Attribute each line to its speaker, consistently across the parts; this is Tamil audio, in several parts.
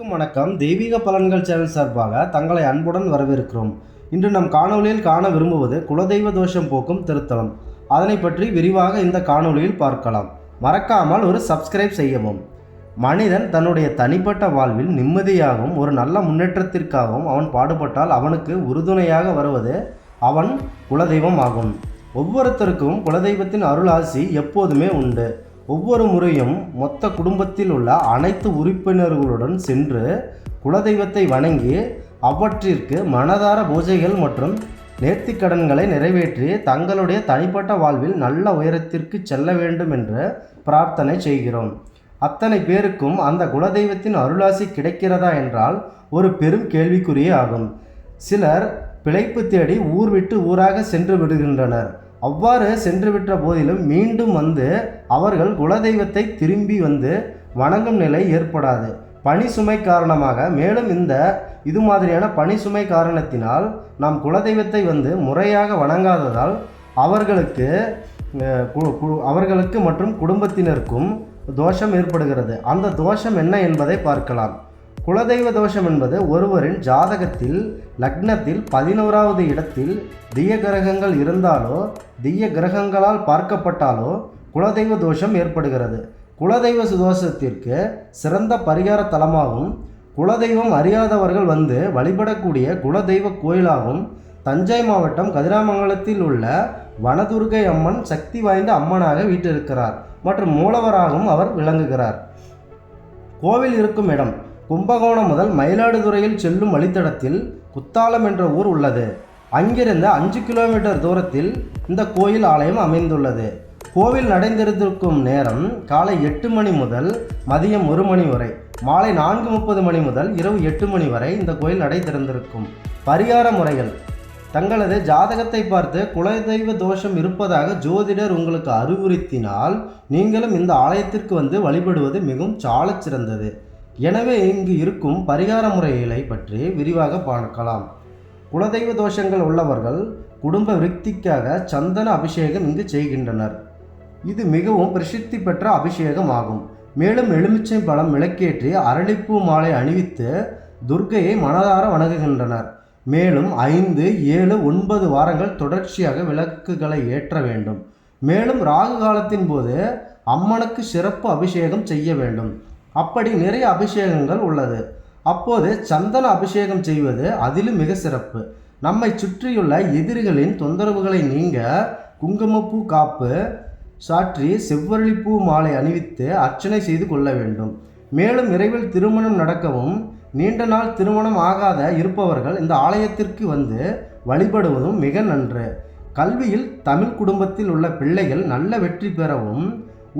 Speaker 1: வணக்கம். தெய்வீக பலன்கள் சேனல் சார்பாக தங்களை அன்புடன் வரவேற்கிறோம். இன்று நம் காணொளியில் காண விரும்புவது குலதெய்வ தோஷம் போக்கும் திருத்தலம். அதனை பற்றி விரிவாக இந்த காணொளியில் பார்க்கலாம். மறக்காமல் ஒரு சப்ஸ்கிரைப் செய்யவும். மனிதன் தன்னுடைய தனிப்பட்ட வாழ்வில் நிம்மதியாகவும் ஒரு நல்ல முன்னேற்றத்திற்காகவும் அவன் பாடுபட்டால் அவனுக்கு உறுதுணையாக வருவது அவன் குலதெய்வம் ஆகும். ஒவ்வொருத்தருக்கும் குலதெய்வத்தின் அருள் ஆசி எப்போதுமே உண்டு. ஒவ்வொரு முறையும் மொத்த குடும்பத்தில் உள்ள அனைத்து உறுப்பினர்களுடன் சென்று குலதெய்வத்தை வணங்கி அவற்றிற்கு மனதார பூஜைகள் மற்றும் நேர்த்திக்கடன்களை நிறைவேற்றி தங்களுடைய தனிப்பட்ட வாழ்வில் நல்ல உயரத்திற்கு செல்ல வேண்டும் என்று பிரார்த்தனை செய்கிறோம். அத்தனை பேருக்கும் அந்த குலதெய்வத்தின் அருளாசி கிடைக்கிறதா என்றால் ஒரு பெரும் கேள்விக்குறியே ஆகும். சிலர் பிழைப்பு தேடி ஊர் விட்டு ஊராக சென்று விடுகின்றனர். அவ்வாறு சென்றுவிட்ட போதிலும் மீண்டும் வந்து அவர்கள் குலதெய்வத்தை திரும்பி வந்து வணங்கும் நிலை ஏற்படாது. பணி சுமை காரணமாக மேலும் இது மாதிரியான பணி சுமை காரணத்தினால் நாம் குலதெய்வத்தை வந்து முறையாக வணங்காததால் அவர்களுக்கு மற்றும் குடும்பத்தினருக்கும் தோஷம் ஏற்படுகிறது. அந்த தோஷம் என்ன என்பதை பார்க்கலாம். குலதெய்வ தோஷம் என்பது ஒருவரின் ஜாதகத்தில் லக்னத்தில் 11வது இடத்தில் தீய கிரகங்கள் இருந்தாலோ தீய கிரகங்களால் பார்க்கப்பட்டாலோ குலதெய்வ தோஷம் ஏற்படுகிறது. குலதெய்வ தோஷத்திற்கு சிறந்த பரிகார தலமாகவும் குலதெய்வம் அறியாதவர்கள் வந்து வழிபடக்கூடிய குலதெய்வ கோயிலாகவும் தஞ்சை மாவட்டம் கதிராமங்கலத்தில் உள்ள வனதுர்கை அம்மன் சக்தி வாய்ந்த அம்மனாக வீற்றிருக்கிறார் மற்றும் மூலவராகவும் அவர் விளங்குகிறார். கோவில் இருக்கும் இடம் கும்பகோணம் முதல் மயிலாடுதுறையில் செல்லும் வழித்தடத்தில் குத்தாலம் என்ற ஊர் உள்ளது. அங்கிருந்து 5 கிலோமீட்டர் தூரத்தில் இந்த கோயில் ஆலயம் அமைந்துள்ளது. கோவில் நடைந்திருக்கும் நேரம் காலை 8 மணி முதல் மதியம் 1 மணி வரை, மாலை 4:30 மணி முதல் இரவு 8 மணி வரை இந்த கோயில் நடை திறந்திருக்கும். பரிகார முறைகள்: தங்களது ஜாதகத்தை பார்த்து குலதெய்வ தோஷம் இருப்பதாக ஜோதிடர் உங்களுக்கு அறிவுறுத்தினால் நீங்களும் இந்த ஆலயத்திற்கு வந்து வழிபடுவது மிகவும் சாலச் சிறந்தது. எனவே இங்கு இருக்கும் பரிகார முறைகளை பற்றி விரிவாக பார்க்கலாம். குலதெய்வ தோஷங்கள் உள்ளவர்கள் குடும்ப விருத்திக்காக சந்தன அபிஷேகம் இங்கு செய்கின்றனர். இது மிகவும் பிரசித்தி பெற்ற அபிஷேகம் ஆகும். மேலும் எலுமிச்சை பழம் விளக்கேற்றி அரளிப்பூ மாலை அணிவித்து துர்க்கையை மனதார வணங்குகின்றனர். மேலும் 5, 7, 9 வாரங்கள் தொடர்ச்சியாக விளக்குகளை ஏற்ற வேண்டும். மேலும் ராகு காலத்தின் போது அம்மனுக்கு சிறப்பு அபிஷேகம் செய்ய வேண்டும். அப்படி நிறைய அபிஷேகங்கள் உள்ளது. அப்போது சந்தன அபிஷேகம் செய்வது அதிலும் மிக சிறப்பு. நம்மை சுற்றியுள்ள எதிரிகளின் தொந்தரவுகளை நீங்க குங்குமப்பூ காப்பு சாற்றி செவ்வரளிப்பூ மாலை அணிவித்து அர்ச்சனை செய்து கொள்ள வேண்டும். மேலும் விரைவில் திருமணம் நடக்கவும் நீண்ட நாள் திருமணம் ஆகாத இருப்பவர்கள் இந்த ஆலயத்திற்கு வந்து வழிபடுவதும் மிக நன்று. கல்வியில் தமிழ் குடும்பத்தில் உள்ள பிள்ளைகள் நல்ல வெற்றி பெறவும்,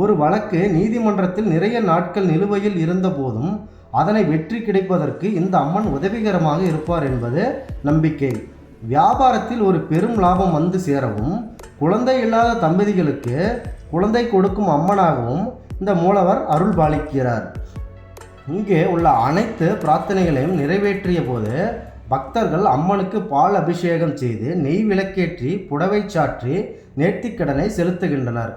Speaker 1: ஒரு வழக்கு நீதிமன்றத்தில் நிறைய நாட்கள் நிலுவையில் இருந்த போதும் அதனை வெற்றி கிடைப்பதற்கு இந்த அம்மன் உதவிகரமாக இருப்பார் என்பது நம்பிக்கை. வியாபாரத்தில் ஒரு பெரும் லாபம் வந்து சேரவும், குழந்தை இல்லாத தம்பதிகளுக்கு குழந்தை கொடுக்கும் அம்மனாகவும் இந்த மூலவர் அருள் பாலிக்கிறார். இங்கே உள்ள அனைத்து பிரார்த்தனைகளையும் நிறைவேற்றிய போது பக்தர்கள் அம்மனுக்கு பால் அபிஷேகம் செய்து நெய் விளக்கேற்றி புடவை சாற்றி நேர்த்திக்கடனை செலுத்துகின்றனர்.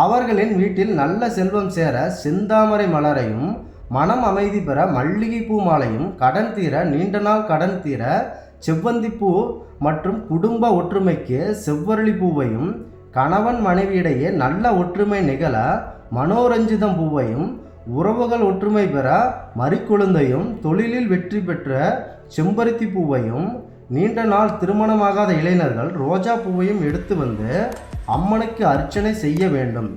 Speaker 1: அவர்களின் வீட்டில் நல்ல செல்வம் சேர செந்தாமரை மலரையும், மனம் அமைதி பெற மல்லிகைப்பூ மாலையும், கடன் தீர நீண்ட நாள் கடன் தீர செவ்வந்திப்பூ மற்றும் குடும்ப ஒற்றுமைக்கு செவ்வரளி பூவையும், கணவன் மனைவியிடையே நல்ல ஒற்றுமை நிகழ மனோரஞ்சிதம் பூவையும், உறவுகள் ஒற்றுமை பெற மறிக்குழுந்தையும், தொழிலில் வெற்றி பெற்ற செம்பருத்தி பூவையும், நீண்ட நாள் திருமணமாகாத இளைஞர்கள் ரோஜா பூவையும் எடுத்து வந்து அம்மனுக்கு அர்ச்சனை செய்ய வேண்டும்.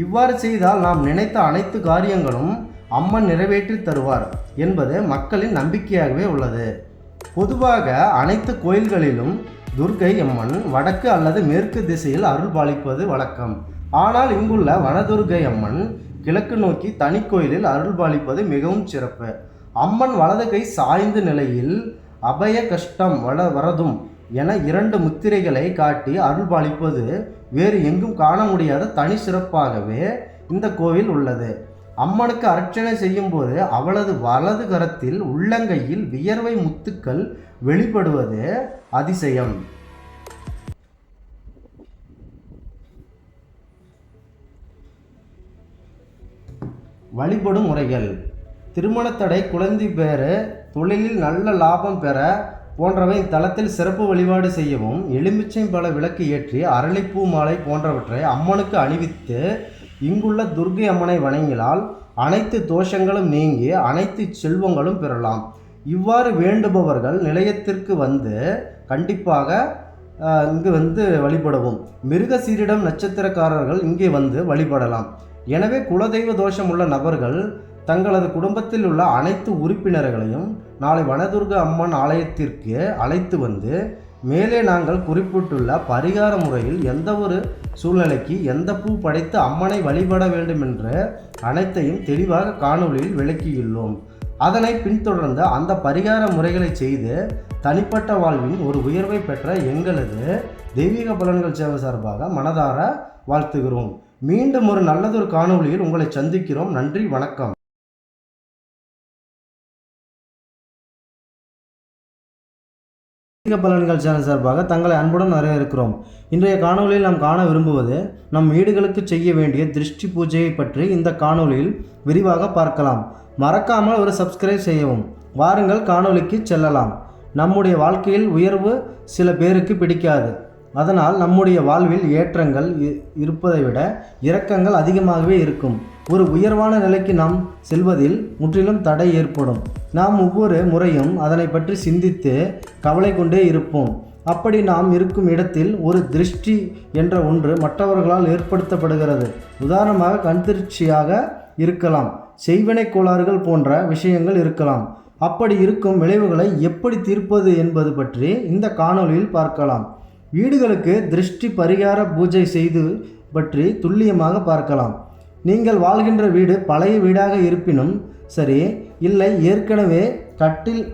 Speaker 1: இவ்வாறு செய்தால் நாம் நினைத்த அனைத்து காரியங்களும் அம்மன் நிறைவேற்றி தருவார் என்பது மக்களின் நம்பிக்கையாகவே உள்ளது. பொதுவாக அனைத்து கோயில்களிலும் துர்க்கை அம்மன் வடக்கு அல்லது மேற்கு திசையில் அருள் பாலிப்பது வழக்கம். ஆனால் இங்குள்ள வனதுர்க்கை அம்மன் கிழக்கு நோக்கி தனி கோயிலில் அருள் பாலிப்பது மிகவும் சிறப்பு. அம்மன் வலது கை சாய்ந்த நிலையில் அபய கஷ்டம் வரதும் என 2 முத்திரைகளை காட்டி அருள் பாலிப்பது வேறு எங்கும் காண முடியாத தனி சிறப்பாகவே இந்த கோவில் உள்ளது. அம்மனுக்கு அர்ச்சனை செய்யும் போது அவளது வலது கரத்தில் உள்ளங்கையில் வியர்வை முத்துக்கள் வெளிப்படுவது அதிசயம். வழிபடும் முறைகள்: திருமணத்தடை, குழந்தை பேறு, தொழிலில் நல்ல லாபம் பெற போன்றவை இத்தலத்தில் சிறப்பு வழிபாடு செய்யவும், எலுமிச்சை பழ விளக்கு ஏற்றி அரளிப்பூ மாலை போன்றவற்றை அம்மனுக்கு அணிவித்து இங்குள்ள துர்க்கை அம்மனை வணங்கினால் அனைத்து தோஷங்களும் நீங்கி அனைத்து செல்வங்களும் பெறலாம். இவ்வாறு வேண்டுபவர்கள் நிலையத்திற்கு வந்து கண்டிப்பாக இங்கு வழிபடவும். மிருகசீரிடம் நட்சத்திரக்காரர்கள் இங்கே வந்து வழிபடலாம். எனவே குலதெய்வ தோஷம் உள்ள நபர்கள் தங்களது குடும்பத்தில் உள்ள அனைத்து உறுப்பினர்களையும் நாளை வனதுர்க அம்மன் ஆலயத்திற்கு அழைத்து வந்து மேலே நாங்கள் குறிப்பிட்டுள்ள பரிகார முறையில் எந்த ஒரு சூழ்நிலைக்கு எந்த பூ படைத்து அம்மனை வழிபட வேண்டும் என்ற அனைத்தையும் தெளிவாக காணொளியில் விளக்கியுள்ளோம். அதனை பின்தொடர்ந்து அந்த பரிகார முறைகளை செய்து தனிப்பட்ட வாழ்வின் ஒரு உயர்வை பெற்ற எங்களது தெய்வீக பலன்கள் சேவை சார்பாக மனதார வாழ்த்துகிறோம். மீண்டும் ஒரு நல்லதொரு காணொளியில் உங்களை சந்திக்கிறோம். நன்றி, வணக்கம். தெய்வீக பலன்கள் சேனல் சார்பாக தங்களை அன்புடன் வரவேற்கிறோம். இன்றைய காணொலியில் நாம் காண விரும்புவது நம் வீடுகளுக்கு செய்ய வேண்டிய திருஷ்டி பூஜையை பற்றி இந்த காணொலியில் விரிவாக பார்க்கலாம். மறக்காமல் ஒரு சப்ஸ்கிரைப் செய்யவும். வாருங்கள் காணொலிக்கு செல்லலாம். நம்முடைய வாழ்க்கையில் உயர்வு சில பேருக்கு பிடிக்காது. அதனால் நம்முடைய வாழ்வில் ஏற்றங்கள் இருப்பதை விட இறக்கங்கள் அதிகமாகவே இருக்கும். ஒரு உயர்வான நிலைக்கு நாம் செல்வதில் முற்றிலும் தடை ஏற்படும். நாம் ஒவ்வொரு முறையும் அதனை பற்றி சிந்தித்து கவலை கொண்டே இருப்போம். அப்படி நாம் இருக்கும் இடத்தில் ஒரு திருஷ்டி என்ற ஒன்று மற்றவர்களால் ஏற்படுத்தப்படுகிறது. உதாரணமாக கண்திருஷ்டியாக இருக்கலாம், செய்வினை கோளாறுகள் போன்ற விஷயங்கள் இருக்கலாம். அப்படி இருக்கும் விளைவுகளை எப்படி தீர்ப்பது என்பது பற்றி இந்த காணொளியில் பார்க்கலாம். வீடுகளுக்கு திருஷ்டி பரிகார பூஜை செய்து பற்றி துல்லியமாக பார்க்கலாம். நீங்கள் வாழ்கின்ற வீடு பழைய வீடாக இருப்பினும் சரி, இல்லை ஏற்கனவே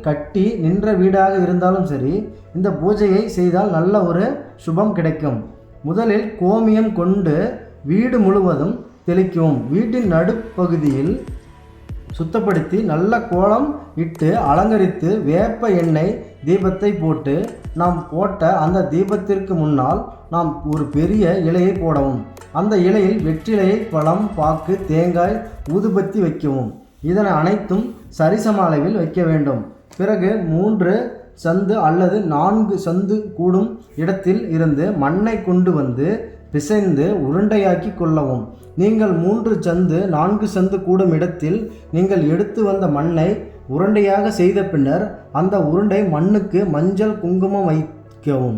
Speaker 1: கட்டி நின்ற வீடாக இருந்தாலும் சரி, இந்த பூஜையை செய்தால் நல்ல ஒரு சுபம் கிடைக்கும். முதலில் கோமியம் கொண்டு வீடு முழுவதும் தெளிக்கவும். வீட்டின் நடுப்பகுதியில் சுத்தப்படுத்தி நல்ல கோலம் இட்டு அலங்கரித்து வேப்ப எண்ணெய் தீபத்தை போட்டு நாம் போட்ட அந்த தீபத்திற்கு முன்னால் நாம் ஒரு பெரிய இலையை போடவும். அந்த இலையில் வெற்றிலையை, பழம், பாக்கு, தேங்காய், ஊதுபத்தி வைக்கவும். இதனை அனைத்தும் சரிசம அளவில் வைக்க வேண்டும். பிறகு 3 சந்து அல்லது 4 சந்து கூடும் இடத்தில் இருந்து மண்ணை கொண்டு வந்து பிசைந்து உருண்டையாக்கி கொள்ளவும். நீங்கள் 3 சந்து 4 சந்து கூடும் இடத்தில் நீங்கள் எடுத்து வந்த மண்ணை உருண்டையாக செய்த பின்னர் அந்த உருண்டை மண்ணுக்கு மஞ்சள் குங்குமம் வைக்கவும்.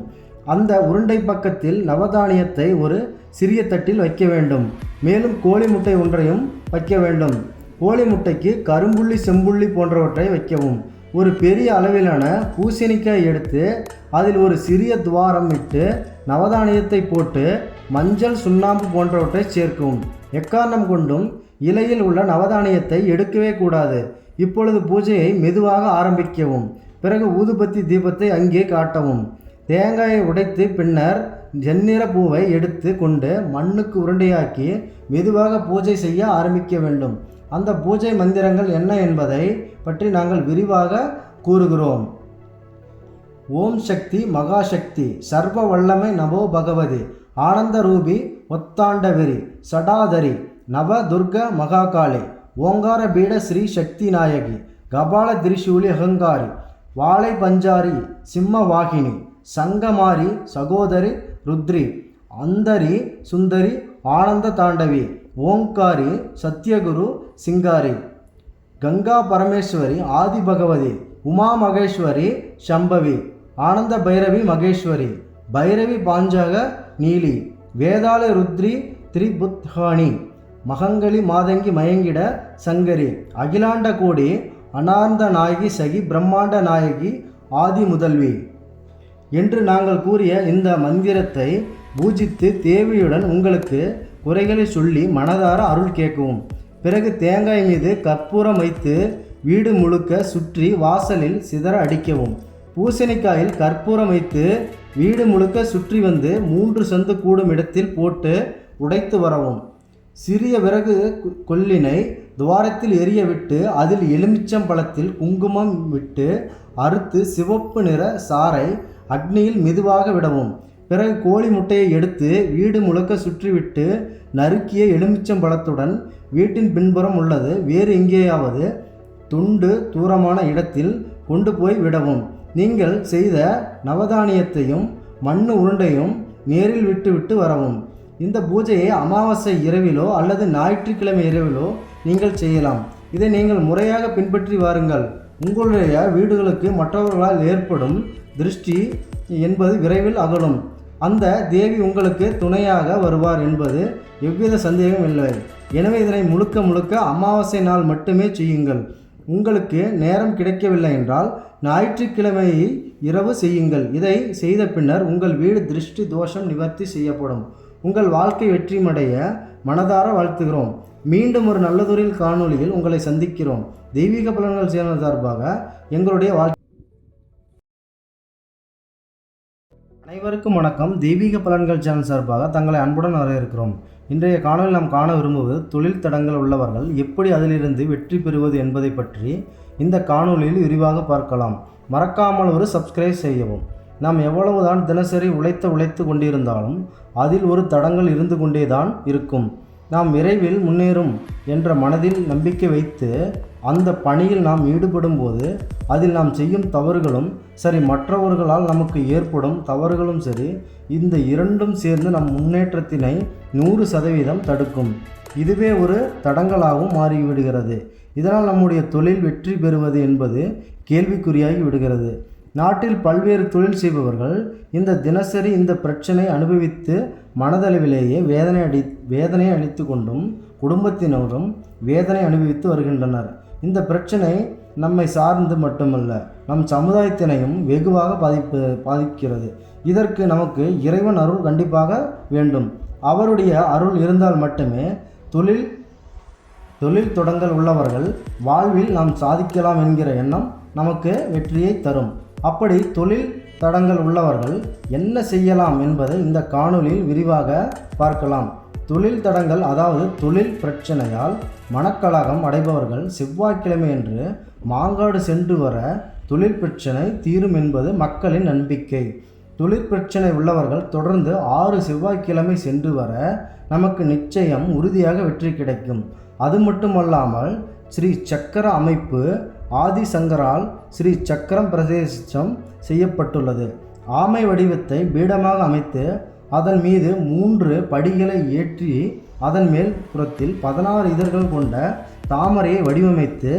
Speaker 1: அந்த உருண்டை பக்கத்தில் நவதானியத்தை ஒரு சிறிய தட்டில் வைக்க வேண்டும். மேலும் கோழி முட்டை ஒன்றையும் வைக்க வேண்டும். கோழி முட்டைக்கு கரும்புள்ளி, செம்புள்ளி போன்றவற்றை வைக்கவும். ஒரு பெரிய அளவிலான பூசணிக்காய் எடுத்து அதில் ஒரு சிறிய துவாரம் இட்டு நவதானியத்தை போட்டு மஞ்சள், சுண்ணாம்பு போன்றவற்றை சேர்க்கவும். எக்காரணம் கொண்டும் இலையில் உள்ள நவதானியத்தை எடுக்கவே கூடாது. இப்பொழுது பூஜையை மெதுவாக ஆரம்பிக்கவும். பிறகு ஊதுபத்தி தீபத்தை அங்கே காட்டவும். தேங்காயை உடைத்து பின்னர் செந்நிற பூவை எடுத்து கொண்டு மண்ணுக்கு உருண்டையாக்கி மெதுவாக பூஜை செய்ய ஆரம்பிக்க வேண்டும். அந்த பூஜை மந்திரங்கள் என்ன என்பதை பற்றி நாங்கள் விரிவாக கூறுகிறோம். ஓம் சக்தி மகாசக்தி சர்வ வல்லமை நமோ பகவதி ஆனந்த ரூபி ஒத்தாண்டவெரி சடாதரி நவ துர்க மகாகாளி ஓங்கார பீட ஸ்ரீ சக்தி நாயகி கபால திரிசூலி அகங்காரி வாழை பஞ்சாரி சிம்ம வாகினி சங்கமாரி சகோதரி ருத்ரி அந்தரி சுந்தரி ஆனந்த தாண்டவி ஓங்காரி சத்யகுரு சிங்காரி கங்கா பரமேஸ்வரி ஆதி பகவதி உமா மகேஸ்வரி சம்பவி ஆனந்த பைரவி மகேஸ்வரி பைரவி பாஞ்சக நீலி வேதாள ருத்ரி திரிபுத்ஹானி மகங்களி மாதங்கி மயங்கிட சங்கரி அகிலாண்ட கோடி அனார்ந்த நாயகி சகி பிரம்மாண்ட நாயகி ஆதி முதல்வி என்று நாங்கள் கூறிய இந்த மந்திரத்தை பூஜித்து தேவியுடன் உங்களுக்கு குறைகளை சொல்லி மனதார அருள் கேட்கவும். பிறகு தேங்காய் மீது கற்பூரம் வைத்து வீடு முழுக்க சுற்றி வாசலில் சிதற அடிக்கவும். பூசணிக்காயில் கற்பூரம் வைத்து வீடு முழுக்க சுற்றி வந்து 3 சந்து கூடும் இடத்தில் போட்டு உடைத்து வரவும். சிறிய விறகு கொல்லினை துவாரத்தில் எரிய விட்டு அதில் எலுமிச்சம்பழத்தில் குங்குமம் விட்டு அறுத்து சிவப்பு நிற சாறை அக்னியில் மெதுவாக விடவும். பிறகு கோழி முட்டையை எடுத்து வீடு முழுக்க சுற்றிவிட்டு நறுக்கிய எலுமிச்சம்பழத்துடன் வீட்டின் பின்புறம் உள்ளது வேறு எங்கேயாவது துண்டு தூரமான இடத்தில் கொண்டு போய் விடவும். நீங்கள் செய்த நவதானியத்தையும் மண்ணு உருண்டையும் நேரில் விட்டு வரவும். இந்த பூஜையை அமாவாசை இரவிலோ அல்லது ஞாயிற்றுக்கிழமை இரவிலோ நீங்கள் செய்யலாம். இதை நீங்கள் முறையாக பின்பற்றி வாருங்கள். உங்களுடைய வீடுகளுக்கு மற்றவர்களால் ஏற்படும் திருஷ்டி என்பது விரைவில் அகலும். அந்த தேவி உங்களுக்கு துணையாக வருவார் என்பது எவ்வித சந்தேகம் இல்லை. எனவே இதனை முழுக்க அமாவாசை நாள் மட்டுமே செய்யுங்கள். உங்களுக்கு நேரம் கிடைக்கவில்லை என்றால் ஞாயிற்றுக்கிழமை இரவு செய்யுங்கள். இதை செய்த பின்னர் உங்கள் வீடு திருஷ்டி தோஷம் நிவர்த்தி செய்யப்படும். உங்கள் வாழ்க்கை வெற்றியடைய மனதார வாழ்த்துகிறோம். மீண்டும் ஒரு நல்லதொரு காணொளியில் உங்களை சந்திக்கிறோம். தெய்வீக பலன்கள் சேனல் சார்பாக எங்களுடைய அனைவருக்கும் வணக்கம். தெய்வீக பலன்கள் சேனல் சார்பாக தங்களை அன்புடன் வரவேற்கிறோம். இன்றைய காணொலியில் நாம் காண விரும்புவது தொழில் தடங்கள் உள்ளவர்கள் எப்படி அதிலிருந்து வெற்றி பெறுவது என்பதை பற்றி இந்த காணொலியில் விரிவாக பார்க்கலாம். மறக்காமல் ஒரு சப்ஸ்கிரைப் செய்யவும். நாம் எவ்வளவுதான் தினசரி உழைத்து கொண்டிருந்தாலும் அதில் ஒரு தடங்கள் இருந்து கொண்டேதான் இருக்கும். நாம் விரைவில் முன்னேறும் என்ற மனதில் நம்பிக்கை வைத்து அந்த பணியில் நாம் ஈடுபடும் போது அதில் நாம் செய்யும் தவறுகளும் சரி, மற்றவர்களால் நமக்கு ஏற்படும் தவறுகளும் சரி, இந்த இரண்டும் சேர்ந்து நம் முன்னேற்றத்தினை 100% தடுக்கும். இதுவே ஒரு தடங்களாகவும் மாறிவிடுகிறது. இதனால் நம்முடைய தொழில் வெற்றி பெறுவது என்பது கேள்விக்குறியாகி விடுகிறது. நாட்டில் பல்வேறு தொழில் செய்பவர்கள் இந்த தினசரி இந்த பிரச்சனை அனுபவித்து மனதளவிலேயே வேதனை அளித்து கொண்டும் குடும்பத்தினரும் வேதனை அனுபவித்து வருகின்றனர். இந்த பிரச்சனை நம்மை சார்ந்து மட்டுமல்ல, நம் சமுதாயத்தினையும் வெகுவாக பாதிக்கிறது. இதற்கு நமக்கு இறைவன் அருள் கண்டிப்பாக வேண்டும். அவருடைய அருள் இருந்தால் மட்டுமே தொழில் தொடங்கல் உள்ளவர்கள் வாழ்வில் நாம் சாதிக்கலாம் என்கிற எண்ணம் நமக்கு வெற்றியை தரும். அப்படி தொழில் தடங்கள் உள்ளவர்கள் என்ன செய்யலாம் என்பதை இந்த காணொலியில் விரிவாக பார்க்கலாம். தொழில் தடங்கள், அதாவது தொழில் பிரச்சனையால் மனக்கலகம் அடைபவர்கள் செவ்வாய்க்கிழமை என்று மாங்காடு சென்று வர தொழில் பிரச்சனை தீரும் என்பது மக்களின் நம்பிக்கை. தொழில் பிரச்சனை உள்ளவர்கள் தொடர்ந்து 6 செவ்வாய்க்கிழமை சென்று வர நமக்கு நிச்சயம் உறுதியாக வெற்றி கிடைக்கும். அது மட்டுமல்லாமல் ஸ்ரீ சக்கர அமைப்பு ஆதிசங்கரால் ஸ்ரீ சக்கரம் பிரதேசம் செய்யப்பட்டுள்ளது. ஆமை வடிவத்தை பீடமாக அமைத்து அதன் மீது 3 படிகளை ஏற்றி அதன் மேல் புறத்தில் 16 இதழ்கள் கொண்ட தாமரையை வடிவமைத்து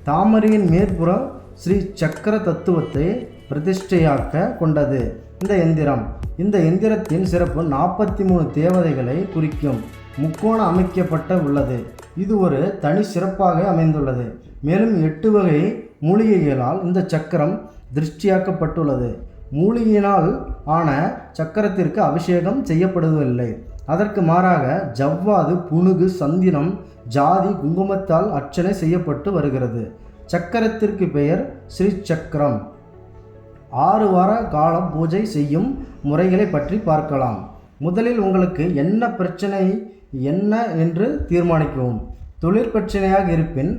Speaker 1: தாமரையின் மேற்புறம் ஸ்ரீ சக்கர தத்துவத்தை பிரதிஷ்டையாக்க கொண்டது இந்த எந்திரம். இந்த எந்திரத்தின் சிறப்பு 43 தேவதைகளை குறிக்கும் முக்கோண அமைக்கப்பட்ட உள்ளது. இது ஒரு தனி சிறப்பாக அமைந்துள்ளது. மேலும் 8 வகை மூலிகைகளால் இந்த சக்கரம் திருஷ்டியாக்கப்பட்டுள்ளது. மூலிகையினால் ஆன சக்கரத்திற்கு அபிஷேகம் செய்யப்படுவதில்லை. அதற்கு மாறாக ஜவ்வாது, புனுகு, சந்தினம், ஜாதி, குங்குமத்தால் அர்ச்சனை செய்யப்பட்டு வருகிறது. சக்கரத்திற்கு பெயர் ஸ்ரீ சக்கரம். 6 வார காலம் பூஜை செய்யும் முறைகளை பற்றி பார்க்கலாம். முதலில் உங்களுக்கு என்ன பிரச்சனை என்ன என்று தீர்மானிக்கவும். தொழில் பிரச்சனையாக இருப்பின்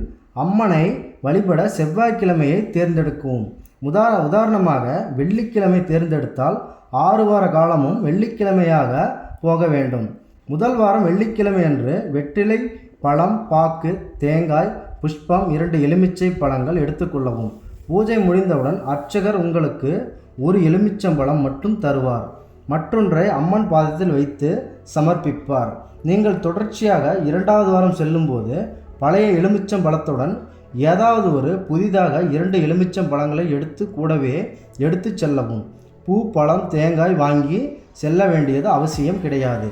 Speaker 1: அம்மனை வழிபட செவ்வாய்க்கிழமையை தேர்ந்தெடுக்கவும். உதாரணமாக வெள்ளிக்கிழமை தேர்ந்தெடுத்தால் 6 வார காலமும் வெள்ளிக்கிழமையாக போக வேண்டும். முதல் வாரம் வெள்ளிக்கிழமை அன்று வெற்றிலை, பழம், பாக்கு, தேங்காய், புஷ்பம், 2 எலுமிச்சை பழங்கள் எடுத்துக்கொள்ளவும். பூஜை முடிந்தவுடன் அர்ச்சகர் உங்களுக்கு 1 எலுமிச்சம்பழம் மட்டும் தருவார். மற்றொன்றை அம்மன் பாதத்தில் வைத்து சமர்ப்பிப்பார். நீங்கள் தொடர்ச்சியாக 2வது வாரம் செல்லும்போது பழைய எலுமிச்சம்பழத்துடன் ஏதாவது ஒரு புதிதாக 2 எலுமிச்சம்பழங்களை கூடவே எடுத்து செல்லவும். பூ, பழம், தேங்காய் வாங்கி செல்ல வேண்டியது அவசியம் கிடையாது.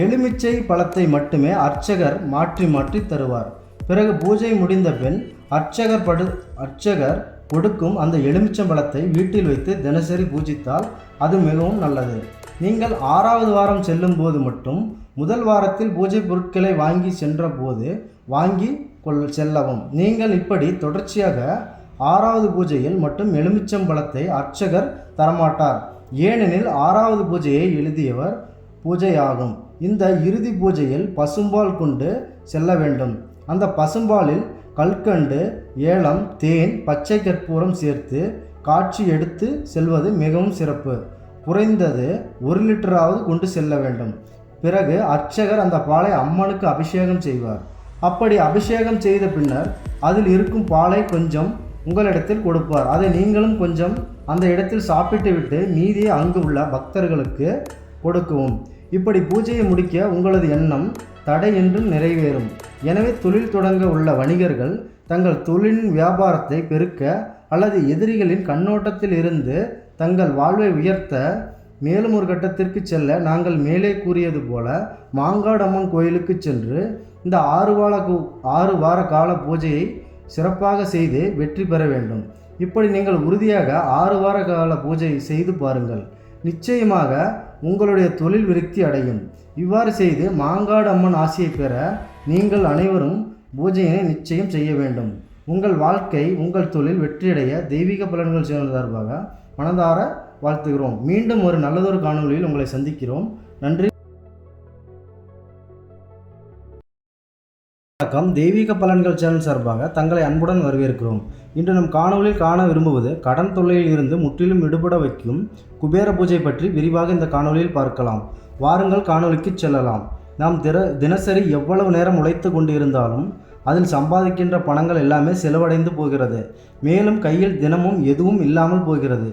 Speaker 1: எலுமிச்சை பழத்தை மட்டுமே அர்ச்சகர் மாற்றி தருவார். பிறகு பூஜை முடிந்த பின் அர்ச்சகர் கொடுக்கும் அந்த எலுமிச்சம்பழத்தை வீட்டில் வைத்து தினசரி பூஜித்தால் அது மிகவும் நல்லது. நீங்கள் 6வது வாரம் செல்லும் போது மட்டும் முதல் வாரத்தில் பூஜை பொருட்களை வாங்கி சென்ற போது செல்லவும். நீங்கள் இப்படி தொடர்ச்சியாக 6வது பூஜையில் மட்டும் எலுமிச்சம்பழத்தை அர்ச்சகர் தரமாட்டார். ஏனெனில் 6வது பூஜையை எழுதியவர் பூஜையாகும். இந்த இறுதி பூஜையில் பசும்பால் கொண்டு செல்ல வேண்டும். அந்த பசும்பாலில் கல்கண்டு, ஏலம், தேன், பச்சை கற்பூரம் சேர்த்து காய்ச்சி எடுத்து செல்வது மிகவும் சிறப்பு. குறைந்தது 1 லிட்டராவது கொண்டு செல்ல வேண்டும். பிறகு அர்ச்சகர் அந்த பாலை அம்மனுக்கு அபிஷேகம் செய்வார். அப்படி அபிஷேகம் செய்த பின்னர் அதில் இருக்கும் பாலை கொஞ்சம் உங்களிடத்தில் கொடுப்பார். அதை நீங்களும் கொஞ்சம் அந்த இடத்தில் சாப்பிட்டு விட்டு மீதியை அங்கு உள்ள பக்தர்களுக்கு கொடுக்கவும். இப்படி பூஜையை முடிக்க உங்களது எண்ணம் தடை என்றும் நிறைவேறும். எனவே தொழில் தொடங்க உள்ள வணிகர்கள் தங்கள் தொழிலின் வியாபாரத்தை பெருக்க அல்லது எதிரிகளின் கண்ணோட்டத்தில் இருந்து தங்கள் வாழ்வை உயர்த்த மேலும் ஒரு கட்டத்திற்கு செல்ல நாங்கள் மேலே கூறியது போல மாங்காடு அம்மன் கோயிலுக்கு சென்று இந்த 6 வார கால பூஜையை சிறப்பாக செய்து வெற்றி பெற வேண்டும். இப்படி நீங்கள் உறுதியாக 6 வார கால பூஜை செய்து பாருங்கள். நிச்சயமாக உங்களுடைய தொழில் விருத்தி அடையும். இவ்வாறு செய்து மாங்காடு அம்மன் ஆசியை பெற நீங்கள் அனைவரும் பூஜையினை நிச்சயம் செய்ய வேண்டும். உங்கள் வாழ்க்கை, உங்கள் தொழில் வெற்றியடைய தெய்வீக பலன்கள் சேனல் சார்பாக மனதார வாழ்த்துகிறோம். மீண்டும் ஒரு நல்லதொரு காணொளியில் உங்களை சந்திக்கிறோம். நன்றி. வணக்கம். தெய்வீக பலன்கள் சேனல் சார்பாக தங்களை அன்புடன் வரவேற்கிறோம். இன்று நம் காணொளியில் காண விரும்புவது கடன் தொல்லையில் இருந்து முற்றிலும் விடுபட வைக்கும் குபேர பூஜை பற்றி விரிவாக இந்த காணொளியில் பார்க்கலாம். வாருங்கள் காணொளிக்கு செல்லலாம். நாம் தினசரி எவ்வளவு நேரம் உழைத்து கொண்டு இருந்தாலும் அதில் சம்பாதிக்கின்ற பணங்கள் எல்லாமே செலவடைந்து போகிறது. மேலும் கையில் தினமும் எதுவும் இல்லாமல் போகிறது.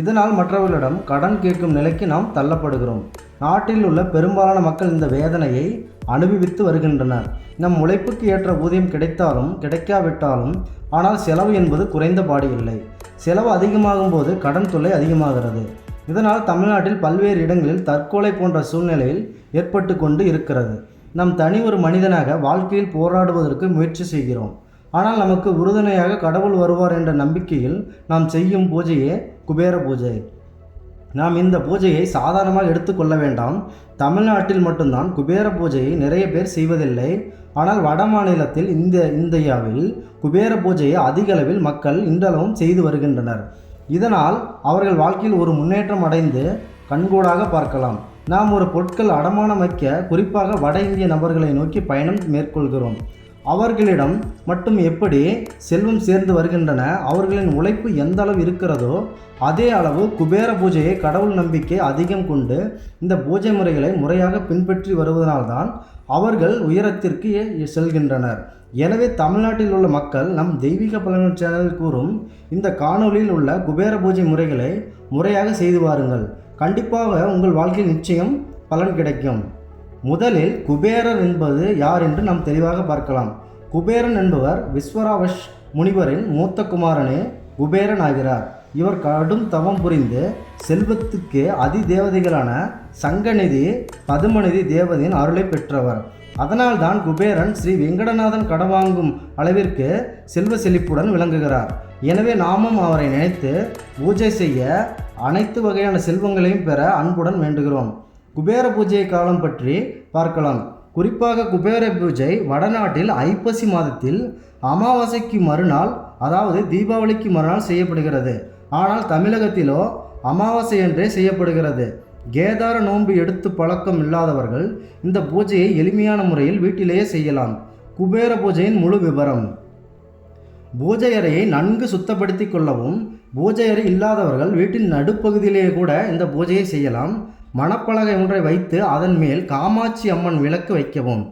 Speaker 1: இதனால் மற்றவர்களிடம் கடன் கேட்கும் நிலைக்கு நாம் தள்ளப்படுகிறோம். நாட்டில் உள்ள பெரும்பாலான மக்கள் இந்த வேதனையை அனுபவித்து வருகின்றனர். நம் உழைப்புக்கு ஏற்ற ஊதியம் கிடைத்தாலும் கிடைக்காவிட்டாலும் ஆனால் செலவு என்பது குறைந்தபாடு இல்லை. செலவு அதிகமாகும் போது கடன் தொல்லை அதிகமாகிறது. இதனால் தமிழ்நாட்டில் பல்வேறு இடங்களில் தற்கொலை போன்ற சூழ்நிலையில் ஏற்பட்டு கொண்டு இருக்கிறது. நம் தனி ஒரு மனிதனாக வாழ்க்கையில் போராடுவதற்கு முயற்சி செய்கிறோம். ஆனால் நமக்கு உறுதுணையாக கடவுள் வருவார் என்ற நம்பிக்கையில் நாம் செய்யும் பூஜையே குபேர பூஜை. நாம் இந்த பூஜையை சாதாரணமாக எடுத்துக்கொள்ள வேண்டாம். தமிழ்நாட்டில் மட்டும்தான் குபேர பூஜையை நிறைய பேர் செய்வதில்லை. ஆனால் வட மாநிலத்தில் இந்தியாவில் குபேர பூஜையை அதிக அளவில் மக்கள் இன்றளவும் செய்து வருகின்றனர். இதனால் அவர்கள் வாழ்க்கையில் ஒரு முன்னேற்றம் அடைந்து கண்கூடாக பார்க்கலாம். நாம் ஒரு பொருட்கள் அடமானம் வைக்க குறிப்பாக வட இந்திய நபர்களை நோக்கி பயணம் மேற்கொள்கிறோம். அவர்களிடம் மட்டும் எப்படி செல்வம் சேர்ந்து வருகின்றன, அவர்களின் உழைப்பு எந்த அளவு இருக்கிறதோ அதே அளவு குபேர பூஜையை கடவுள் நம்பிக்கை அதிகம் கொண்டு இந்த பூஜை முறைகளை முறையாக பின்பற்றி வருவதனால்தான் அவர்கள் உயரத்திற்கு செல்கின்றனர். எனவே தமிழ்நாட்டில் உள்ள மக்கள் நம் தெய்வீக பலன்கள் சேனலில் கூறும் இந்த காணொளியில் உள்ள குபேர பூஜை முறைகளை முறையாக செய்து வாருங்கள். கண்டிப்பாக உங்கள் வாழ்க்கையில் நிச்சயம் பலன் கிடைக்கும். முதலில் குபேரர் என்பது யார் என்று நாம் தெளிவாக பார்க்கலாம். குபேரன் என்பவர் விஸ்வராவஷ் முனிவரின் மூத்த குமாரனே குபேரன் ஆகிறார். இவர் கடும் தவம் புரிந்து செல்வத்துக்கு அதி தேவதைகளான சங்கநிதி, பதுமநிதி தேவதையின் அருளை பெற்றவர். அதனால்தான் குபேரன் ஸ்ரீ வெங்கடநாதன் கடன் வாங்கும் அளவிற்கு செல்வ செழிப்புடன் விளங்குகிறார். எனவே நாமும் அவரை நினைத்து பூஜை செய்ய அனைத்து வகையான செல்வங்களையும் பெற அன்புடன் வேண்டுகிறோம். குபேர பூஜை காலம் பற்றி பார்க்கலாம். குறிப்பாக குபேர பூஜை வடநாட்டில் ஐப்பசி மாதத்தில் அமாவாசைக்கு மறுநாள், அதாவது தீபாவளிக்கு மறுநாள் செய்யப்படுகிறது. ஆனால் தமிழகத்திலோ அமாவாசை என்றே செய்யப்படுகிறது. கேதார நோன்பு எடுத்து பழக்கம் இல்லாதவர்கள் இந்த பூஜையை எளிமையான முறையில் வீட்டிலேயே செய்யலாம். குபேர பூஜையின் முழு விவரம். பூஜை அறையை நன்கு சுத்தப்படுத்தி கொள்ளவும். பூஜை அறை இல்லாதவர்கள் வீட்டின் நடுப்பகுதியிலேயே கூட இந்த பூஜையை செய்யலாம். மணப்பலகை ஒன்றை வைத்து அதன் மேல் காமாட்சி அம்மன் விளக்கு வைக்கவும்.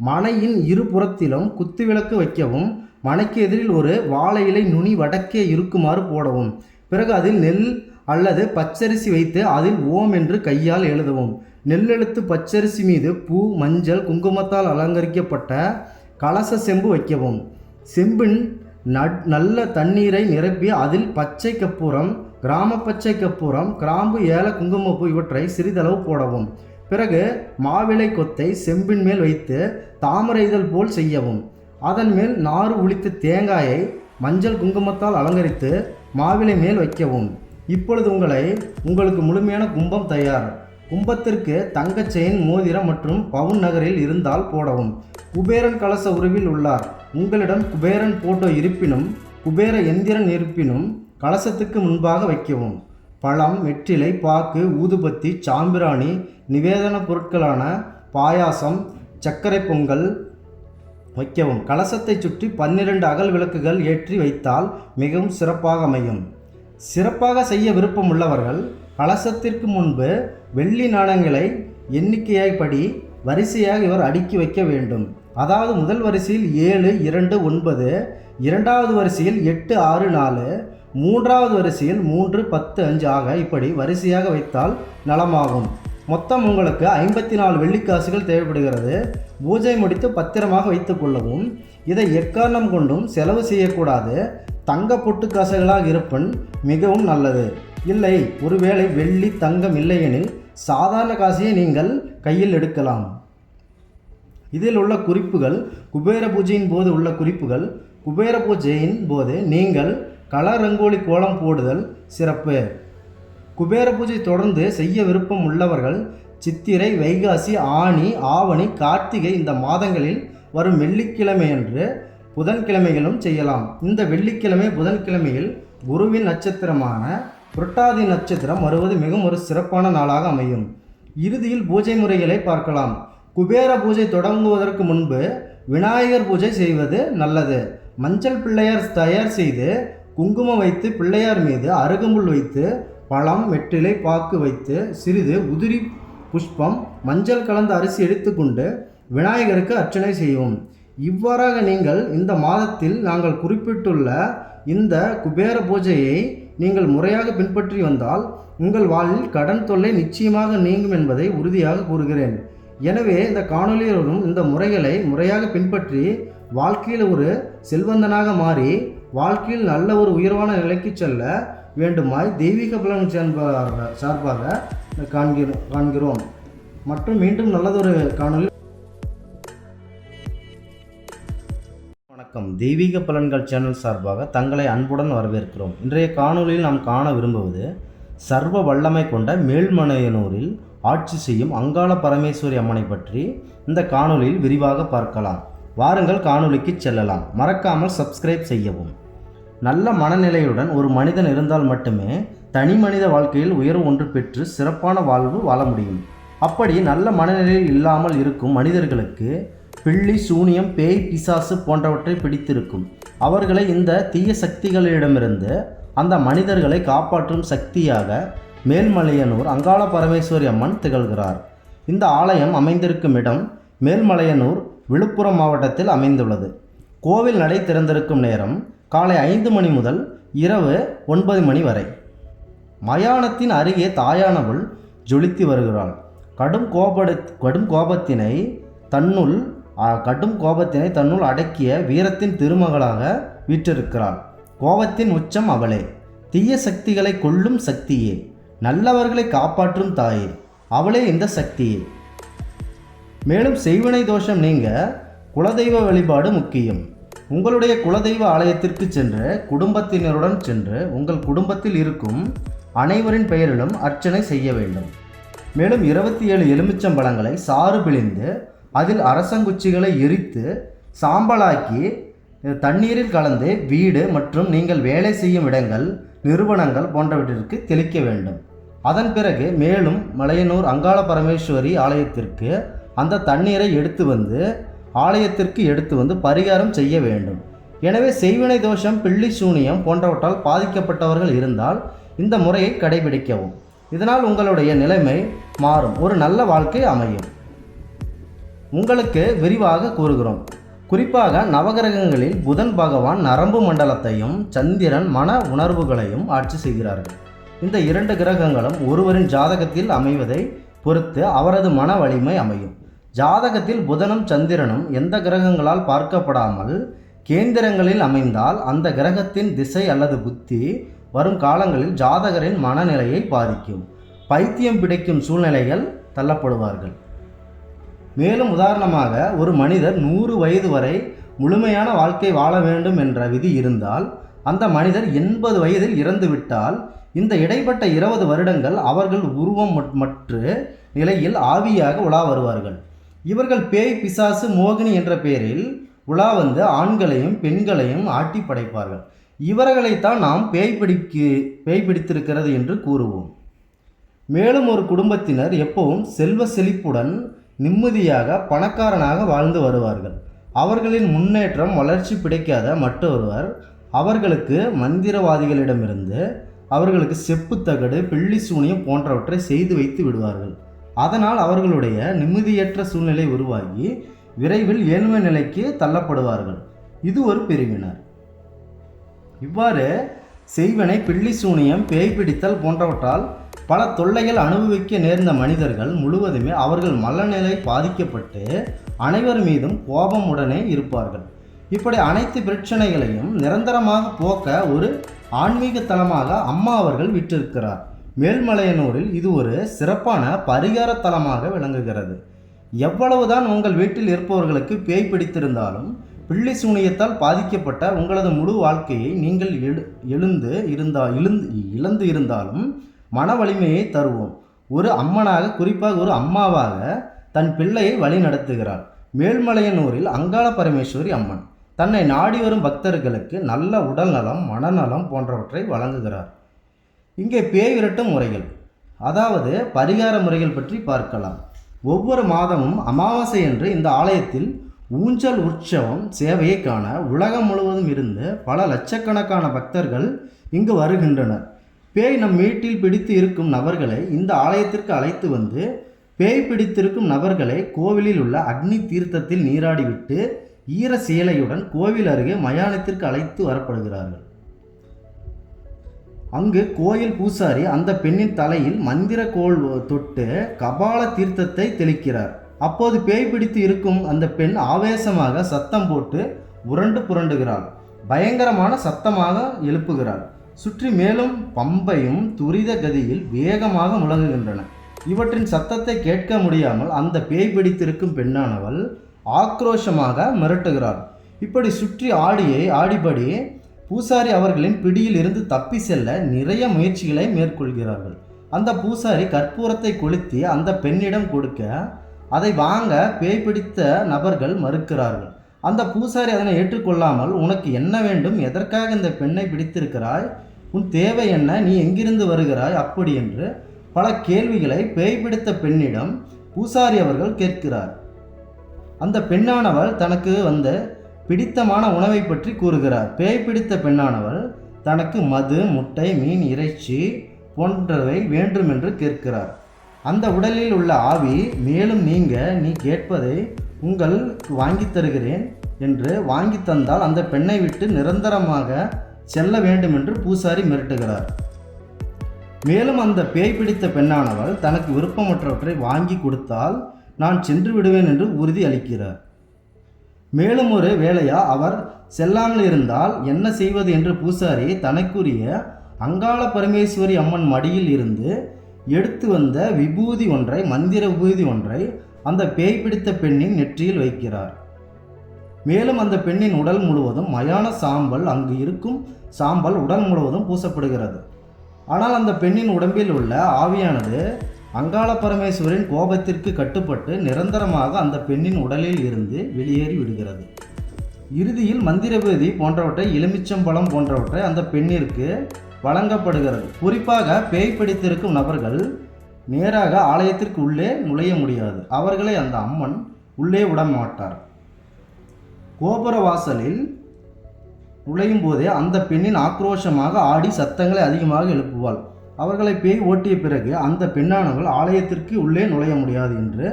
Speaker 1: மனையின் இருபுறத்திலும் குத்து விளக்கு வைக்கவும். மனைக்கு எதிரில் ஒரு வாழை இலை நுனி வடக்கே இருக்குமாறு போடவும். பிறகு அதில் நெல் அல்லது பச்சரிசி வைத்து அதில் ஓம் என்று கையால் எழுதவும். நெல்லெழுத்து பச்சரிசி மீது பூ, மஞ்சள், குங்குமத்தால் அலங்கரிக்கப்பட்ட கலச செம்பு வைக்கவும். செம்பின் நல்ல தண்ணீரை நிரப்பி அதில் பச்சை கற்பூரம், கிராம பச்சை கற்பூரம், கிராம்பு, ஏல, குங்குமப்பூ இவற்றை சிறிதளவு போடவும். பிறகு மாவிளை கொத்தை செம்பின் மேல் வைத்து தாமரை இதழ் போல் செய்யவும். அதன் மேல் நாறு உளித்த தேங்காயை மஞ்சள் குங்குமத்தால் அலங்கரித்து மாவிளை மேல் வைக்கவும். இப்பொழுது உங்களுக்கு முழுமையான கும்பம் தயார். கும்பத்திற்கு தங்க செயின், மோதிரம் மற்றும் பவுன் நகரில் இருந்தால் போடவும். குபேரன் கலச உருவில் உள்ளார். உங்களிடம் குபேரன் போட்டோ இருப்பினும் குபேர எந்திரன் இருப்பினும் கலசத்துக்கு முன்பாக வைக்கவும். பழம், வெற்றிலை, பாக்கு, ஊதுபத்தி, சாம்பிராணி, நிவேதன பொருட்களான பாயாசம், சர்க்கரை பொங்கல் வைக்கவும். கலசத்தை சுற்றி 12 அகல் விளக்குகள் ஏற்றி வைத்தால் மிகவும் சிறப்பாக அமையும். சிறப்பாக செய்ய விருப்பம் உள்ளவர்கள் கலசத்திற்கு முன்பு வெள்ளி நாணயங்களை எண்ணிக்கையாய்ப்படி வரிசையாக இவர் அடுக்கி வைக்க வேண்டும். அதாவது முதல் வரிசையில் 7, 2, 9, இரண்டாவது வரிசையில் 8, 6, 4, மூன்றாவது வரிசையில் 3, 10, 5 ஆக இப்படி வரிசையாக வைத்தால் நலமாகும். மொத்தம் உங்களுக்கு 54 வெள்ளிக்காசுகள் தேவைப்படுகிறது. பூஜை முடித்து பத்திரமாக வைத்துக் கொள்ளவும். இதை எக்காரணம் கொண்டும் செலவு செய்யக்கூடாது. தங்க பொட்டு காசுகளாக இருப்பின் மிகவும் நல்லது. இல்லை, ஒருவேளை வெள்ளி தங்கம் இல்லையெனில் சாதாரண காசையை நீங்கள் கையில் எடுக்கலாம். இதில் உள்ள குறிப்புகள் குபேர பூஜையின் போது உள்ள குறிப்புகள். குபேர பூஜையின் போது நீங்கள் கலர் ரங்கோலி கோலம் போடுதல் சிறப்பு. குபேர பூஜை தொடர்ந்து செய்ய விருப்பம் உள்ளவர்கள் சித்திரை, வைகாசி, ஆனி, ஆவணி, கார்த்திகை இந்த மாதங்களில் வரும் வெள்ளிக்கிழமையன்று புதன்கிழமைகளும் செய்யலாம். இந்த வெள்ளிக்கிழமை புதன்கிழமையில் குருவின் நட்சத்திரமான புரட்டாதி நட்சத்திரம் வருவது மிகவும் ஒரு சிறப்பான நாளாக அமையும். இறுதியில் பூஜை முறைகளை பார்க்கலாம். குபேர பூஜை தொடங்குவதற்கு முன்பு விநாயகர் பூஜை செய்வது நல்லது. மஞ்சள் பிள்ளையார் தயார் செய்து குங்குமம் வைத்து பிள்ளையார் மீது அருகம்புல் வைத்து பழம், வெற்றிலை, பாக்கு வைத்து சிறிது உதிரி புஷ்பம், மஞ்சள் கலந்த அரிசி எடுத்துக்கொண்டு விநாயகருக்கு அர்ச்சனை செய்யவும். இவ்வாறாக நீங்கள் இந்த மாதத்தில் நாங்கள் குறிப்பிட்டுள்ள இந்த குபேர பூஜையை நீங்கள் முறையாக பின்பற்றி வந்தால் உங்கள் வாழ்வில் கடன் தொல்லை நிச்சயமாக நீங்கும் என்பதை உறுதியாக கூறுகிறேன். எனவே இந்த காணொலியிலும் இந்த முறைகளை முறையாக பின்பற்றி வாழ்க்கையில் ஒரு செல்வந்தனாக மாறி வாழ்க்கையில் நல்ல ஒரு உயர்வான நிலைக்கு செல்ல வேண்டுமாய் தெய்வீக பலன் சார்பாக காண்கிறோம். மற்றும் மீண்டும் நல்லதொரு காணொலி. வணக்கம். தெய்வீக பலன்கள் சேனல் சார்பாக தங்களை அன்புடன் வரவேற்கிறோம். இன்றைய காணொலியில் நாம் காண விரும்புவது சர்வ வல்லமை கொண்ட மேல்மலையனூரில் ஆட்சி செய்யும் அங்காள பரமேஸ்வரி அம்மனை பற்றி இந்த காணொலியில் விரிவாக பார்க்கலாம். வாருங்கள் காணொலிக்கு செல்லலாம். மறக்காமல் சப்ஸ்கிரைப் செய்யவும். நல்ல மனநிலையுடன் ஒரு மனிதன் இருந்தால் மட்டுமே தனி மனித வாழ்க்கையில் உயர்வு ஒன்று பெற்று சிறப்பான வாழ்வு வாழ முடியும். அப்படி நல்ல மனநிலையில் இல்லாமல் இருக்கும் மனிதர்களுக்கு பில்லி, சூனியம், பேய், பிசாசு போன்றவற்றை பிடித்திருக்கும். அவர்களை இந்த தீய சக்திகளிடமிருந்து அந்த மனிதர்களை காப்பாற்றும் சக்தியாக மேல்மலையனூர் அங்காள பரமேஸ்வரி அம்மன் திகழ்கிறார். இந்த ஆலயம் அமைந்திருக்கும் இடம் மேல்மலையனூர், விழுப்புரம் மாவட்டத்தில் அமைந்துள்ளது. கோவில் நடை திறந்திருக்கும் நேரம் காலை 5 மணி முதல் இரவு 9 மணி வரை. மயானத்தின் அருகே தாயானவள் ஜொலித்து வருகிறாள். கடும் கோபத்தினை தன்னுள் அடக்கிய வீரத்தின் திருமகளாக வீற்றிருக்கிறாள். கோபத்தின் உச்சம் அவளே. தீய சக்திகளை கொல்லும் சக்தியே. நல்லவர்களை காப்பாற்றும் தாயே. அவளே இந்த சக்தியே. மேலும் செய்வினை தோஷம் நீங்க குலதெய்வ வழிபாடு முக்கியம். உங்களுடைய குலதெய்வ ஆலயத்திற்கு சென்று குடும்பத்தினருடன் சென்று உங்கள் குடும்பத்தில் இருக்கும் அனைவரின் பெயரிலும் அர்ச்சனை செய்ய வேண்டும். மேலும் 27 எலுமிச்சம்பழங்களை சாறு பிழிந்து அதில் அரசங்குச்சிகளை எரித்து சாம்பலாக்கி தண்ணீரில் கலந்து வீடு மற்றும் நீங்கள் வேலை செய்யும் இடங்கள், நிறுவனங்கள் போன்றவற்றிற்கு தெளிக்க வேண்டும். அதன் பிறகு மேலும் மலையனூர் அங்காள பரமேஸ்வரி ஆலயத்திற்கு அந்த தண்ணீரை ஆலயத்திற்கு எடுத்து வந்து பரிகாரம் செய்ய வேண்டும். எனவே செய்வினை தோஷம், பில்லி, சூனியம் போன்றவற்றால் பாதிக்கப்பட்டவர்கள் இருந்தால் இந்த முறையை கடைபிடிக்கவும். இதனால் உங்களுடைய நிலைமை மாறும், ஒரு நல்ல வாழ்க்கை அமையும். உங்களுக்கு விரிவாக கூறுகிறோம். குறிப்பாக நவகிரகங்களில் புதன் பகவான் நரம்பு மண்டலத்தையும் சந்திரன் மன உணர்வுகளையும் ஆட்சி செய்கிறார்கள். இந்த 2 கிரகங்களும் ஒருவரின் ஜாதகத்தில் அமைவதை பொறுத்து அவரது மன வலிமை அமையும். ஜாதகத்தில் புதனும் சந்திரனும் எந்த கிரகங்களால் பார்க்கப்படாமல் கேந்திரங்களில் அமைந்தால் அந்த கிரகத்தின் திசை அல்லது புத்தி வரும் காலங்களில் ஜாதகரின் மனநிலையை பாதிக்கும். பைத்தியம் பிடிக்கும் சூழ்நிலைகள் தள்ளப்படுவார்கள். மேலும் உதாரணமாக ஒரு மனிதர் 100 வயது வரை முழுமையான வாழ்க்கை வாழ வேண்டும் என்ற விதி இருந்தால் அந்த மனிதர் 80 வயதில் இறந்துவிட்டால் இந்த இடைப்பட்ட 20 வருடங்கள் அவர்கள் உருவம் மற்ற நிலையில் ஆவியாக உலா வருவார்கள். இவர்கள் பேய், பிசாசு, மோகினி என்ற பெயரில் உலா வந்து ஆண்களையும் பெண்களையும் ஆட்டி படைப்பார்கள். இவர்களைத்தான் நாம் பேய் பிடித்திருக்கிறது என்று கூறுவோம். மேலும் ஒரு குடும்பத்தினர் எப்பவும் செல்வ செழிப்புடன் நிம்மதியாக பணக்காரனாக வாழ்ந்து வருவார்கள். அவர்களின் முன்னேற்றம் வளர்ச்சி பிடிக்காத மற்றொருவர் அவர்களுக்கு மந்திரவாதிகளிடமிருந்து அவர்களுக்கு செப்புத்தகடு, பில்லி, சூனியம் போன்றவற்றை செய்து வைத்து விடுவார்கள். அதனால் அவர்களுடைய நிம்மதியற்ற சூழ்நிலை உருவாகி விரைவில் ஏழ்மை நிலைக்கு தள்ளப்படுவார்கள். இது ஒரு பிரிவினர். இவ்வாறு செய்வனை, பில்லி சூனியம், பேய் பிடித்தல் போன்றவற்றால் பல தொல்லைகள் அனுபவிக்க நேர்ந்த மனிதர்கள் முழுவதுமே அவர்கள் மனநிலை பாதிக்கப்பட்டு அனைவர் மீதும் கோபமுடனே இருப்பார்கள். இப்படி அனைத்து பிரச்சனைகளையும் நிரந்தரமாக போக்க ஒரு ஆன்மீக தலமாக அம்மா அவர்கள் விட்டிருக்கிறார். மேல்மலையனூரில் இது ஒரு சிறப்பான பரிகார தலமாக விளங்குகிறது. எவ்வளவுதான் உங்கள் வீட்டில் இருப்பவர்களுக்கு பேய் பிடித்திருந்தாலும், பில்லி சூனியத்தால் பாதிக்கப்பட்ட உங்களது முழு வாழ்க்கையை நீங்கள் இழந்து இருந்தாலும் மன வலிமையை தருவோம். ஒரு அம்மனாக, குறிப்பாக ஒரு அம்மாவாக தன் பிள்ளையை வழி நடத்துகிறார். மேல்மலையனூரில் அங்காள பரமேஸ்வரி அம்மன் தன்னை நாடி வரும் பக்தர்களுக்கு நல்ல உடல் நலம், மனநலம் போன்றவற்றை வழங்குகிறார். இங்கே பேய் விரட்டும் முறைகள், அதாவது பரிகார முறைகள் பற்றி பார்க்கலாம். ஒவ்வொரு மாதமும் அமாவாசை என்று இந்த ஆலயத்தில் ஊஞ்சல் உற்சவம் சேவையை காண உலகம் முழுவதும் இருந்து பல லட்சக்கணக்கான பக்தர்கள் இங்கு வருகின்றனர். பேய் நம் வீட்டில் பிடித்து இருக்கும் நபர்களை இந்த ஆலயத்திற்கு அழைத்து வந்து, பேய் பிடித்திருக்கும் நபர்களை கோவிலில் உள்ள அக்னி தீர்த்தத்தில் நீராடிவிட்டு ஈர சேலையுடன் கோவில் அருகே மயானத்திற்கு அழைத்து வரப்படுகிறார்கள். அங்கு கோயில் பூசாரி அந்த பெண்ணின் தலையில் மந்திர கோல் தொட்டு கபால தீர்த்தத்தை தெளிக்கிறார். அப்போது பேய் பிடித்து இருக்கும் அந்த பெண் ஆவேசமாக சத்தம் போட்டு உருண்டு புரண்டுகிறாள். பயங்கரமான சத்தமாக எழுப்புகிறாள். சுற்றி மேலும் பம்பையும் துரித கதியில் வேகமாக முழங்குகின்றன. இவற்றின் சத்தத்தை கேட்க முடியாமல் அந்த பேய் பிடித்திருக்கும் பெண்ணானவள் ஆக்ரோஷமாக மிரட்டுகிறாள். இப்படி சுற்றி ஆடிபடி பூசாரி அவர்களின் பிடியில் இருந்து தப்பி செல்ல நிறைய முயற்சிகளை மேற்கொள்கிறார்கள். அந்த பூசாரி கற்பூரத்தை கொளுத்தி அந்த பெண்ணிடம் கொடுக்க அதை வாங்க பேய் பிடித்த நபர்கள் மறுக்கிறார்கள். அந்த பூசாரி அதனை ஏற்றுக்கொள்ளாமல், உனக்கு என்ன வேண்டும், எதற்காக இந்த பெண்ணை பிடித்திருக்கிறாய், உன் தேவை என்ன, நீ எங்கிருந்து வருகிறாய், அப்படி என்று பல கேள்விகளை பேய் பிடித்த பெண்ணிடம் பூசாரி அவர்கள் கேட்கிறார். அந்த பெண்ணானவள் தனக்கு வந்த பிடித்தமான உணவை பற்றி கூறுகிறார். பேய் பிடித்த பெண்ணானவள் தனக்கு மது, முட்டை, மீன், இறைச்சி போன்றவை வேண்டும் என்று கேட்கிறார். அந்த உடலில் உள்ள ஆவி மேலும் நீ கேட்பதை உங்களுக்கு வாங்கி தருகிறேன் என்று வாங்கி தந்தால் அந்த பெண்ணை விட்டு நிரந்தரமாக செல்ல வேண்டும் என்று பூசாரி மிரட்டுகிறார். மேலும் அந்த பேய் பிடித்த பெண்ணானவள் தனக்கு விருப்பமற்றவற்றை வாங்கி கொடுத்தால் நான் சென்று விடுவேன் என்று உறுதி அளிக்கிறார். மேலும் ஒரு வேளையா அவர் செல்லாமல் இருந்தால் என்ன செய்வது என்று பூசாரி தனக்குரிய அங்காள பரமேஸ்வரி அம்மன் மடியில் இருந்து எடுத்து வந்த விபூதி ஒன்றை, மந்திர விபூதி ஒன்றை அந்த பேய் பிடித்த பெண்ணின் நெற்றியில் வைக்கிறார். மேலும் அந்த பெண்ணின் உடல் முழுவதும் மயான சாம்பல், அங்கு இருக்கும் சாம்பல் உடல் முழுவதும் பூசப்படுகிறது. ஆனால் அந்த பெண்ணின் உடம்பில் உள்ள ஆவியானது அங்காள பரமேஸ்வரின் கோபத்திற்கு கட்டுப்பட்டு நிரந்தரமாக அந்த பெண்ணின் உடலில் இருந்து வெளியேறி விடுகிறது. இறுதியில் மந்திர விபூதி போன்றவற்றை, எலுமிச்சம்பழம் போன்றவற்றை அந்த பெண்ணிற்கு வழங்கப்படுகிறது. குறிப்பாக பேய் பிடித்திருக்கும் நபர்கள் நேராக ஆலயத்திற்கு உள்ளே நுழைய முடியாது. அவர்களை அந்த அம்மன் உள்ளே விட மாட்டார். கோபுர வாசலில் நுழையும் போதே அந்த பெண்ணின் ஆக்ரோஷமாக ஆடி சத்தங்களை அதிகமாக எழுப்புவாள். அவர்களை பேய் ஓட்டிய பிறகு அந்த பெண்ணானவள் ஆலயத்திற்கு உள்ளே நுழைய முடியாது என்று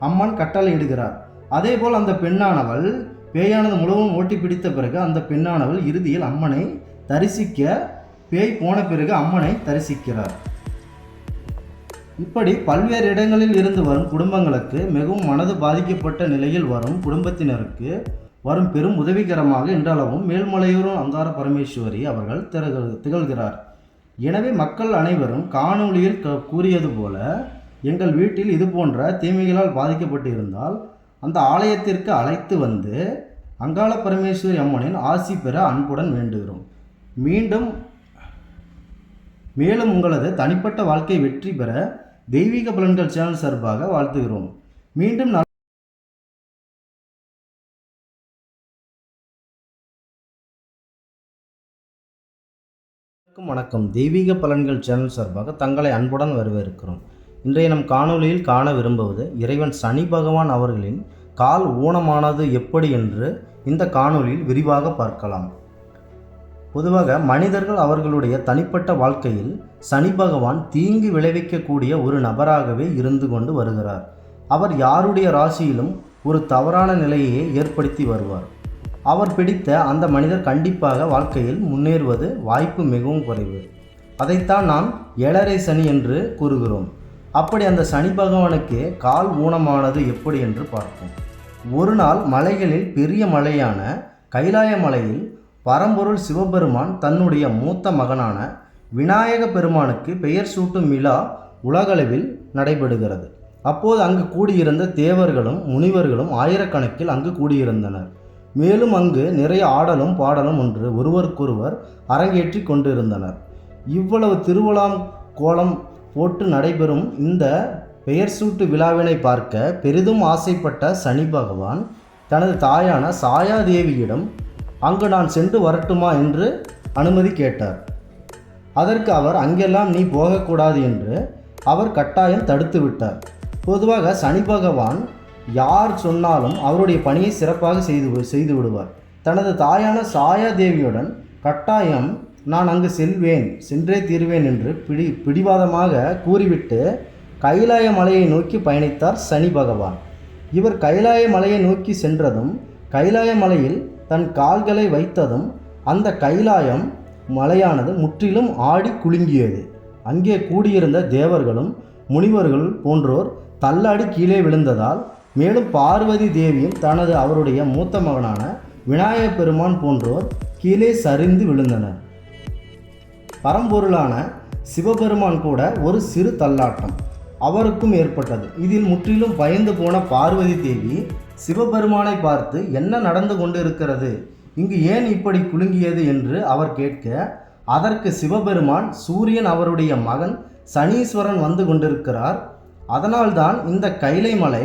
Speaker 1: அம்மன் கட்டளையிடுகிறார். அதேபோல் அந்த பெண்ணானவள் பேயானது முழுவதும் ஓட்டி பிடித்த பிறகு அந்த பெண்ணானவள் இறுதியில் அம்மனை தரிசிக்க, பேய் போன பிறகு அம்மனை தரிசிக்கிறார். இப்படி பல்வேறு இடங்களில் இருந்து வரும் குடும்பங்களுக்கு, மிகவும் மனது பாதிக்கப்பட்ட நிலையில் வரும் குடும்பத்தினருக்கு வரும் பெரும் உதவிகரமாக இன்றளவும் மேல்மலையூர் அங்காள பரமேஸ்வரி அவர்கள் திகழ்கிறார். எனவே மக்கள் அனைவரும் காணொளியில் கூறியது போல, எங்கள் வீட்டில் இது போன்ற தீமைகளால் பாதிக்கப்பட்டு இருந்தால் அந்த ஆலயத்திற்கு அழைத்து வந்து அங்காள பரமேஸ்வரி அம்மனின் ஆசி பெற அன்புடன் வேண்டுகிறோம். மேலும் உங்களது தனிப்பட்ட வாழ்க்கை வெற்றி பெற தெய்வீக பலன்கள் சேனல் சார்பாக வாழ்த்துகிறோம். மீண்டும் வணக்கம். தெய்வீக பலன்கள் சேனல் சார்பாக தங்களை அன்புடன் வரவேற்கிறோம். இன்றைய நம் காணொளியில் காண விரும்புவது இறைவன் சனி பகவான் அவர்களின் கால் ஊனமானது எப்படி என்று இந்த காணொளியில் விரிவாக பார்க்கலாம். பொதுவாக மனிதர்கள் அவர்களுடைய தனிப்பட்ட வாழ்க்கையில் சனி பகவான் தீங்கு விளைவிக்கக்கூடிய ஒரு நபராகவே இருந்து கொண்டு வருகிறார். அவர் யாருடைய ராசியிலும் ஒரு தவறான நிலையை ஏற்படுத்தி வருவார். அவர் பிடித்த அந்த மனிதர் கண்டிப்பாக வாழ்க்கையில் முன்னேறுவது வாய்ப்பு மிகவும் குறைவு. அதைத்தான் நாம் 7.5 சனி என்று கூறுகிறோம். அப்படி அந்த சனி பகவானுக்கு கால் ஊனமானது எப்படி என்று பார்ப்போம். ஒரு நாள் மலைகளில் பெரிய மலையான கைலாய மலையில் பரம்பொருள் சிவபெருமான் தன்னுடைய மூத்த மகனான விநாயக பெருமானுக்கு பெயர் சூட்டும் விழா உலகளவில் நடைபெறுகிறது. அப்போது அங்கு கூடியிருந்த தேவர்களும் முனிவர்களும் ஆயிரக்கணக்கில் அங்கு கூடியிருந்தனர். மேலும் அங்கு நிறைய ஆடலும் பாடலும் ஒன்று ஒருவருக்கொருவர் அரங்கேற்றி கொண்டிருந்தனர். இவ்வளவு திருவிழாம் கோலம் போட்டு நடைபெறும் இந்த பெயர் சூட்டு விழாவினை பார்க்க பெரிதும் ஆசைப்பட்ட சனி பகவான் தனது தாயான சாயாதேவியிடம் அங்கு நான் சென்று வரட்டுமா என்று அனுமதி கேட்டார். அதற்கு அவர் அங்கெல்லாம் நீ போகக்கூடாது என்று அவர் கட்டாயம் தடுத்து விட்டார். பொதுவாக சனி பகவான் யார் சொன்னாலும் அவருடைய பணியை சிறப்பாக செய்து விடுவார். தனது தாயான சாயாதேவியுடன் கட்டாயம் நான் அங்கு சென்றே தீர்வேன் என்று பிடிவாதமாக கூறிவிட்டு கைலாய மலையை நோக்கி பயணித்தார் சனி பகவான். இவர் கைலாய மலையை நோக்கி சென்றதும் கைலாய மலையில் தன் கால்களை வைத்ததும் அந்த கைலாயம் மலையானது முற்றிலும் ஆடி குலுங்கியது. அங்கே கூடியிருந்த தேவர்களும் முனிவர்கள் போன்றோர் தள்ளாடி கீழே விழுந்ததால் மேலும் பார்வதி தேவியும் அவருடைய மூத்த மகனான விநாயக பெருமான் போன்றோர் கீழே சரிந்து விழுந்தனர். பரம்பொருளான சிவபெருமான் கூட ஒரு சிறு தள்ளாட்டம் அவருக்கும் ஏற்பட்டது. இதில் முற்றிலும் பயந்து போன பார்வதி தேவி சிவபெருமானை பார்த்து என்ன நடந்து கொண்டிருக்கிறது, இங்கு ஏன் இப்படி குலுங்கியது என்று அவர் கேட்க, அதற்கு சிவபெருமான் சூரியன் அவருடைய மகன் சனீஸ்வரன் வந்து கொண்டிருக்கிறார், அதனால்தான் இந்த கைலை மலை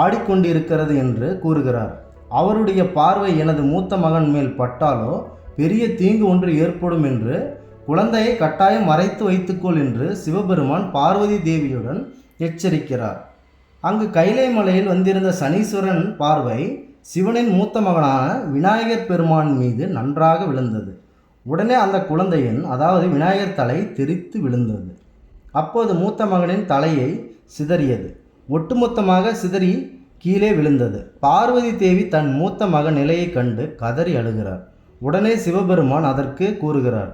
Speaker 1: ஆடிக்கொண்டிருக்கிறது என்று கூறுகிறார். அவருடைய பார்வை எனது மூத்த மகன் மேல் பட்டாலோ பெரிய தீங்கு ஒன்று ஏற்படும் என்று குழந்தையை கட்டாயம் மறைத்து வைத்துக்கொள் என்று சிவபெருமான் பார்வதி தேவியுடன் எச்சரிக்கிறார். அங்கு கைலை மலையில் வந்திருந்த சனீஸ்வரன் பார்வை சிவனின் மூத்த மகனான விநாயகர் பெருமான் மீது நன்றாக விழுந்தது. உடனே அந்த குழந்தையின் அதாவது விநாயகர் தலை தெரித்து விழுந்தது. அப்போது மூத்த மகனின் தலையை சிதறியது. ஒட்டுமொத்தமாக சிதறி கீழே விழுந்தது. பார்வதி தேவி தன் மூத்த மகன் நிலையை கண்டு கதறி அழுகிறார். உடனே சிவபெருமான் அதற்கு கூறுகிறார்,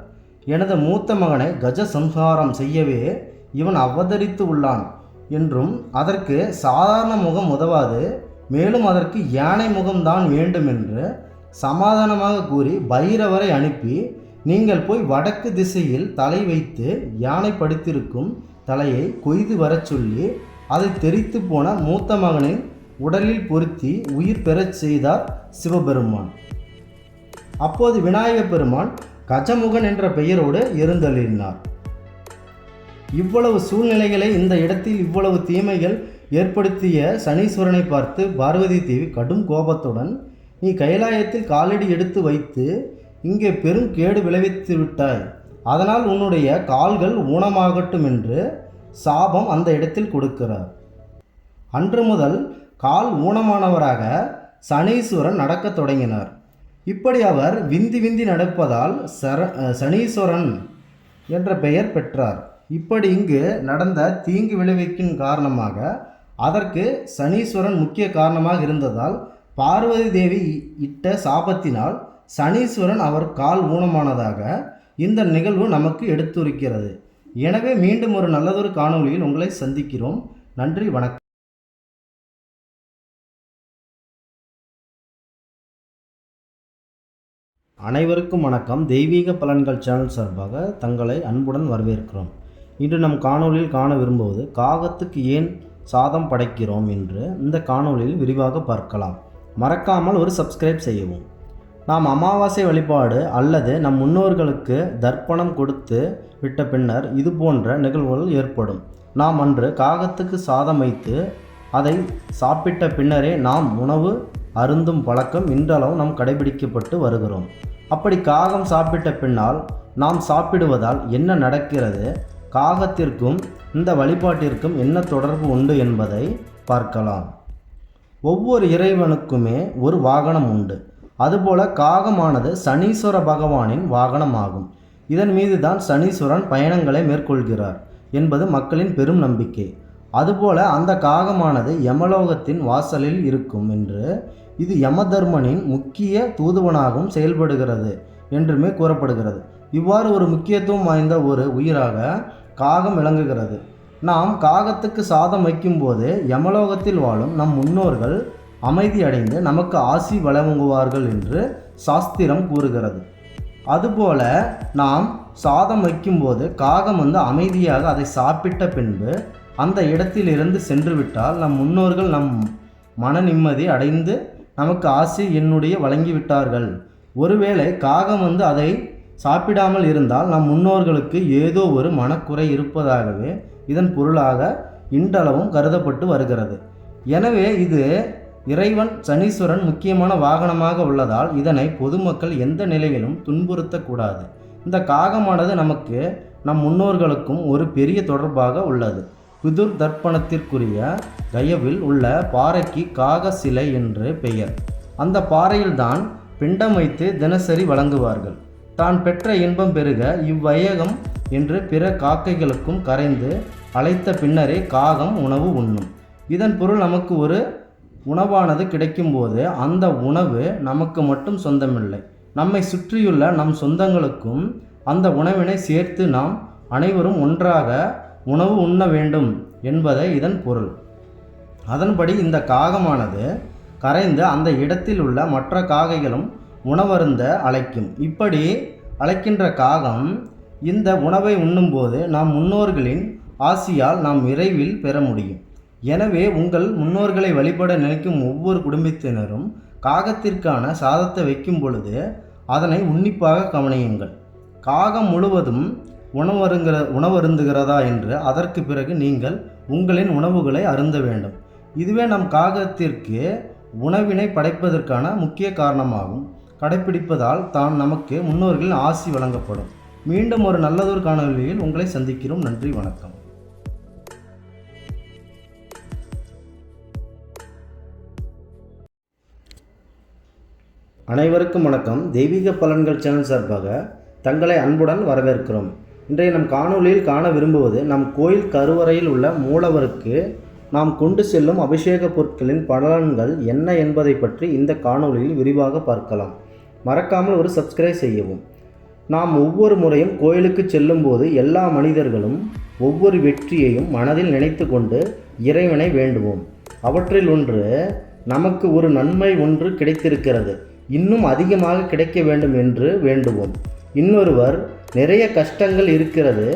Speaker 1: எனது மூத்த மகனை கஜ சம்ஹாரம் செய்யவே இவன் அவதரித்து உள்ளான் என்றும் அதற்கு சாதாரண முகம் உதவாது, மேலும் அதற்கு யானை முகம்தான் வேண்டும் என்று சமாதானமாக கூறி பைரவரை அனுப்பி நீங்கள் போய் வடக்கு திசையில் தலை வைத்து யானை படுத்திருக்கும் தலையை கொய்து வரச் சொல்லி அதை தெரித்து போன மூத்த மகனின் உடலில் பொருத்தி உயிர் பெறச் செய்தார் சிவபெருமான். அப்போது விநாயக பெருமான் கஜமுகன் என்ற பெயரோடு எழுந்தருளினார். இவ்வளவு சூழ்நிலைகளை இந்த இடத்தில் இவ்வளவு தீமைகள் ஏற்படுத்திய சனீஸ்வரனை பார்த்து பார்வதி தேவி கடும் கோபத்துடன், நீ கைலாயத்தில் காலடி எடுத்து வைத்து இங்கே பெரும் கேடு விளைவித்து விட்டாய், அதனால் உன்னுடைய கால்கள் ஊனமாகட்டும் என்று சாபம் அந்த இடத்தில் கொடுக்கிறார். அன்று முதல் கால் ஊனமானவராக சனீஸ்வரன் நடக்கத் தொடங்கினார். இப்படி அவர் விந்தி நடப்பதால் சனீஸ்வரன் என்ற பெயர் பெற்றார். இப்படி இங்கு நடந்த தீங்கு விளைவிக்கும் காரணமாக அதற்கு சனீஸ்வரன் முக்கிய காரணமாக இருந்ததால் பார்வதி தேவி இட்ட சாபத்தினால் சனீஸ்வரன் அவர் கால் ஊனமானதாக இந்த நிகழ்வு நமக்கு எடுத்துரைக்கிறது. எனவே மீண்டும் ஒரு நல்லதொரு காணொளியில் உங்களை சந்திக்கிறோம். நன்றி, வணக்கம். அனைவருக்கும் வணக்கம். தெய்வீக பலன்கள் சேனல் சார்பாக தங்களை அன்புடன் வரவேற்கிறோம். இன்று நம் காணொளியில் காண விரும்புவது காகத்துக்கு ஏன் சாதம் படைக்கிறோம் என்று இந்த காணொளியில் விரிவாக பார்க்கலாம். மறக்காமல் ஒரு சப்ஸ்கிரைப் செய்யவும். நாம் அமாவாசை வழிபாடு அல்லது நம் முன்னோர்களுக்கு தர்ப்பணம் கொடுத்து விட்ட பின்னர் இது போன்ற நிகழ்வுகள் ஏற்படும். நாம் அன்று காகத்துக்கு சாதம் வைத்து அதை சாப்பிட்ட பின்னரே நாம் உணவு அருந்தும் பழக்கம் இன்றளவு நாம் கடைபிடிக்கப்பட்டு வருகிறோம். அப்படி காகம் சாப்பிட்ட பின்னால் நாம் சாப்பிடுவதால் என்ன நடக்கிறது, காகத்திற்கும் இந்த வழிபாட்டிற்கும் என்ன தொடர்பு உண்டு என்பதை பார்க்கலாம். ஒவ்வொரு இறைவனுக்குமே ஒரு வாகனம் உண்டு. அதுபோல காகமானது சனீஸ்வர பகவானின் வாகனம் ஆகும். இதன் மீது தான் சனீஸ்வரன் பயணங்களை மேற்கொள்கிறார் என்பது மக்களின் பெரும் நம்பிக்கை. அதுபோல அந்த காகமானது யமலோகத்தின் வாசலில் இருக்கும் என்று இது யமதர்மனின் முக்கிய தூதுவனாகவும் செயல்படுகிறது என்றுமே கூறப்படுகிறது. இவ்வாறு ஒரு முக்கியத்துவம் வாய்ந்த ஒரு உயிராக காகம் விளங்குகிறது. நாம் காகத்துக்கு சாதம் வைக்கும்போது யமலோகத்தில் வாழும் நம் முன்னோர்கள் அமைதி அடைந்து நமக்கு ஆசி வழங்குவார்கள் என்று சாஸ்திரம் கூறுகிறது. அதுபோல நாம் சாதம் வைக்கும்போது காகம் அமைதியாக அதை சாப்பிட்ட பின்பு அந்த இடத்திலிருந்து சென்று விட்டால் நம் முன்னோர்கள் நம் மன நிம்மதி அடைந்து நமக்கு ஆசி என்னுடைய வழங்கிவிட்டார்கள். ஒருவேளை காகம் அதை சாப்பிடாமல் இருந்தால் நம் முன்னோர்களுக்கு ஏதோ ஒரு மனக்குறை இருப்பதாகவே இதன் பொருளாக இன்றளவும் கருதப்பட்டு வருகிறது. எனவே இது இறைவன் சனீஸ்வரன் முக்கியமான வாகனமாக உள்ளதால் இதனை பொதுமக்கள் எந்த நிலையிலும் துன்புறுத்தக்கூடாது. இந்த காகமானது நமக்கு நம் முன்னோர்களுக்கும் ஒரு பெரிய தொடர்பாக உள்ளது. பிதுர் தர்ப்பணத்திற்குரிய கயவில் உள்ள பாறைக்கு காக சிலை என்று பெயர். அந்த பாறையில்தான் பிண்டம் வைத்து தினசரி வழங்குவார்கள். தான் பெற்ற இன்பம் பெருக இவ்வையகம் என்று பிற காக்கைகளுக்கும் கரைந்து அழைத்த பின்னரே காகம் உணவு உண்ணும். இதன் பொருள் நமக்கு ஒரு உணவானது கிடைக்கும்போது அந்த உணவு நமக்கு மட்டும் சொந்தமில்லை, நம்மை சுற்றியுள்ள நம் சொந்தங்களுக்கும் அந்த உணவினை சேர்த்து நாம் அனைவரும் ஒன்றாக உணவு உண்ண வேண்டும் என்பதை இதன் பொருள். அதன்படி இந்த காகமானது கரைந்து அந்த இடத்தில் உள்ள மற்ற காகைகளும் உணவருந்த அழைக்கும். இப்படி அழைக்கின்ற காகம் இந்த உணவை உண்ணும்போது நம் முன்னோர்களின் ஆசியால் நாம் விரைவில் பெற முடியும். எனவே உங்கள் முன்னோர்களை வழிபட நினைக்கும் ஒவ்வொரு குடும்பத்தினரும் காகத்திற்கான சாதத்தை வைக்கும் பொழுது அதனை உன்னிப்பாக கவனியுங்கள். காகம் முழுவதும் உணவருந்துகிறதா என்று அதற்கு பிறகு நீங்கள் உங்களின் உணவுகளை அருந்த வேண்டும். இதுவே நம் காகத்திற்கு உணவினை படைப்பதற்கான முக்கிய காரணமாகும். கடைப்பிடிப்பதால் தான் நமக்கு முன்னோர்களின் ஆசி வழங்கப்படும். மீண்டும் ஒரு நல்லதொரு காணொளியில் உங்களை சந்திக்கிறோம். நன்றி, வணக்கம். அனைவருக்கும் வணக்கம். தெய்வீக பலன்கள் சேனல் சார்பாக தங்களை அன்புடன் வரவேற்கிறோம். இன்றைய நம் காணொளியில் காண விரும்புவது நம் கோயில் கருவறையில் உள்ள மூலவருக்கு நாம் கொண்டு செல்லும் அபிஷேக பொருட்களின் பலன்கள் என்ன என்பதை பற்றி இந்த காணொளியில் விரிவாக பார்க்கலாம். மறக்காமல் ஒரு சப்ஸ்கிரைப் செய்யவும். நாம் ஒவ்வொரு முறையும் கோயிலுக்கு செல்லும் போது எல்லா மனிதர்களும் ஒவ்வொரு வெற்றியையும் மனதில் நினைத்து கொண்டு இறைவனை வேண்டுவோம். அவற்றில் ஒன்று நமக்கு ஒரு நன்மை ஒன்று கிடைத்திருக்கிறது, இன்னும் அதிகமாக கிடைக்க வேண்டும் என்று வேண்டுவோம். இன்னொருவர் நிறைய கஷ்டங்கள் இருக்கிறது,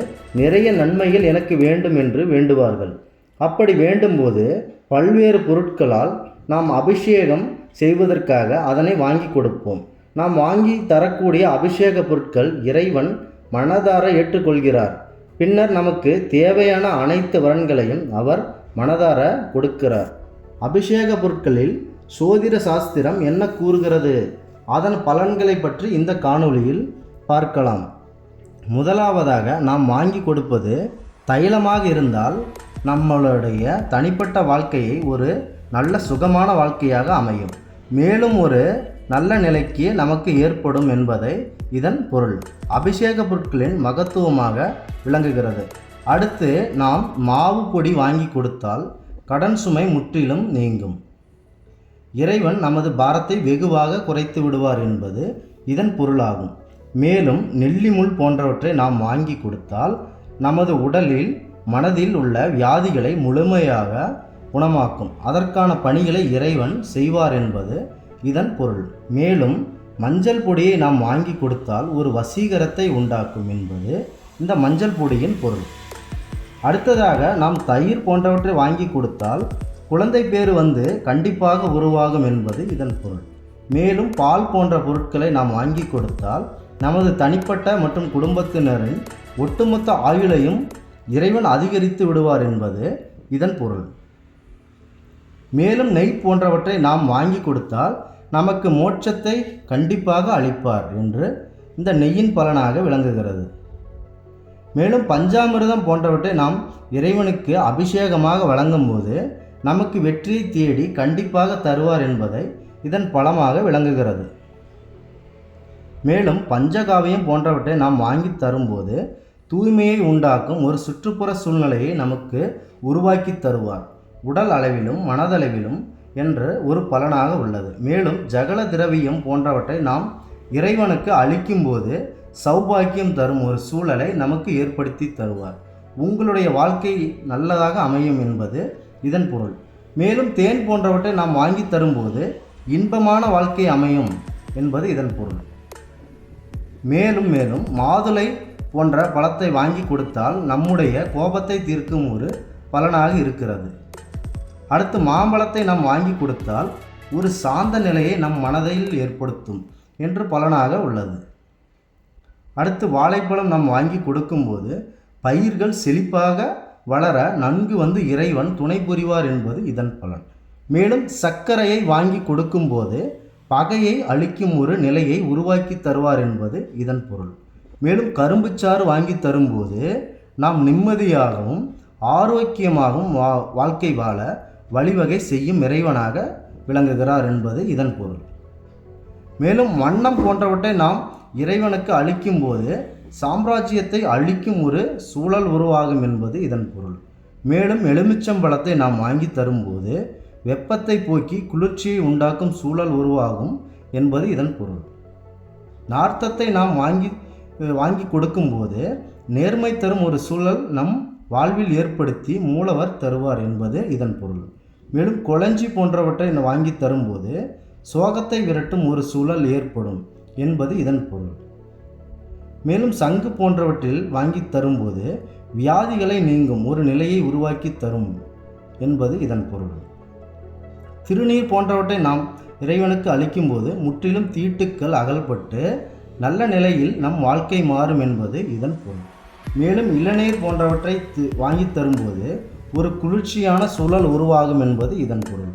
Speaker 1: நிறைய நன்மைகள் எனக்கு வேண்டும் என்று வேண்டுவார்கள். அப்படி வேண்டும்போது பல்வேறு பொருட்களால் நாம் அபிஷேகம் செய்வதற்காக அதனை வாங்கி கொடுப்போம். நாம் வாங்கி தரக்கூடிய அபிஷேக பொருட்கள் இறைவன் மனதார ஏற்றுக்கொள்கிறார். பின்னர் நமக்கு தேவையான அனைத்து வரன்களையும் அவர் மனதார கொடுக்கிறார். அபிஷேக பொருட்களில் சோதிட சாஸ்திரம் என்ன கூறுகிறது, அதன் பலன்களை பற்றி இந்த காணொளியில் பார்க்கலாம். முதலாவதாக நாம் வாங்கி கொடுப்பது தைலமாக இருந்தால் நம்மளுடைய தனிப்பட்ட வாழ்க்கையை ஒரு நல்ல சுகமான வாழ்க்கையாக அமையும், மேலும் ஒரு நல்ல நிலைக்கு நமக்கு ஏற்படும் என்பதை இதன் பொருள். அபிஷேக பொருட்களின் மகத்துவமாக விளங்குகிறது. அடுத்து நாம் மாவு பொடி வாங்கி கொடுத்தால் கடன் சுமை முற்றிலும் நீங்கும். இறைவன் நமது பாரத்தை வெகுவாக குறைத்து விடுவார் என்பது இதன் பொருளாகும். மேலும் நெல்லிமுள் போன்றவற்றை நாம் வாங்கி கொடுத்தால் நமது உடலில் மனதில் உள்ள வியாதிகளை முழுமையாக குணமாக்கும். அதற்கான பணிகளை இறைவன் செய்வார் என்பது இதன் பொருள். மேலும் மஞ்சள் பொடியை நாம் வாங்கி கொடுத்தால் ஒரு வசீகரத்தை உண்டாக்கும் என்பது இந்த மஞ்சள் பொடியின் பொருள். அடுத்ததாக நாம் தயிர் போன்றவற்றை வாங்கி கொடுத்தால் குழந்தை பேர் கண்டிப்பாக உருவாகும் என்பது இதன் பொருள். மேலும் பால் போன்ற பொருட்களை நாம் வாங்கி கொடுத்தால் நமது தனிப்பட்ட மற்றும் குடும்பத்தினரின் ஒட்டுமொத்த ஆயுளையும் இறைவன் அதிகரித்து விடுவார் என்பது இதன் பொருள். மேலும் நெய் போன்றவற்றை நாம் வாங்கி கொடுத்தால் நமக்கு மோட்சத்தை கண்டிப்பாக அளிப்பார் என்று இந்த நெய்யின் பலனாக விளங்குகிறது. மேலும் பஞ்சாமிர்தம் போன்றவற்றை நாம் இறைவனுக்கு அபிஷேகமாக வழங்கும்போது நமக்கு வெற்றியை தேடி கண்டிப்பாக தருவார் என்பதை இதன் பலமாக விளங்குகிறது. மேலும் பஞ்சகாவியம் போன்றவற்றை நாம் வாங்கி தரும்போது தூய்மையை உண்டாக்கும் ஒரு சுற்றுப்புற சூழ்நிலையை நமக்கு உருவாக்கி தருவார். உடல் அளவிலும் மனதளவிலும் என்று ஒரு பலனாக உள்ளது. மேலும் ஜகல திரவியம் போன்றவற்றை நாம் இறைவனுக்கு அளிக்கும்போது சௌபாக்கியம் தரும் ஒரு சூழலை நமக்கு ஏற்படுத்தி தருவார். உங்களுடைய வாழ்க்கை நல்லதாக அமையும் என்பது இதன் பொருள். மேலும் தேன் போன்றவற்றை நாம் வாங்கி தரும்போது இன்பமான வாழ்க்கை அமையும் என்பது இதன் பொருள். மேலும் மேலும் மாதுளை போன்ற பழத்தை வாங்கி கொடுத்தால் நம்முடைய கோபத்தை தீர்க்கும் ஒரு பலனாக இருக்கிறது. அடுத்து மாம்பழத்தை நாம் வாங்கி கொடுத்தால் ஒரு சாந்த நிலையை நம் மனதில் ஏற்படுத்தும் என்று பலனாக உள்ளது. அடுத்து வாழைப்பழம் நாம் வாங்கி கொடுக்கும்போது பயிர்கள் செழிப்பாக வளர நன்கு இறைவன் துணை புரிவார் என்பது இதன் பலன். மேலும் சர்க்கரையை வாங்கி கொடுக்கும்போது பகையை அளிக்கும் ஒரு நிலையை உருவாக்கி தருவார் என்பது இதன் பொருள். மேலும் கரும்புச்சாறு வாங்கி தரும்போது நாம் நிம்மதியாகவும் ஆரோக்கியமாகவும் வாழ்க்கை வாழ வழிவகை செய்யும் இறைவனாக விளங்குகிறார் என்பது இதன் பொருள். மேலும் வண்ணம் போன்றவற்றை நாம் இறைவனுக்கு அளிக்கும்போது சாம்ராஜ்யத்தை அளிக்கும் ஒரு சூழல் உருவாகும் என்பது இதன் பொருள். மேலும் எலுமிச்சம்பழத்தை நாம் வாங்கி தரும்போது வெப்பத்தை போக்கி குளிர்ச்சியை உண்டாக்கும் சூழல் உருவாகும் என்பது இதன் பொருள். நார்த்தத்தை நாம் வாங்கி கொடுக்கும்போது நேர்மை தரும் ஒரு சூழல் நம் வாழ்வில் ஏற்படுத்தி மூலவர் தருவார் என்பது இதன் பொருள். மேலும் கொளஞ்சி போன்றவற்றை வாங்கி தரும்போது சோகத்தை விரட்டும் ஒரு சூழல் ஏற்படும் என்பது இதன் பொருள். மேலும் சங்கு போன்றவற்றில் வாங்கி தரும்போது வியாதிகளை நீங்கும் ஒரு நிலையை உருவாக்கி தரும் என்பது இதன் பொருள். திருநீர் போன்றவற்றை நாம் இறைவனுக்கு அளிக்கும்போது முற்றிலும் தீட்டுக்கள் அகல்பட்டு நல்ல நிலையில் நம் வாழ்க்கை மாறும் என்பது இதன் பொருள். மேலும் இளநீர் போன்றவற்றை வாங்கி தரும்போது ஒரு குளிர்ச்சியான சூழல் உருவாகும் என்பது இதன் பொருள்.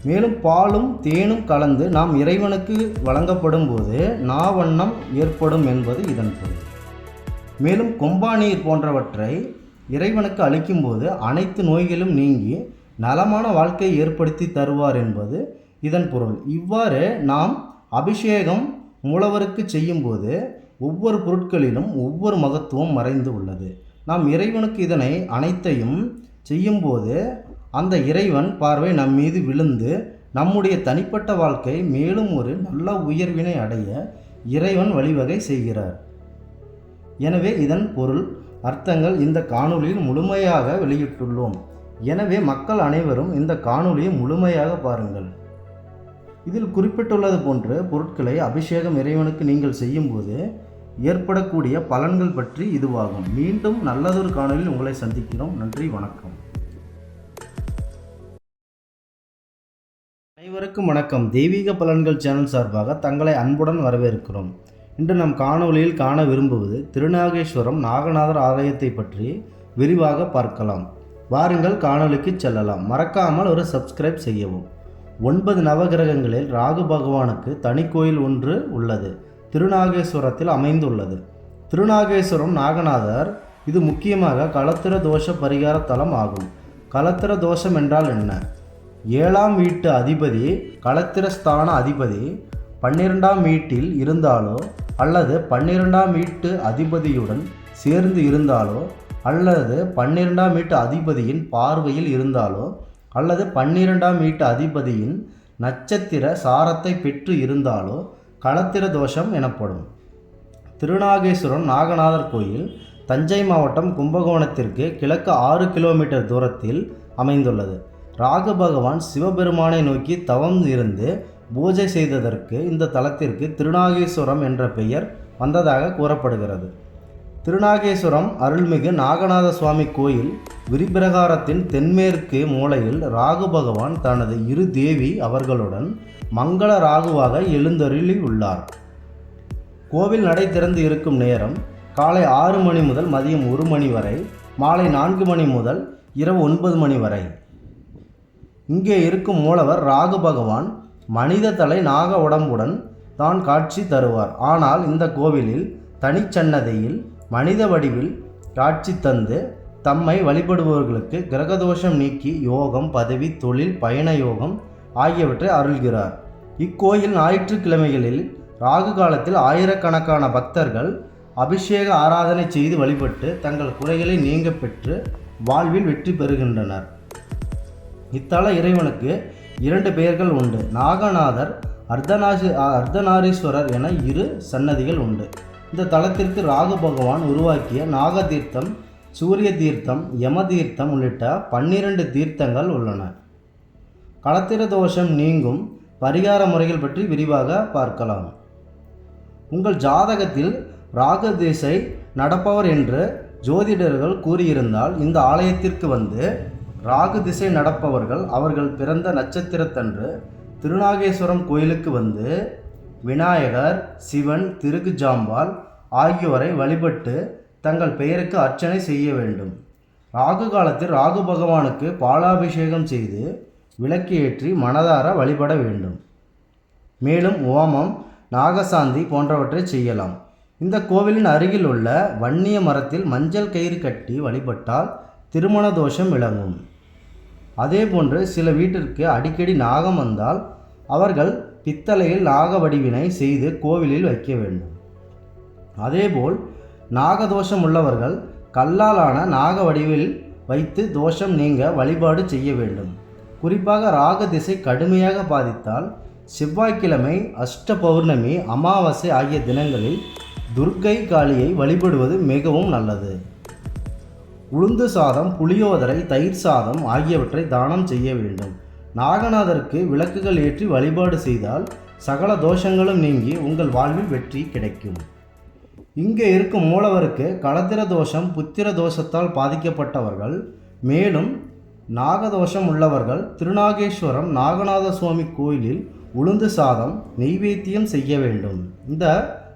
Speaker 1: மேலும் பாலும் தேனும் கலந்து நாம் இறைவனுக்கு வழங்கப்படும் போது நாவண்ணம் ஏற்படும் என்பது இதன் பொருள். மேலும் கொம்பாநீர் போன்றவற்றை இறைவனுக்கு அளிக்கும்போது அனைத்து நோய்களும் நீங்கி நலமான வாழ்க்கையை ஏற்படுத்தி தருவார் என்பது இதன் பொருள். இவ்வாறு நாம் அபிஷேகம் மூலவருக்கு செய்யும்போது ஒவ்வொரு பொருட்களிலும் ஒவ்வொரு மகத்துவம் மறைந்து உள்ளது. நாம் இறைவனுக்கு இதனை அனைத்தையும் செய்யும்போது அந்த இறைவன் பார்வை நம் மீது விழுந்து நம்முடைய தனிப்பட்ட வாழ்க்கை மேலும் ஒரு நல்ல உயர்வினை அடைய இறைவன் வழிவகை செய்கிறார். எனவே இதன் பொருள் அர்த்தங்கள் இந்த காணொளியில் முழுமையாக வெளியிட்டுள்ளோம். எனவே மக்கள் அனைவரும் இந்த காணொளியை முழுமையாக பாருங்கள். இதில் குறிப்பிட்டுள்ளது போன்ற பொருட்களை அபிஷேகம் இறைவனுக்கு நீங்கள் செய்யும்போது ஏற்படக்கூடிய பலன்கள் பற்றி இதுவாகும். மீண்டும் நல்லதொரு காணொளியில் உங்களை சந்திக்கிறோம். நன்றி, வணக்கம். அனைவருக்கும் வணக்கம். தெய்வீக பலன்கள் சேனல் சார்பாக தங்களை அன்புடன் வரவேற்கிறோம். இன்று நம் காணொளியில் காண விரும்புவது திருநாகேஸ்வரம் நாகநாதர் ஆலயத்தை பற்றி விரிவாக பார்க்கலாம். வாருங்கள் காணொளிக்கு செல்லலாம். மறக்காமல் ஒரு சப்ஸ்கிரைப் செய்யவும். 9 நவகிரகங்களில் ராகு பகவானுக்கு தனி கோயில் ஒன்று உள்ளது. திருநாகேஸ்வரத்தில் அமைந்துள்ளது. திருநாகேஸ்வரம் நாகநாதர் இது முக்கியமாக களத்திர தோஷ பரிகார தலம் ஆகும். களத்திர தோஷம் என்றால் என்ன? 7ஆம் வீட்டு அதிபதி களத்திர ஸ்தான அதிபதி 12ஆம் வீட்டில் இருந்தாலோ அல்லது 12ஆம் வீட்டு அதிபதியுடன் சேர்ந்து இருந்தாலோ அல்லது 12ஆம் வீட்டு அதிபதியின் பார்வையில் இருந்தாலோ அல்லது 12ஆம் வீட்டு அதிபதியின் நட்சத்திர சாரத்தை பெற்று இருந்தாலோ களத்திர தோஷம் எனப்படும். திருநாகேஸ்வரம் நாகநாதர் கோயில் தஞ்சை மாவட்டம் கும்பகோணத்திற்கு கிழக்கு 6 கிலோமீட்டர் தூரத்தில் அமைந்துள்ளது. ராகு பகவான் சிவபெருமானை நோக்கி தவம் இருந்து பூஜை செய்ததற்கு இந்த தலத்திற்கு திருநாகேஸ்வரம் என்ற பெயர் வந்ததாக கூறப்படுகிறது. திருநாகேஸ்வரம் அருள்மிகு நாகநாத சுவாமி கோயில் விரிபிரகாரத்தின் தென்மேற்கு மூலையில் ராகு பகவான் தனது இரு தேவி அவர்களுடன் மங்கள ராகுவாக எழுந்தருளி உள்ளார். கோவில் நடை திறந்து இருக்கும் நேரம் காலை 6 மணி முதல் மதியம் 1 மணி வரை, மாலை 4 மணி முதல் இரவு 9 மணி வரை. இங்கே இருக்கும் மூலவர் ராகு பகவான் மனித தலை நாக உடம்புடன் தான் காட்சி தருவார். ஆனால் இந்த கோவிலில் தனிச்சன்னதியில் மனித வடிவில் காட்சி தந்து தம்மை வழிபடுபவர்களுக்கு கிரகதோஷம் நீக்கி யோகம், பதவி, தொழில், பயண யோகம் ஆகியவற்றை அருள்கிறார். இக்கோயில் ஞாயிற்றுக்கிழமைகளில் ராகு காலத்தில் ஆயிரக்கணக்கான பக்தர்கள் அபிஷேக ஆராதனை செய்து வழிபட்டு தங்கள் குறைகளை நீங்க பெற்று வாழ்வில் வெற்றி பெறுகின்றனர். இத்தல இறைவனுக்கு 2 பெயர்கள் உண்டு. நாகநாதர், அர்த்தநாரீஸ்வரர் என 2 சன்னதிகள் உண்டு. இந்த தலத்திற்கு ராகு பகவான் உருவாக்கிய நாக தீர்த்தம், சூரிய தீர்த்தம், யம தீர்த்தம் உள்ளிட்ட 12 தீர்த்தங்கள் உள்ளன. களத்திர தோஷம் நீங்கும் பரிகார முறைகள் பற்றி விரிவாக பார்க்கலாம். உங்கள் ஜாதகத்தில் ராகு திசை நடப்பவர் என்று ஜோதிடர்கள் கூறியிருந்தால் இந்த ஆலயத்திற்கு வந்து ராகு திசை நடப்பவர்கள் அவர்கள் பிறந்த நட்சத்திரத்தன்று திருநாகேஸ்வரம் கோயிலுக்கு வந்து விநாயகர், சிவன், திருகுஜாம்பால் ஆகியோரை வழிபட்டு தங்கள் பெயருக்கு அர்ச்சனை செய்ய வேண்டும். ராகு காலத்தில் ராகு பகவானுக்கு பாலாபிஷேகம் செய்து விளக்கு ஏற்றி மனதார வழிபட வேண்டும். மேலும் ஓமம், நாகசாந்தி போன்றவற்றை செய்யலாம். இந்த கோவிலின் அருகில் உள்ள வன்னிய மரத்தில் மஞ்சள் கயிறு கட்டி வழிபட்டால் திருமண தோஷம் விளங்கும். அதேபோன்று சில வீட்டிற்கு அடிக்கடி நாகம் வந்தால் அவர்கள் பித்தளையில் நாக வடிவினை செய்து கோவிலில் வைக்க வேண்டும். அதேபோல் நாகதோஷம் உள்ளவர்கள் கல்லாலான நாக வடிவில் வைத்து தோஷம் நீங்க வழிபாடு செய்ய வேண்டும். குறிப்பாக ராக திசை கடுமையாக பாதித்தால் செவ்வாய்க்கிழமை, அஷ்ட பௌர்ணமி, அமாவாசை ஆகிய தினங்களில் துர்க்கை காளியை வழிபடுவது மிகவும் நல்லது. உளுந்து சாதம், புளியோதரை, தயிர் சாதம் ஆகியவற்றை தானம் செய்ய வேண்டும். நாகநாதருக்கு விளக்குகள் ஏற்றி வழிபாடு செய்தால் சகல தோஷங்களும் நீங்கி உங்கள் வாழ்வில் வெற்றி கிடைக்கும். இங்கே இருக்கும் மூலவருக்கு களத்திர தோஷம், புத்திர தோஷத்தால் பாதிக்கப்பட்டவர்கள், மேலும் நாகதோஷம் உள்ளவர்கள் திருநாகேஸ்வரம் நாகநாத சுவாமி கோயிலில் உளுந்து சாதம் நெய்வேத்தியம் செய்ய வேண்டும். இந்த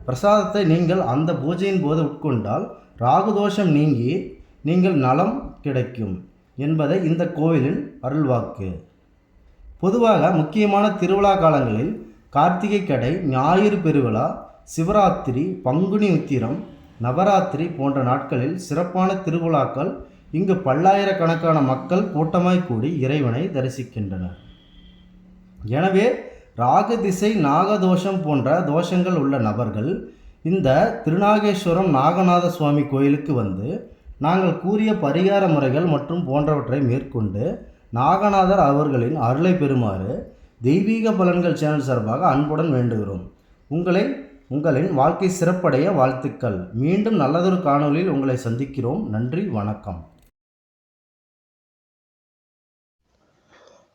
Speaker 1: பிரசாதத்தை நீங்கள் அந்த பூஜையின் போது உட்கொண்டால் ராகுதோஷம் நீங்கி நீங்கள் நலம் கிடைக்கும் என்பதை இந்த கோவிலின் அருள்வாக்கு. பொதுவாக முக்கியமான திருவிழா காலங்களில் கார்த்திகை கடை, ஞாயிறு பெருவிழா, சிவராத்திரி, பங்குனி உத்திரம், நவராத்திரி போன்ற நாட்களில் சிறப்பான திருவிழாக்கள் இங்கு பல்லாயிரக்கணக்கான மக்கள் கூட்டமாய் கூடி இறைவனை தரிசிக்கின்றனர். எனவே ராகு திசை, நாகதோஷம் போன்ற தோஷங்கள் உள்ள நபர்கள் இந்த திருநாகேஸ்வரம் நாகநாத சுவாமி கோயிலுக்கு வந்து நாங்கள் கூறிய பரிகார முறைகள் மற்றும் போன்றவற்றை மேற்கொண்டு நாகநாதர் அவர்களின் அருளை பெறுமாறு தெய்வீக பலன்கள் சேனல் சார்பாக அன்புடன் வேண்டுகிறோம். உங்களின் வாழ்க்கை சிறப்படைய வாழ்த்துக்கள். மீண்டும் நல்லதொரு காணொளியில் உங்களை சந்திக்கிறோம். நன்றி, வணக்கம்.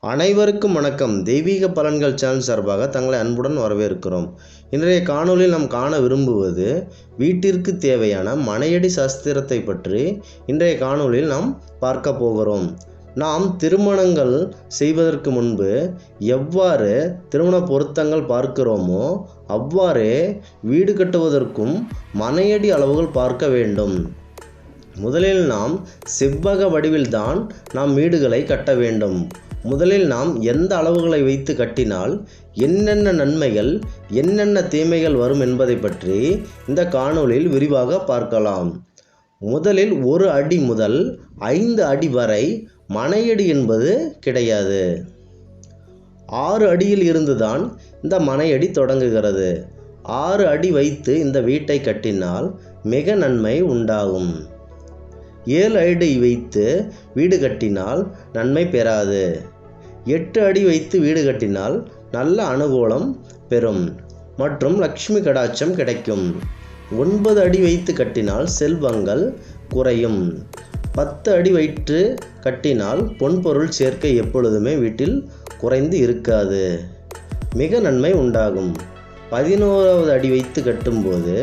Speaker 2: அனைவருக்கும் வணக்கம். தெய்வீக பலன்கள் சேனல் சார்பாக தங்களை அன்புடன் வரவேற்கிறோம். இன்றைய காணொளியில் நாம் காண விரும்புவது வீட்டிற்கு தேவையான மனையடி சாஸ்திரத்தை பற்றி இன்றைய காணொளியில் நாம் பார்க்க போகிறோம். நாம் திருமணங்கள் செய்வதற்கு முன்பு எவ்வாறு திருமண பொருத்தங்கள் பார்க்கிறோமோ அவ்வாறே வீடு கட்டுவதற்கும் மனையடி அளவுகள் பார்க்க வேண்டும். முதலில் நாம் செவ்வக வடிவில்தான் நாம் வீடுகளை கட்ட வேண்டும். முதலில் நாம் எந்த அளவுகளை வைத்து கட்டினால் என்னென்ன நன்மைகள், என்னென்ன தீமைகள் வரும் என்பதை பற்றி இந்த காணொளியில் விரிவாக பார்க்கலாம். முதலில் 1 அடி முதல் 5 அடி வரை மனையடி என்பது கிடையாது. 6 அடியில் இருந்துதான் இந்த மனையடி தொடங்குகிறது. 6 அடி வைத்து இந்த வீட்டை கட்டினால் மிக நன்மை உண்டாகும். 7 அடி வைத்து வீடு கட்டினால் நன்மை பெறாது. 8 அடி வைத்து வீடு கட்டினால் நல்ல அனுகூலம் பெறும் மற்றும் லக்ஷ்மி கடாட்சம் கிடைக்கும். 9 அடி வைத்து கட்டினால் செல்வங்கள் குறையும். 10 அடி வைத்து கட்டினால் பொன்பொருள் சேர்க்கை எப்பொழுதுமே வீட்டில் குறைந்து இருக்காது, மிக நன்மை உண்டாகும். 11வது அடி வைத்து கட்டும்போது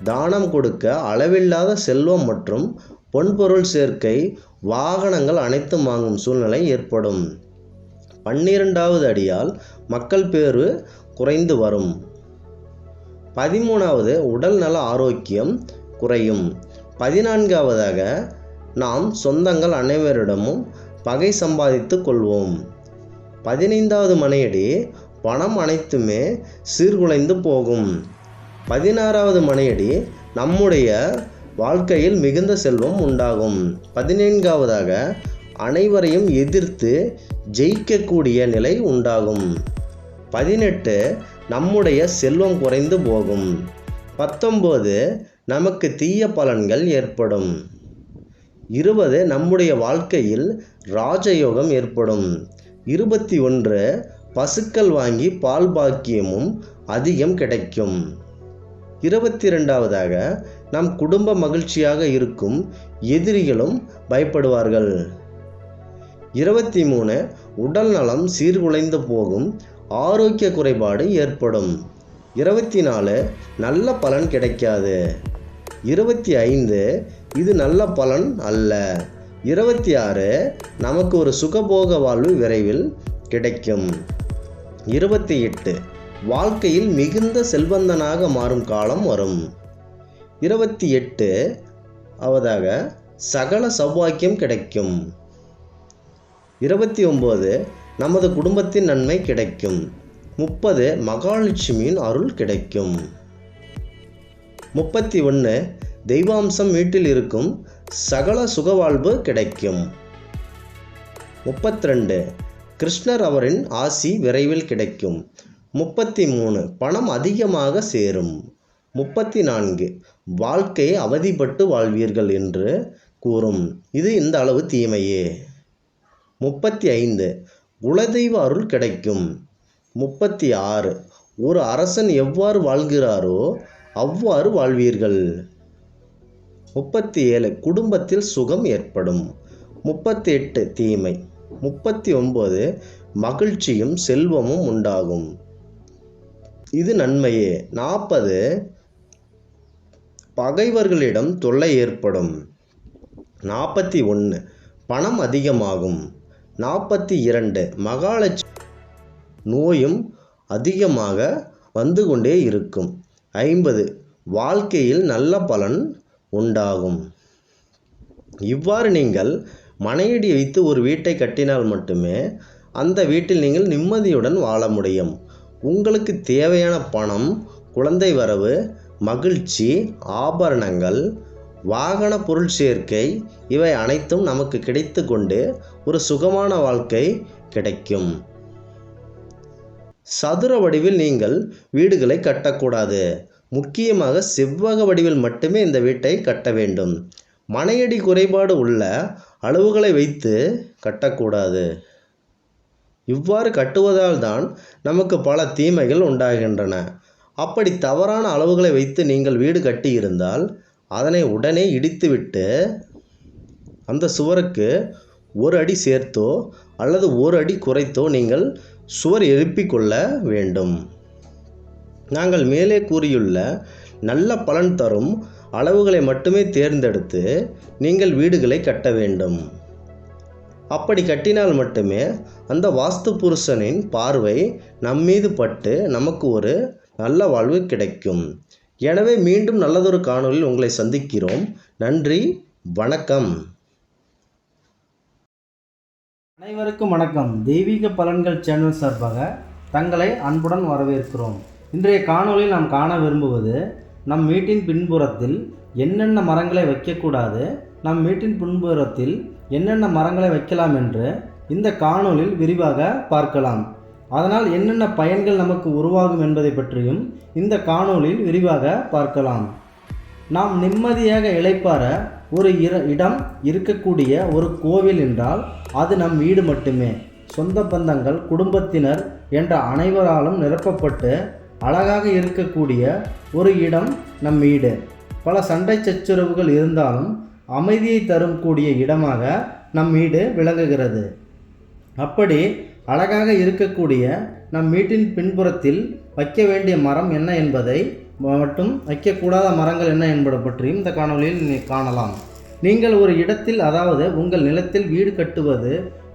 Speaker 2: தானம் கொடுக்க அளவில்லாத செல்வம் மற்றும் பொன்பொருள் சேர்க்கை, வாகனங்கள் அனைத்தும் வாங்கும் சூழ்நிலை ஏற்படும். 12வது அடியால் மக்கள் பேறு குறைந்து வரும். 13வது உடல் நல ஆரோக்கியம் குறையும். 14வதாக நாம் சொந்தங்கள் அனைவரிடமும் பகை சம்பாதித்து கொள்வோம். 15வது மனையடி பணம் அனைத்துமே சீர்குலைந்து போகும். 16வது மனையடி நம்முடைய வாழ்க்கையில் மிகுந்த செல்வம் உண்டாகும். 14வதாக அனைவரையும் எதிர்த்து ஜெயிக்கக்கூடிய நிலை உண்டாகும். 18 நம்முடைய செல்வம் குறைந்து போகும். 19 நமக்கு தீய பலன்கள் ஏற்படும். 20 நம்முடைய வாழ்க்கையில் ராஜயோகம் ஏற்படும். 21 பசுக்கள் வாங்கி பால் பாக்கியமும் அதிகம் கிடைக்கும். 22வதாக நம் குடும்ப மகிழ்ச்சியாக இருக்கும், எதிரிகளும் பயப்படுவார்கள். 23 உடல் நலம் சீர்குலைந்து போகும், ஆரோக்கிய குறைபாடு ஏற்படும். 24 நல்ல பலன் கிடைக்காது. 25 இது நல்ல பலன் அல்ல. 26 நமக்கு ஒரு சுகபோக வாழ்வு விரைவில் கிடைக்கும். 28 வாழ்க்கையில் மிகுந்த செல்வந்தனாக மாறும் காலம் வரும். 28 அவதாக சகல சௌபாக்கியம் கிடைக்கும். 29 நமது குடும்பத்தின் நன்மை கிடைக்கும். 30 மகாலட்சுமியின் அருள் கிடைக்கும். 31 தெய்வாம்சம் வீட்டில் இருக்கும், சகல சுகவாழ்வு கிடைக்கும். 32 கிருஷ்ணர் அவரின் ஆசி விரைவில் கிடைக்கும். 33 பணம் அதிகமாக சேரும். 34 வாழ்க்கையை அவதிப்பட்டு வாழ்வீர்கள் என்று கூறும். இது இந்த அளவு தீமையே. 35 குலதெய்வ அருள் கிடைக்கும். 36 ஒரு அரசன் எவ்வாறு வாழ்கிறாரோ அவ்வாறு வாழ்வீர்கள். 37 குடும்பத்தில் சுகம் ஏற்படும். 38 தீமை. 39 மகிழ்ச்சியும் செல்வமும் உண்டாகும். இது நன்மையே. 40 பகைவர்களிடம் தொல்லை ஏற்படும். 41 பணம் அதிகமாகும். 42 மகாலட்சுமி நோயும் அதிகமாக வந்து கொண்டே இருக்கும். 50 வாழ்க்கையில் நல்ல பலன் உண்டாகும். இவ்வாறு நீங்கள் மனையடி வைத்து ஒரு வீட்டை கட்டினால் மட்டுமே அந்த வீட்டில் நீங்கள் நிம்மதியுடன் வாழ முடியும். உங்களுக்கு தேவையான பணம், குழந்தை வரவு, மகிழ்ச்சி, ஆபரணங்கள், வாகன பொருள் சேர்க்கை இவை அனைத்தும் நமக்கு கிடைத்து கொண்டு ஒரு சுகமான வாழ்க்கை கிடைக்கும். சதுர வடிவில் நீங்கள் வீடுகளை கட்டக்கூடாது. முக்கியமாக செவ்வக வடிவில் மட்டுமே இந்த வீட்டை கட்ட வேண்டும். மனையடி குறைபாடு உள்ள அளவுகளை வைத்து கட்டக்கூடாது. இவ்வாறு கட்டுவதால் தான் நமக்கு பல தீமைகள் உண்டாகின்றன. அப்படி தவறான அளவுகளை வைத்து நீங்கள் வீடு கட்டியிருந்தால் அதனை உடனே இடித்துவிட்டு அந்த சுவருக்கு ஒரு அடி சேர்த்தோ அல்லது ஒரு அடி குறைத்தோ நீங்கள் சுவர் எழுப்பிக் கொள்ள வேண்டும். நாங்கள் மேலே கூறியுள்ள நல்ல பலன் தரும் அளவுகளை மட்டுமே தேர்ந்தெடுத்து நீங்கள் வீடுகளை கட்ட வேண்டும். அப்படி கட்டினால் மட்டுமே அந்த வாஸ்து புருஷனின் பார்வை நம்மீது பட்டு நமக்கு ஒரு நல்ல வாழ்வு கிடைக்கும். எனவே மீண்டும் நல்லதொரு காணொளியில் உங்களை சந்திக்கிறோம். நன்றி, வணக்கம்.
Speaker 1: அனைவருக்கும் வணக்கம். தெய்வீக பலன்கள் சேனல் சார்பாக தங்களை அன்புடன் வரவேற்கிறோம். இன்றைய காணொளியில் நாம் காண விரும்புவது நம் வீட்டின் பின்புறத்தில் என்னென்ன மரங்களை வைக்கக்கூடாது, நம் வீட்டின் பின்புறத்தில் என்னென்ன மரங்களை வைக்கலாம் என்று இந்த காணொளியில் விரிவாக பார்க்கலாம். அதனால் என்னென்ன பயன்கள் நமக்கு உருவாகும் என்பதை பற்றியும் இந்த காணொளியில் விரிவாக பார்க்கலாம். நாம் நிம்மதியாக இளைப்பாற ஒரு இடம் இருக்கக்கூடிய ஒரு கோவில் என்றால் அது நம் வீடு மட்டுமே. சொந்த பந்தங்கள், குடும்பத்தினர் என்ற அனைவராலும் நிரப்பப்பட்டு அழகாக இருக்கக்கூடிய ஒரு இடம் நம் வீடு. பல சண்டை சச்சரவுகள் இருந்தாலும் அமைதியை தரும் கூடிய இடமாக நம் வீடு விளங்குகிறது. அப்படி அழகாக இருக்கக்கூடிய நம் வீட்டின் பின்புறத்தில் வைக்க வேண்டிய மரம் என்ன என்பதை மட்டும் வைக்கக்கூடாத மரங்கள் என்ன என்பதை பற்றியும் இந்த காணொளியில் காணலாம். நீங்கள் ஒரு இடத்தில், அதாவது உங்கள் நிலத்தில் வீடு கட்டுவது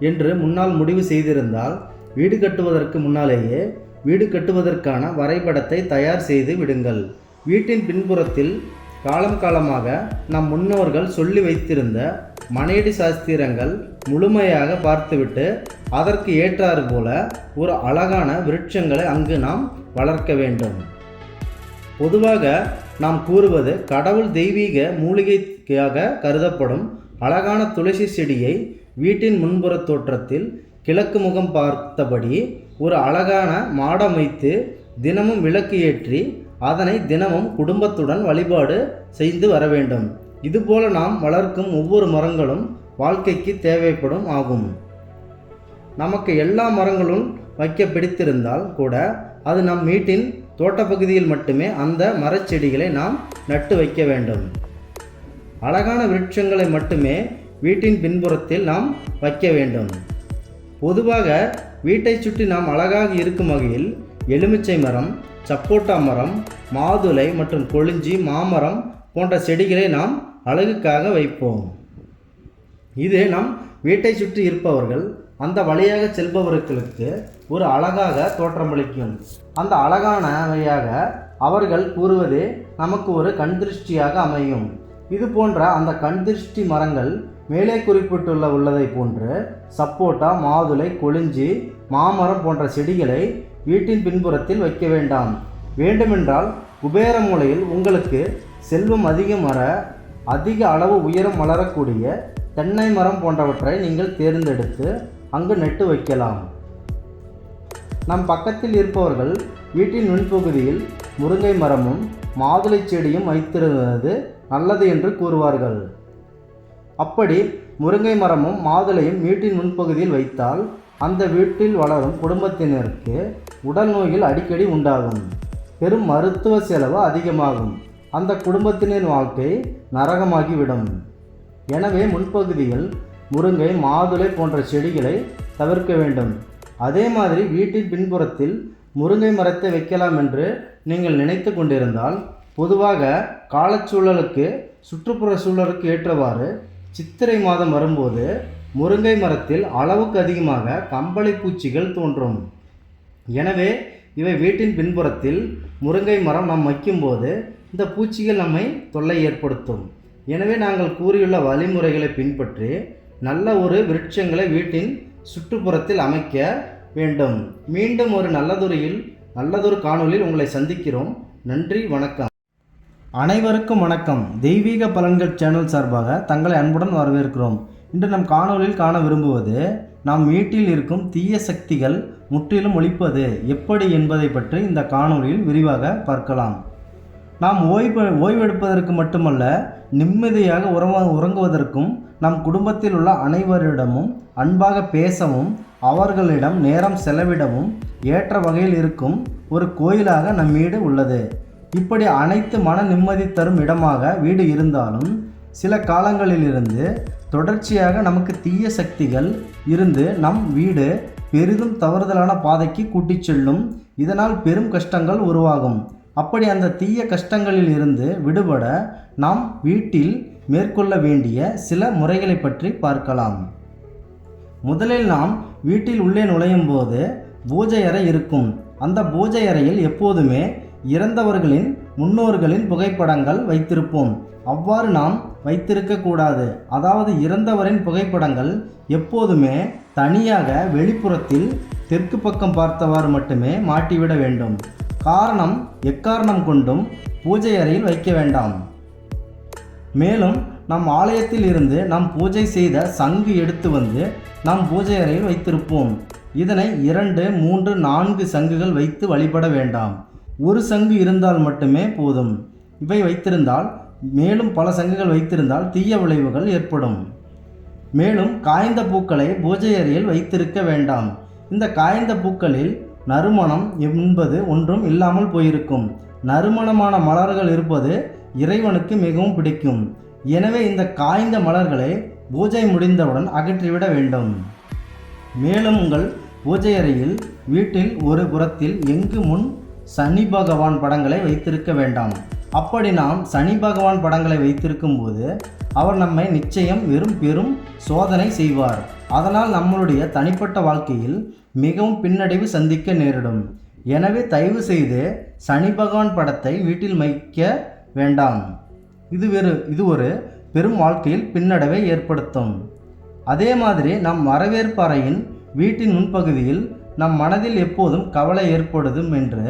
Speaker 1: என்று முன்னால் முடிவு செய்திருந்தால் வீடு கட்டுவதற்கு முன்னாலேயே வீடு கட்டுவதற்கான வரைபடத்தை தயார் செய்து விடுங்கள். வீட்டின் பின்புறத்தில் காலம் காலமாக நம் முன்னோர்கள் சொல்லி வைத்திருந்த மனையடி சாஸ்திரங்கள் முழுமையாக பார்த்துவிட்டு அதற்கு ஏற்றாறு போல ஒரு அழகான விருட்சங்களை அங்கு நாம் வளர்க்க வேண்டும். பொதுவாக நாம் கூறுவது கடவுள் தெய்வீக மூலிகையாக கருதப்படும் அழகான துளசி செடியை வீட்டின் முன்புற தோற்றத்தில் கிழக்கு முகம் பார்த்தபடி ஒரு அழகான மாடம் வைத்து தினமும் விளக்கு ஏற்றி அதனை தினமும் குடும்பத்துடன் வழிபாடு செய்து வர வேண்டும். இதுபோல நாம் வளர்க்கும் ஒவ்வொரு மரங்களும் வாழ்க்கைக்கு தேவைப்படும் ஆகும். நமக்கு எல்லா மரங்களும் வைக்க பிடித்திருந்தால் கூட அது நம் வீட்டின் தோட்டப்பகுதியில் மட்டுமே அந்த மரச்செடிகளை நாம் நட்டு வைக்க வேண்டும். அழகான விருட்சங்களை மட்டுமே வீட்டின் பின்புறத்தில் நாம் வைக்க வேண்டும். பொதுவாக வீட்டை சுற்றி நாம் அழகாக இருக்கும் வகையில் எலுமிச்சை மரம், சப்போட்டா மரம், மாதுளை மற்றும் கொளிஞ்சி, மாமரம் போன்ற செடிகளை நாம் அழகுக்காக வைப்போம். இது நம் வீட்டை சுற்றி இருப்பவர்கள் அந்த வழியாக செல்பவர்களுக்கு ஒரு அழகாக தோற்றமளிக்கும். அந்த அழகானவையாக அவர்கள் கூறுவதே நமக்கு ஒரு கண்திருஷ்டியாக அமையும். இது போன்ற அந்த கண்திருஷ்டி மரங்கள் மேலே உள்ளதை போன்று சப்போட்டா, மாதுளை, கொளிஞ்சி, மாமரம் போன்ற செடிகளை வீட்டின் பின்புறத்தில் வைக்க வேண்டாம். வேண்டுமென்றால் குபேர மூலையில் உங்களுக்கு செல்வம் அதிகம் வர அதிக அளவு உயரம் வளரக்கூடிய தென்னை மரம் போன்றவற்றை நீங்கள் தேர்ந்தெடுத்து அங்கு நட்டு வைக்கலாம். நம் பக்கத்தில் இருப்பவர்கள் வீட்டின் முன்பகுதியில் முருங்கை மரமும் மாதுளை செடியும் வைத்திருந்தது நல்லது என்று கூறுவார்கள். அப்படி முருங்கை மரமும் மாதுளையும் வீட்டின் முன்பகுதியில் வைத்தால் அந்த வீட்டில் வளரும் குடும்பத்தினருக்கு உடல் நோய்கள் அடிக்கடி உண்டாகும். பெரும் மருத்துவ செலவு அதிகமாகும். அந்த குடும்பத்தினர் வாழ்க்கை நரகமாகிவிடும். எனவே முன்பகுதியில் முருங்கை, மாதுளை போன்ற செடிகளை தவிர்க்க வேண்டும். அதே மாதிரி வீட்டின் பின்புறத்தில் முருங்கை மரத்தை வைக்கலாம் என்று நீங்கள் நினைத்து கொண்டிருந்தால், பொதுவாக காலச்சூழலுக்கு சுற்றுப்புற சூழலுக்கு ஏற்றவாறு சித்திரை மாதம் வரும்போது முருங்கை மரத்தில் அளவுக்கு அதிகமாக கம்பளி பூச்சிகள் தோன்றும். எனவே இவை வீட்டின் பின்புறத்தில் முருங்கை மரம் நாம் வைக்கும்போது இந்த பூச்சிகள் நம்மை தொல்லை ஏற்படுத்தும். எனவே நாங்கள் கூறியுள்ள வழிமுறைகளை பின்பற்றி நல்ல ஒரு விருட்சங்களை வீட்டின் சுற்றுப்புறத்தில் அமைக்க வேண்டும். மீண்டும் ஒரு நல்லதொரு காணொளியில் உங்களை சந்திக்கிறோம். நன்றி, வணக்கம். அனைவருக்கும் வணக்கம். தெய்வீக பலன்கள் சேனல் சார்பாக தங்களை அன்புடன் வரவேற்கிறோம். இன்று நம் காணொளியில் காண விரும்புவது நாம் வீட்டில் இருக்கும் தீய சக்திகள் முற்றிலும் ஒழிப்பது எப்படி என்பதை பற்றி இந்த காணொளியில் விரிவாக பார்க்கலாம். நாம் ஓய்வெடுப்பதற்கு மட்டுமல்ல, நிம்மதியாக உறங்குவதற்கும் நம் குடும்பத்தில் உள்ள அனைவரிடமும் அன்பாக பேசவும் அவர்களிடம் நேரம் செலவிடவும் ஏற்ற வகையில் இருக்கும் ஒரு கோயிலாக நம் வீடு உள்ளது. இப்படி அனைத்து மன நிம்மதி தரும் இடமாக வீடு இருந்தாலும் சில காலங்களிலிருந்து தொடர்ச்சியாக நமக்கு தீய சக்திகள் இருந்து நம் வீடு பெரிதும் தவறுதலான பாதைக்கு கூட்டிச் செல்லும். இதனால் பெரும் கஷ்டங்கள் உருவாகும். அப்படி அந்த தீய கஷ்டங்களில் இருந்து விடுபட நாம் வீட்டில் மேற்கொள்ள வேண்டிய சில முறைகளை பற்றி பார்க்கலாம். முதலில் நாம் வீட்டில் உள்ளே நுழையும் போது பூஜை அறை இருக்கும். அந்த பூஜை அறையில் எப்போதுமே இறந்தவர்களின் முன்னோர்களின் புகைப்படங்கள் வைத்திருப்போம். அவ்வாறு நாம் வைத்திருக்கக்கூடாது. அதாவது இறந்தவரின் புகைப்படங்கள் எப்போதுமே தனியாக வெளிப்புறத்தில் தெற்கு பக்கம் பார்த்தவாறு மட்டுமே மாட்டிவிட வேண்டும். காரணம், எக்காரணம் கொண்டும் பூஜை அறையில் வைக்க வேண்டாம். மேலும் நம் ஆலயத்தில் இருந்து நாம் பூஜை செய்த சங்கு எடுத்து வந்து நாம் பூஜை அறையில் வைத்திருப்போம். இதனை 2, 3, 4 சங்குகள் வைத்து வழிபட வேண்டாம். ஒரு சங்கு இருந்தால் மட்டுமே போதும். இவை வைத்திருந்தால், மேலும் பல சங்குகள் வைத்திருந்தால் தீய விளைவுகள் ஏற்படும். மேலும் காய்ந்த பூக்களை பூஜை அறையில் வைத்திருக்க வேண்டாம். இந்த காய்ந்த பூக்களில் நறுமணம் என்பது ஒன்றும் இல்லாமல் போயிருக்கும். நறுமணமான மலர்கள் இருப்பது இறைவனுக்கு மிகவும் பிடிக்கும். எனவே இந்த காய்ந்த மலர்களை பூஜை முடிந்தவுடன் அகற்றிவிட வேண்டும். மேலும் உங்கள் பூஜை அறையில் வீட்டில் ஒரு புறத்தில் எங்கு முன் சனி பகவான் படங்களை வைத்திருக்க வேண்டாம். அப்படி நாம் சனி பகவான் படங்களை வைத்திருக்கும் போது அவர் நம்மை நிச்சயம் பெரும் சோதனை செய்வார். அதனால் நம்மளுடைய தனிப்பட்ட வாழ்க்கையில் மிகவும் பின்னடைவு சந்திக்க நேரிடும். எனவே தயவு செய்து சனி பகவான் படத்தை வீட்டில் வைக்க வேண்டாம். இது ஒரு பெரும் வாழ்க்கையில் பின்னடைவை ஏற்படுத்தும். அதே மாதிரி நம் வரவேற்பு அறையின் வீட்டின் முன்பகுதியில் நம் மனதில் எப்போதும் கவலை ஏற்படுதும் என்று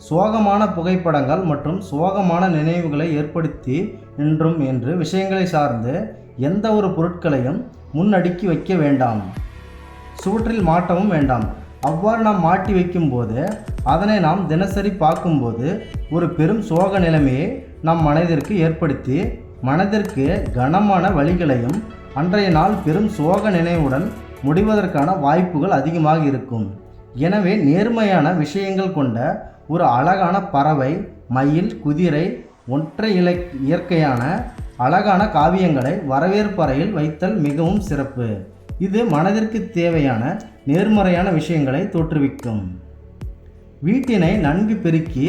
Speaker 1: சோகமான புகைப்படங்கள் மற்றும் சோகமான நினைவுகளை ஏற்படுத்தி நின்றும் என்று விஷயங்களை சார்ந்து எந்த ஒரு பொருட்களையும் முன்னடுக்கி வைக்க வேண்டாம். சுவற்றில் மாட்டவும் வேண்டாம். அவ்வாறு நாம் மாட்டி வைக்கும்போது அதனை நாம் தினசரி பார்க்கும்போது ஒரு பெரும் சோக நிலைமையை நம் மனதிற்கு ஏற்படுத்தி மனதிற்கு கனமான வலிகளையும் அன்றைய நாள் பெரும் சோக நினைவுடன் முடிவதற்கான வாய்ப்புகள் அதிகமாக இருக்கும். எனவே நேர்மையான விஷயங்கள் கொண்ட ஒரு அழகான பறவை, மயில், குதிரை, ஒற்றை இயற்கையான அழகான காவியங்களை வரவேற்பறையில் வைத்தல் மிகவும் சிறப்பு. இது மனதிற்கு தேவையான நேர்மறையான விஷயங்களை தோற்றுவிக்கும். வீட்டினை நன்கு பெருக்கி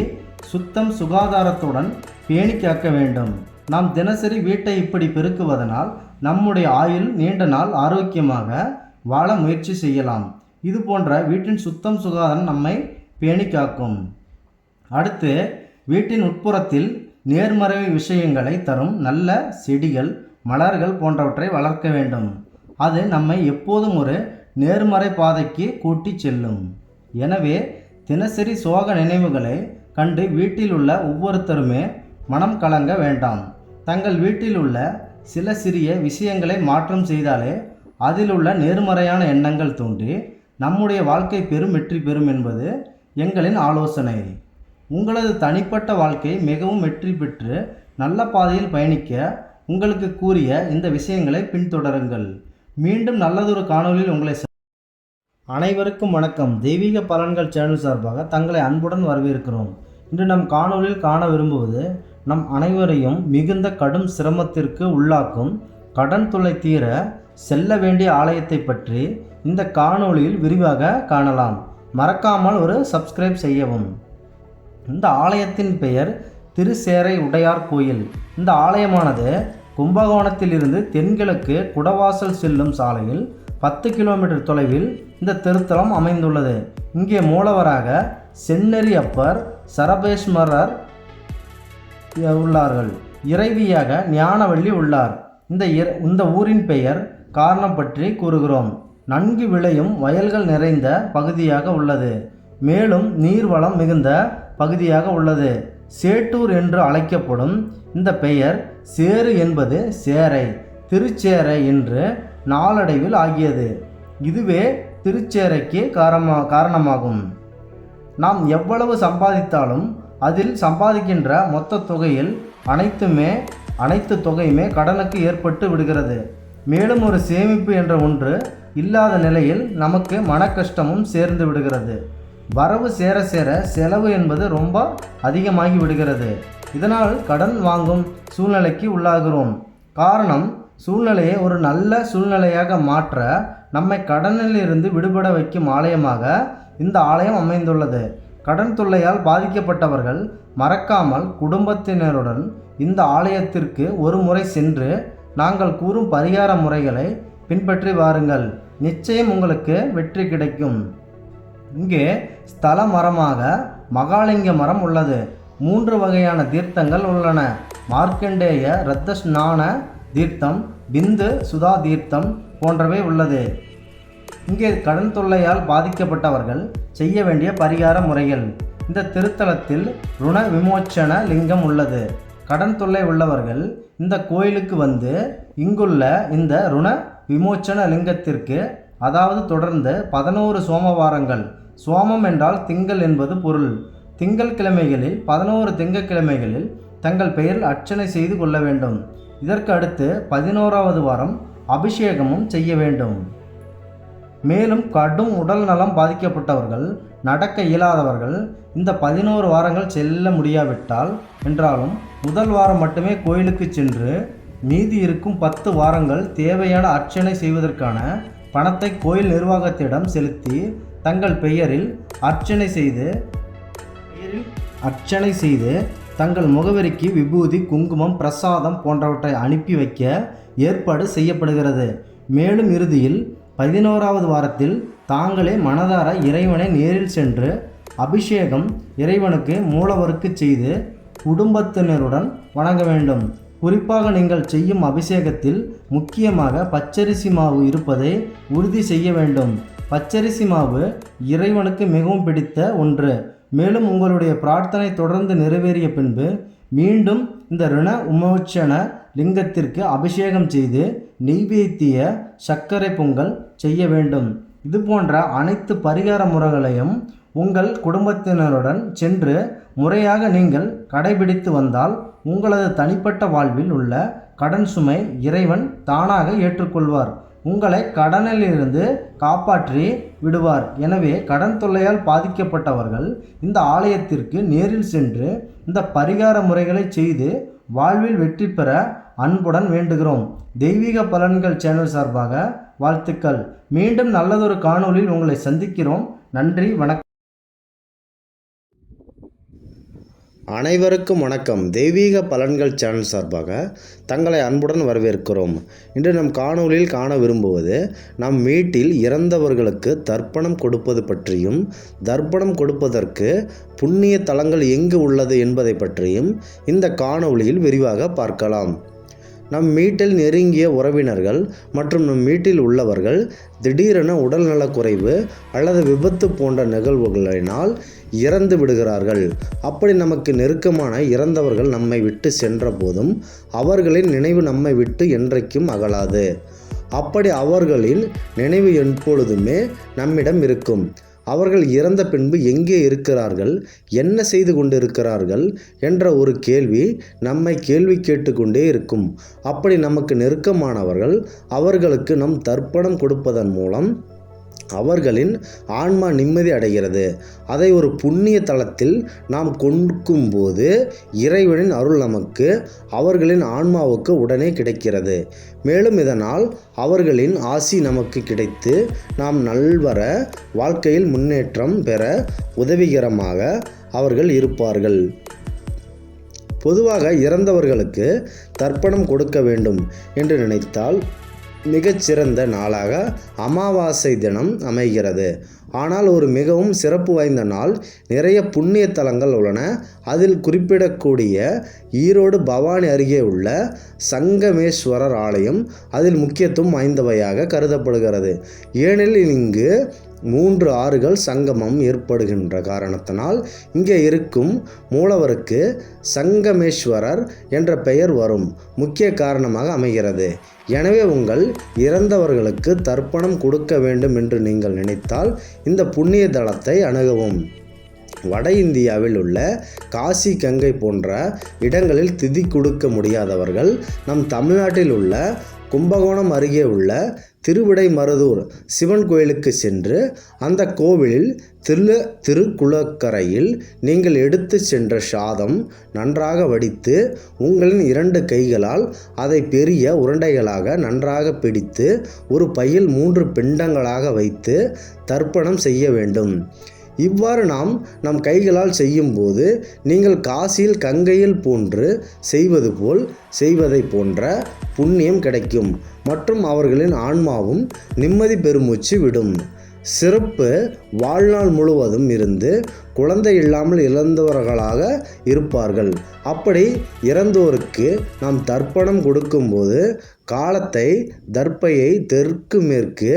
Speaker 1: சுத்தம் சுகாதாரத்துடன் பேணி காக்க வேண்டும். நாம் தினசரி வீட்டை இப்படி பெருக்குவதனால் நம்முடைய ஆயுள் நீண்ட நாள் ஆரோக்கியமாக வாழ முயற்சி செய்யலாம். இது போன்ற வீட்டின் சுத்தம் சுகாதாரம் நம்மை பேணி காக்கும். அடுத்து, வீட்டின் உட்புறத்தில் நேர்மறை விஷயங்களை தரும் நல்ல செடிகள், மலர்கள் போன்றவற்றை வளர்க்க வேண்டும். அது நம்மை எப்போதும் ஒரு நேர்மறை பாதைக்கு கூட்டி செல்லும். எனவே தினசரி சோக நினைவுகளை கண்டு வீட்டில் உள்ள ஒவ்வொருத்தருமே மனம் கலங்க வேண்டாம். தங்கள் வீட்டில் உள்ள சில சிறிய விஷயங்களை மாற்றம் செய்தாலே அதில் உள்ள நேர்மறையான எண்ணங்கள் தோன்றி நம்முடைய வாழ்க்கை பெரும் வெற்றி பெறும் என்பது எங்களின் ஆலோசனை. உங்களது தனிப்பட்ட வாழ்க்கை மிகவும் வெற்றி பெற்று நல்ல பாதையில் பயணிக்க உங்களுக்கு கூறிய இந்த விஷயங்களை பின்தொடருங்கள். மீண்டும் நல்லதொரு காணொலியில் உங்களை அனைவருக்கும் வணக்கம். தெய்வீக பலன்கள் சேனல் சார்பாக தங்களை அன்புடன் வரவேற்கிறோம். இன்று நம் காணொலியில் காண விரும்புவது நம் அனைவரையும் மிகுந்த கடும் சிரமத்திற்கு உள்ளாக்கும் கடன் தொல்லை தீர செல்ல வேண்டிய ஆலயத்தை பற்றி இந்த காணொலியில் விரிவாக காணலாம். மறக்காமல் ஒரு சப்ஸ்கிரைப் செய்யவும். இந்த ஆலயத்தின் பெயர் திருச்சேறை உடையார் கோயில். இந்த ஆலயமானது கும்பகோணத்திலிருந்து தென்கிழக்கு குடவாசல் செல்லும் சாலையில் 10 கிலோமீட்டர் தொலைவில் இந்த திருத்தலம் அமைந்துள்ளது. இங்கே மூலவராக செந்நெறி அப்பர், சரபேஸ்வரர் உள்ளார்கள். இறைவியாக ஞானவள்ளி உள்ளார். இந்த ஊரின் பெயர் காரணம் பற்றி கூறுகிறோம். நன்கு விளையும் வயல்கள் நிறைந்த பகுதியாக உள்ளது. மேலும் நீர்வளம் மிகுந்த பகுதியாக உள்ளது. சேட்டூர் என்று அழைக்கப்படும் இந்த பெயர் சேறு என்பது சேரை, திருச்சேரை என்று நாளடைவில் ஆகியது. இதுவே திருச்சேரைக்கு காரணமாகும். நாம் எவ்வளவு சம்பாதித்தாலும் அதில் சம்பாதிக்கின்ற மொத்த தொகையில் அனைத்து தொகையுமே கடனுக்கு ஏற்பட்டு விடுகிறது. மேலும் ஒரு சேமிப்பு என்ற ஒன்று இல்லாத நிலையில் நமக்கு மன கஷ்டமும் சேர்ந்து விடுகிறது. வரவு சேர சேர செலவு என்பது ரொம்ப அதிகமாகி விடுகிறது. இதனால் கடன் வாங்கும் சூழ்நிலைக்கு உள்ளாகிறோம். காரணம், சூழ்நிலையை ஒரு நல்ல சூழ்நிலையாக மாற்ற நம்மை கடனில் இருந்து விடுபட வைக்கும் ஆலயமாக இந்த ஆலயம் அமைந்துள்ளது. கடன் தொல்லையால் பாதிக்கப்பட்டவர்கள் மறக்காமல் குடும்பத்தினருடன் இந்த ஆலயத்திற்கு ஒரு முறை சென்று நாங்கள் கூறும் பரிகார முறைகளை பின்பற்றி வாருங்கள். நிச்சயம் உங்களுக்கு வெற்றி கிடைக்கும். இங்கே ஸ்தல மரமாக மகாலிங்க மரம் உள்ளது. 3 வகையான தீர்த்தங்கள் உள்ளன. மார்க்கண்டேய இரத்த ஸ்நான தீர்த்தம், பிந்து சுதா தீர்த்தம் போன்றவை உள்ளது. இங்கே கடன் தொல்லையால் பாதிக்கப்பட்டவர்கள் செய்ய வேண்டிய பரிகார முறைகள். இந்த திருத்தலத்தில் ருண விமோச்சன லிங்கம் உள்ளது. கடன் தொல்லை உள்ளவர்கள் இந்த கோயிலுக்கு வந்து இங்குள்ள இந்த ருண விமோச்சன லிங்கத்திற்கு தொடர்ந்து 11 சோமவாரங்கள், சோமம் என்றால் திங்கள் என்பது பொருள், திங்கள் கிழமைகளில் 11 திங்கட்கிழமைகளில் தங்கள் பெயரில் அர்ச்சனை செய்து கொள்ள வேண்டும். இதற்கு அடுத்து 11வது வாரம் அபிஷேகமும் செய்ய வேண்டும். மேலும் கடும் உடல் நலம் பாதிக்கப்பட்டவர்கள், நடக்க இயலாதவர்கள் இந்த 11 வாரங்கள் செல்ல முடியாவிட்டால் என்றாலும் முதல் வாரம் மட்டுமே கோயிலுக்கு சென்று மீதி இருக்கும் 10 வாரங்கள் தேவையான அர்ச்சனை செய்வதற்கான பணத்தை கோயில் நிர்வாகத்திடம் செலுத்தி தங்கள் பெயரில் அர்ச்சனை செய்து தங்கள் முகவரிக்கு விபூதி, குங்குமம், பிரசாதம் போன்றவற்றை அனுப்பி வைக்க ஏற்பாடு செய்யப்படுகிறது. மேலும் இறுதியில் 11வது வாரத்தில் தாங்களே மனதார இறைவனை நேரில் சென்று அபிஷேகம் இறைவனுக்கு மூலவருக்கு செய்து குடும்பத்தினருடன் வணங்க வேண்டும். குறிப்பாக நீங்கள் செய்யும் அபிஷேகத்தில் முக்கியமாக பச்சரிசி மாவு இருப்பதை உறுதி செய்ய வேண்டும். பச்சரிசி மாவு இறைவனுக்கு மிகவும் பிடித்த ஒன்று. மேலும் உங்களுடைய பிரார்த்தனை தொடர்ந்து நிறைவேறிய பின்பு மீண்டும் இந்த ருண விமோச்சன லிங்கத்திற்கு அபிஷேகம் செய்து நெய்வேத்திய சர்க்கரை பொங்கல் செய்ய வேண்டும். இது போன்ற அனைத்து பரிகார முறைகளையும் உங்கள் குடும்பத்தினருடன் சென்று முறையாக நீங்கள் கடைபிடித்து வந்தால் உங்களது தனிப்பட்ட வாழ்வில் உள்ள கடன் சுமை இறைவன் தானாக ஏற்றுக்கொள்வார். உங்களை கடனிலிருந்து காப்பாற்றி விடுவார். எனவே கடன் தொல்லையால் பாதிக்கப்பட்டவர்கள் இந்த ஆலயத்திற்கு நேரில் சென்று இந்த பரிகார முறைகளை செய்து வாழ்வில் வெற்றி பெற அன்புடன் வேண்டுகிறோம். தெய்வீக பலன்கள் சேனல் சார்பாக வாழ்த்துக்கள். மீண்டும் நல்லதொரு காணொளியில் உங்களை சந்திக்கிறோம். நன்றி, வணக்கம்.
Speaker 2: அனைவருக்கும் வணக்கம். தெய்வீக பலன்கள் சேனல் சார்பாக தங்களை அன்புடன் வரவேற்கிறோம். இன்று நம் காணொளியில் காண விரும்புவது நம் வீட்டில் இறந்தவர்களுக்கு தர்ப்பணம் கொடுப்பது பற்றியும், தர்ப்பணம் கொடுப்பதற்கு புண்ணிய தலங்கள் எங்கு உள்ளது என்பதை பற்றியும் இந்த காணொளியில் விரிவாக பார்க்கலாம். நம் வீட்டில் நெருங்கிய உறவினர்கள் மற்றும் நம் வீட்டில் உள்ளவர்கள் திடீரென உடல்நலக்குறைவு அல்லது விபத்து போன்ற நிகழ்வுகளினால் இறந்து விடுகிறார்கள். அப்படி நமக்கு நெருக்கமான இறந்தவர்கள் நம்மை விட்டு சென்ற போதும் அவர்களின் நினைவு நம்மை விட்டு என்றைக்கும் அகலாது. அப்படி அவர்களின் நினைவு எப்பொழுதுமே நம்மிடம் இருக்கும். அவர்கள் இறந்த பின்பு எங்கே இருக்கிறார்கள், என்ன செய்து கொண்டிருக்கிறார்கள் என்ற ஒரு கேள்வி நம்மை கேள்வி கேட்டுக்கொண்டே இருக்கும். அப்படி நமக்கு நெருக்கமானவர்கள் அவர்களுக்கு நம் தர்ப்பணம் கொடுப்பதன் மூலம் அவர்களின் ஆன்மா நிம்மதி அடைகிறது. அதை ஒரு புண்ணிய தலத்தில் நாம் கொடுக்கும்போது இறைவனின் அருள் நமக்கு அவர்களின் ஆன்மாவுக்கு உடனே கிடைக்கிறது. மேலும் இதனால் அவர்களின் ஆசி நமக்கு கிடைத்து நாம் நல்வர வாழ்க்கையில் முன்னேற்றம் பெற உதவிகரமாக அவர்கள் இருப்பார்கள். பொதுவாக இறந்தவர்களுக்கு தர்ப்பணம் கொடுக்க வேண்டும் என்று நினைத்தால் மிகச்சிறந்த நாளாக அமாவாசை தினம் அமைகிறது. ஆனால் ஒரு மிகவும் சிறப்பு வாய்ந்த நாள். நிறைய புண்ணிய தலங்கள் உள்ளன. அதில் குறிப்பிடக்கூடிய ஈரோடு பவானி அருகே உள்ள சங்கமேஸ்வரர் ஆலயம் அதில் முக்கியத்துவம் வாய்ந்தவையாக கருதப்படுகிறது. ஏனெனில் இங்கு 3 ஆறுகள் சங்கமம் ஏற்படுகின்ற காரணத்தினால் இங்கே இருக்கும் மூலவருக்கு சங்கமேஸ்வரர் என்ற பெயர் வரும் முக்கிய காரணமாக அமைகிறது. எனவே உங்கள் இறந்தவர்களுக்கு தர்ப்பணம் கொடுக்க வேண்டும் என்று நீங்கள் நினைத்தால் இந்த புண்ணிய தலத்தை அணுகவும். வட இந்தியாவில் உள்ள காசி, கங்கை போன்ற இடங்களில் திதி கொடுக்க முடியாதவர்கள் நம் தமிழ்நாட்டில் உள்ள கும்பகோணம் அருகே உள்ள திருவிடைமருதூர் சிவன் கோயிலுக்கு சென்று அந்த கோவிலில் திருக்குளக்கரையில் நீங்கள் எடுத்து சென்ற சாதம் நன்றாக வடித்து உங்களின் 2 கைகளால் அதை பெரிய உருண்டைகளாக நன்றாக பிடித்து ஒரு பையில் 3 பிண்டங்களாக வைத்து தர்ப்பணம் செய்ய வேண்டும். இவ்வாறு நாம் நம் கைகளால் செய்யும்போது நீங்கள் காசியில் கங்கையில் போன்று செய்வதை போன்ற புண்ணியம் கிடைக்கும் மற்றும் அவர்களின் ஆன்மாவும் நிம்மதி பெருமூச்சு விடும். சிறப்பு வாழ்நாள் முழுவதும் இருந்து குழந்தை இல்லாமல் இறந்தவர்களாக இருப்பார்கள். அப்படி இறந்தோருக்கு நாம் தர்ப்பணம் கொடுக்கும்போது காலத்தை தர்ப்பையை தெற்கு மேற்கு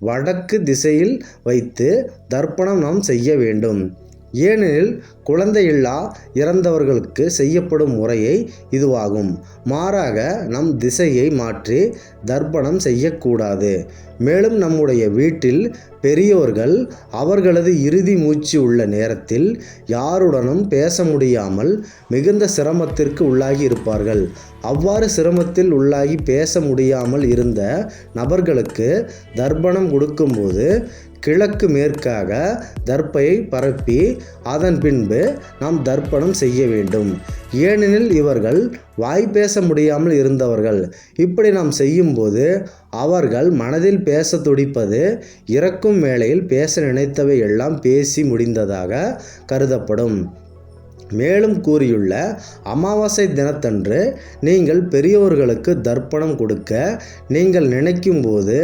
Speaker 2: வடக்கு திசையில் வைத்து தர்ப்பணம் நாம் செய்ய வேண்டும். ஏனெனில் குழந்தையில்லா இறந்தவர்களுக்கு செய்யப்படும் முறையை இதுவாகும். மாறாக நம் திசையை மாற்றி தர்ப்பணம் செய்யக்கூடாது. மேலும் நம்முடைய வீட்டில் பெரியோர்கள் அவர்களது இறுதி மூச்சு உள்ள நேரத்தில் யாருடனும் பேச முடியாமல் மிகுந்த சிரமத்திற்கு உள்ளாகி இருப்பார்கள். அவ்வாறு சிரமத்தில் உள்ளாகி பேச முடியாமல் இருந்த நபர்களுக்கு தர்ப்பணம் கொடுக்கும்போது கிழக்கு மேற்காக தர்ப்பையை பரப்பி அதன் பின்பு நாம் தர்ப்பணம் செய்ய வேண்டும். ஏனெனில் இவர்கள் வாய் பேச முடியாமல் இருந்தவர்கள். இப்படி நாம் செய்யும்போது அவர்கள் மனதில் பேச துடிப்பது இறக்கும் வேளையில் பேச நினைத்தவை எல்லாம் பேசி முடிந்ததாக கருதப்படும். மேலும் கூறியுள்ள அமாவாசை தினத்தன்று நீங்கள் பெரியோர்களுக்கு தர்ப்பணம் கொடுக்க நீங்கள் நினைக்கும் போது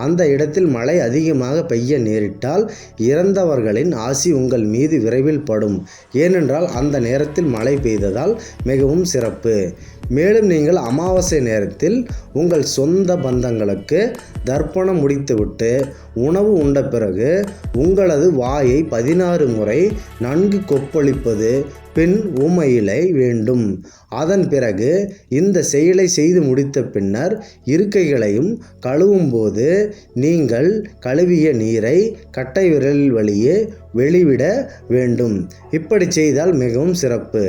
Speaker 2: அந்த இடத்தில் மழை அதிகமாக பெய்ய நேரிட்டால் இறந்தவர்களின் ஆசி உங்கள் மீது விரைவில் படும். ஏனென்றால் அந்த நேரத்தில் மழை பெய்ததால் மிகவும் சிறப்பு. மேலும் நீங்கள் அமாவாசை நேரத்தில் உங்கள் சொந்த பந்தங்களுக்கு தர்ப்பணம் முடித்துவிட்டு உணவு உண்ட பிறகு உங்களது வாயை 16 முறை நன்கு கொப்பளிப்பது பின் உமையிலை வேண்டும். அதன் பிறகு இந்த செயலை செய்து முடித்த பின்னர் இருக்கைகளையும் கழுவும் போது நீங்கள் கழுவிய நீரை கட்டை விரல் வழியே வெளிவிட வேண்டும். இப்படி செய்தால் மிகவும் சிறப்பு.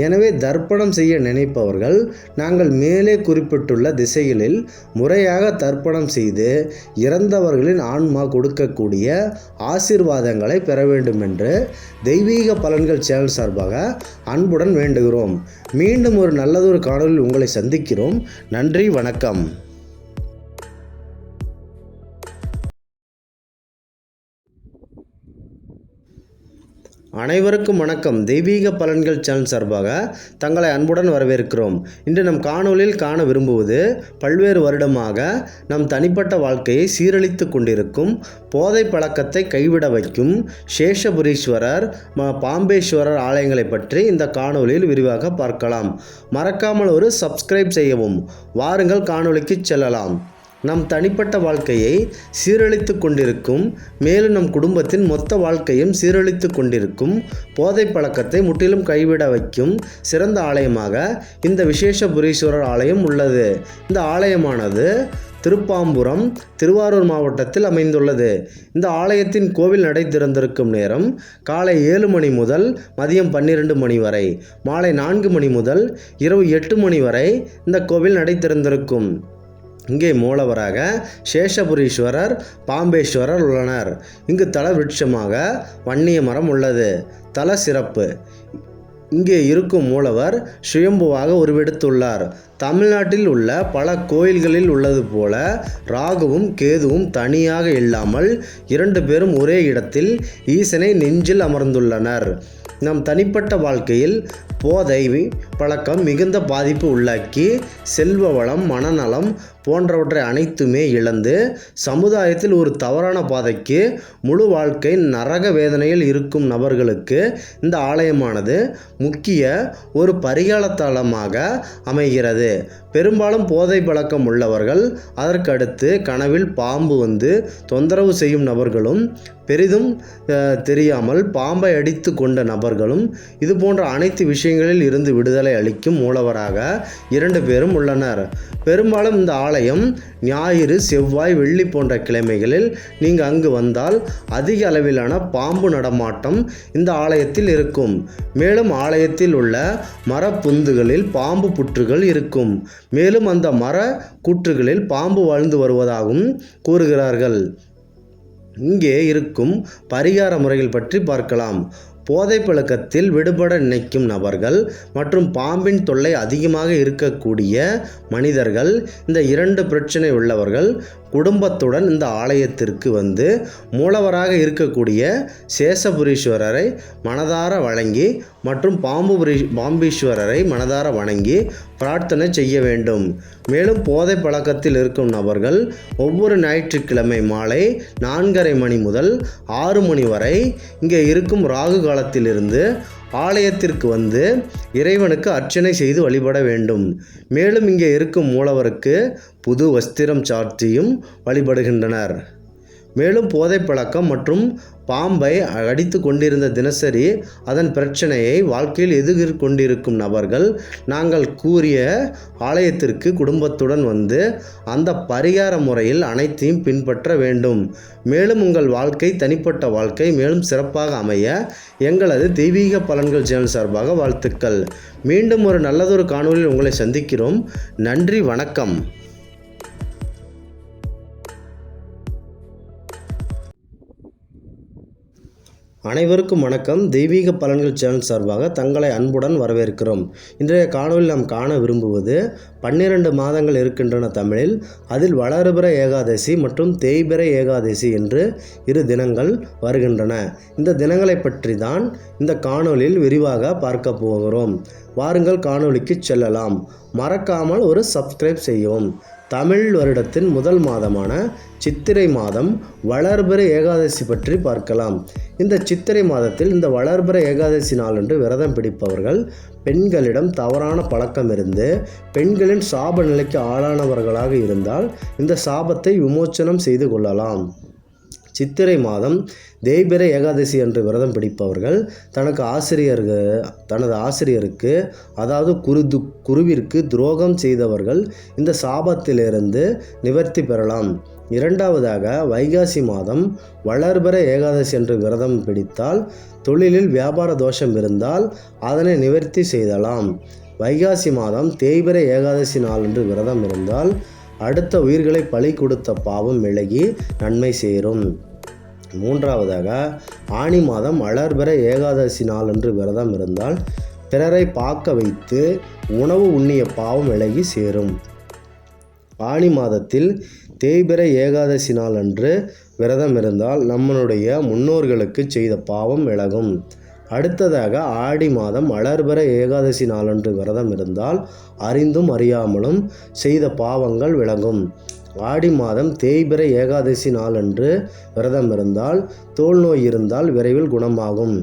Speaker 2: எனவே தர்ப்பணம் செய்ய நினைப்பவர்கள் நாங்கள் மேலே குறிப்பிட்டுள்ள திசைகளில் முறையாக தர்ப்பணம் செய்து இறந்தவர்களின் ஆன்மா கொடுக்கக்கூடிய ஆசீர்வாதங்களை பெற வேண்டும் என்று தெய்வீக பலன்கள் சேனல் சார்பாக அன்புடன் வேண்டுகிறோம். மீண்டும் ஒரு நல்லதொரு காணொளியில் உங்களை சந்திக்கிறோம். நன்றி, வணக்கம். அனைவருக்கும் வணக்கம். தெய்வீக பலன்கள் சேனல் சார்பாக தங்களை அன்புடன் வரவேற்கிறோம். இன்று நம் காணொளியில் காண விரும்புவது பல்வேறு வருடமாக நம் தனிப்பட்ட வாழ்க்கையை சீரழித்து கொண்டிருக்கும் போதை பழக்கத்தை கைவிட வைக்கும் சேஷபுரீஸ்வரர், பாம்பேஸ்வரர் ஆலயங்களை பற்றி இந்த காணொளியில் விரிவாக பார்க்கலாம். மறக்காமல் ஒரு சப்ஸ்கிரைப் செய்யவும். வாருங்கள் காணொளிக்கு செல்லலாம். நம் தனிப்பட்ட வாழ்க்கையை சீரழித்து கொண்டிருக்கும், மேலும் நம் குடும்பத்தின் மொத்த வாழ்க்கையும் சீரழித்து கொண்டிருக்கும் போதை பழக்கத்தை முற்றிலும் கைவிட வைக்கும் சிறந்த ஆலயமாக இந்த விசேஷபுரீஸ்வரர் ஆலயம் உள்ளது. இந்த ஆலயமானது திருப்பாம்புரம், திருவாரூர் மாவட்டத்தில் அமைந்துள்ளது. இந்த ஆலயத்தின் கோவில் நடை திறந்திருக்கும் நேரம் காலை 7 மணி முதல் மதியம் 12 மணி வரை, மாலை 4 மணி முதல் இரவு 8 மணி வரை இந்த கோவில் நடை திறந்திருக்கும். இங்கே மூலவராக சேஷபுரீஸ்வரர், பாம்பேஸ்வரர் உள்ளனர். இங்கு தல விருட்சமாக வன்னிய மரம் உள்ளது. தல சிறப்பு: இங்கே இருக்கும் மூலவர் சுயம்புவாக உருவெடுத்துள்ளார். தமிழ்நாட்டில் உள்ள பல கோயில்களில் உள்ளது போல ராகுவும் கேதுவும் தனியாக இல்லாமல் 2 பேரும் ஒரே இடத்தில் ஈசனை நெஞ்சில் அமர்ந்துள்ளனர். நம் தனிப்பட்ட வாழ்க்கையில் போதை பழக்கம் மிகுந்த பாதிப்பு உள்ளாக்கி செல்வ வளம், மனநலம் போன்றவற்றை அனைத்துமே இழந்து சமுதாயத்தில் ஒரு தவறான பாதைக்கு முழு வாழ்க்கை நரக வேதனையில் இருக்கும் நபர்களுக்கு இந்த ஆலயமானது முக்கிய ஒரு பரிகார தலமாக அமைகிறது. பெரும்பாலும் போதை பழக்கம் உள்ளவர்கள், அதற்கடுத்து கனவில் பாம்பு வந்து தொந்தரவு செய்யும் நபர்களும், பெரிதும் தெரியாமல் பாம்பை அடித்து கொண்ட நபர்களும், இது போன்ற அனைத்து விஷயங்களில் இருந்து விடுதலை அளிக்கும் மூலவராக 2 பேரும் உள்ளனர். பெரும்பாலும் இந்த ஆலயம் ஞாயிறு, செவ்வாய், வெள்ளி போன்ற கிழமைகளில் நீங்கள் அங்கு வந்தால் அதிக அளவிலான பாம்பு நடமாட்டம் இந்த ஆலயத்தில் இருக்கும். மேலும் ஆலயத்தில் உள்ள மரப்புந்துகளில் பாம்பு புற்றுகள் இருக்கும். மேலும் அந்த மர கூற்றுகளில் பாம்பு வாழ்ந்து வருவதாகவும் கூறுகிறார்கள். இங்கே இருக்கும் பரிகார முறைகள் பற்றி பார்க்கலாம். போதை பழக்கத்தில் விடுபட நினைக்கும் நபர்கள் மற்றும் பாம்பின் தொல்லை அதிகமாக இருக்கக்கூடிய மனிதர்கள், இந்த 2 பிரச்சனை உள்ளவர்கள் குடும்பத்துடன் இந்த ஆலயத்திற்கு வந்து மூலவராக இருக்கக்கூடிய சேஷபுரீஸ்வரரை மனதார வணங்கி மற்றும் பாம்பீஸ்வரரை மனதார வணங்கி பிரார்த்தனை செய்ய வேண்டும். மேலும் போதை பழக்கத்தில் இருக்கும் நபர்கள் ஒவ்வொரு ஞாயிற்றுக்கிழமை மாலை 4:30 மணி முதல் 6 மணி வரை இங்கே இருக்கும் ராகு காலத்திலிருந்து ஆலயத்திற்கு வந்து இறைவனுக்கு அர்ச்சனை செய்து வழிபட வேண்டும். மேலும் இங்கே இருக்கும் மூலவருக்கு புது வஸ்திரம் சார்த்தியும் வழிபடுகின்றனர். மேலும் போதை பழக்கம் மற்றும் பாம்பை அடித்து கொண்டிருந்த தினசரி அதன் பிரச்சனையை வாழ்க்கையில் எதிர்கொண்டிருக்கும் நபர்கள் நாங்கள் கூறிய ஆலயத்திற்கு குடும்பத்துடன் வந்து அந்த பரிகார முறையில் அனைத்தையும் பின்பற்ற வேண்டும். மேலும் உங்கள் வாழ்க்கை, தனிப்பட்ட வாழ்க்கை மேலும் சிறப்பாக அமைய எங்களது தெய்வீக பலன்கள் சேனல் சார்பாக வாழ்த்துக்கள். மீண்டும் ஒரு நல்லதொரு காணொளியில் உங்களை சந்திக்கிறோம். நன்றி, வணக்கம். அனைவருக்கும் வணக்கம். தெய்வீக பலன்கள் சேனல் சார்பாக தங்களை அன்புடன் வரவேற்கிறோம். இன்றைய காணொலியில் நாம் காண விரும்புவது 12 மாதங்கள் இருக்கின்றன தமிழில். அதில் வளர்பிறை ஏகாதசி மற்றும் தேய்பிறை ஏகாதசி என்று 2 தினங்கள் வருகின்றன. இந்த தினங்களை பற்றி தான் இந்த காணொலியில் விரிவாக பார்க்க போகிறோம். வாருங்கள் காணொலிக்கு செல்லலாம். மறக்காமல் ஒரு சப்ஸ்கிரைப் செய்யவும். தமிழ் வருடத்தின் முதல் மாதமான சித்திரை மாதம் வளர்பிறை ஏகாதசி பற்றி பார்க்கலாம். இந்த சித்திரை மாதத்தில் இந்த வளர்பிறை ஏகாதசி நாளன்று விரதம் பிடிப்பவர்கள் பெண்களிடம் தவறான பழக்கம் இருந்து பெண்களின் சாப நிலைக்கு ஆளானவர்களாக இருந்தால் இந்த சாபத்தை விமோச்சனம் செய்து கொள்ளலாம். சித்திரை மாதம் தேய்பிறை ஏகாதசி என்று விரதம் பிடிப்பவர்கள் தனது ஆசிரியருக்கு அதாவது குருவிற்கு துரோகம் செய்தவர்கள் இந்த சாபத்திலிருந்து நிவர்த்தி பெறலாம். இரண்டாவதாக, வைகாசி மாதம் வளர்பிறை ஏகாதசி என்று விரதம் பிடித்தால் தொழிலில் வியாபார தோஷம் இருந்தால் அதனை நிவர்த்தி செய்தலாம். வைகாசி மாதம் தேய்பிறை ஏகாதசி நாள் என்று விரதம் இருந்தால் அடுத்த உயிர்களை பலி கொடுத்த பாவம் விலகி நன்மை சேரும். மூன்றாவதாக, ஆனி மாதம் வளர்பிறை ஏகாதசி நாள் என்று விரதம் இருந்தால் பிறரை பார்க்க வைத்து உணவு உண்ணிய பாவம் விலகி சேரும். ஆனி மாதத்தில் தேய்பிறை ஏகாதசி நாள் அன்று விரதம் இருந்தால் நம்மளுடைய முன்னோர்களுக்கு செய்த பாவம் விலகும். அடுத்ததாக, ஆடி மாதம் வளர்பிறை ஏகாதசி நாளன்று விரதம் இருந்தால் அறிந்தும் அறியாமலும் செய்த பாவங்கள் விலகும். ஆடி மாதம் தேய்பிறை ஏகாதசி நாளன்று விரதம் இருந்தால் தோல் நோய் இருந்தால் விரைவில் குணமாகும்.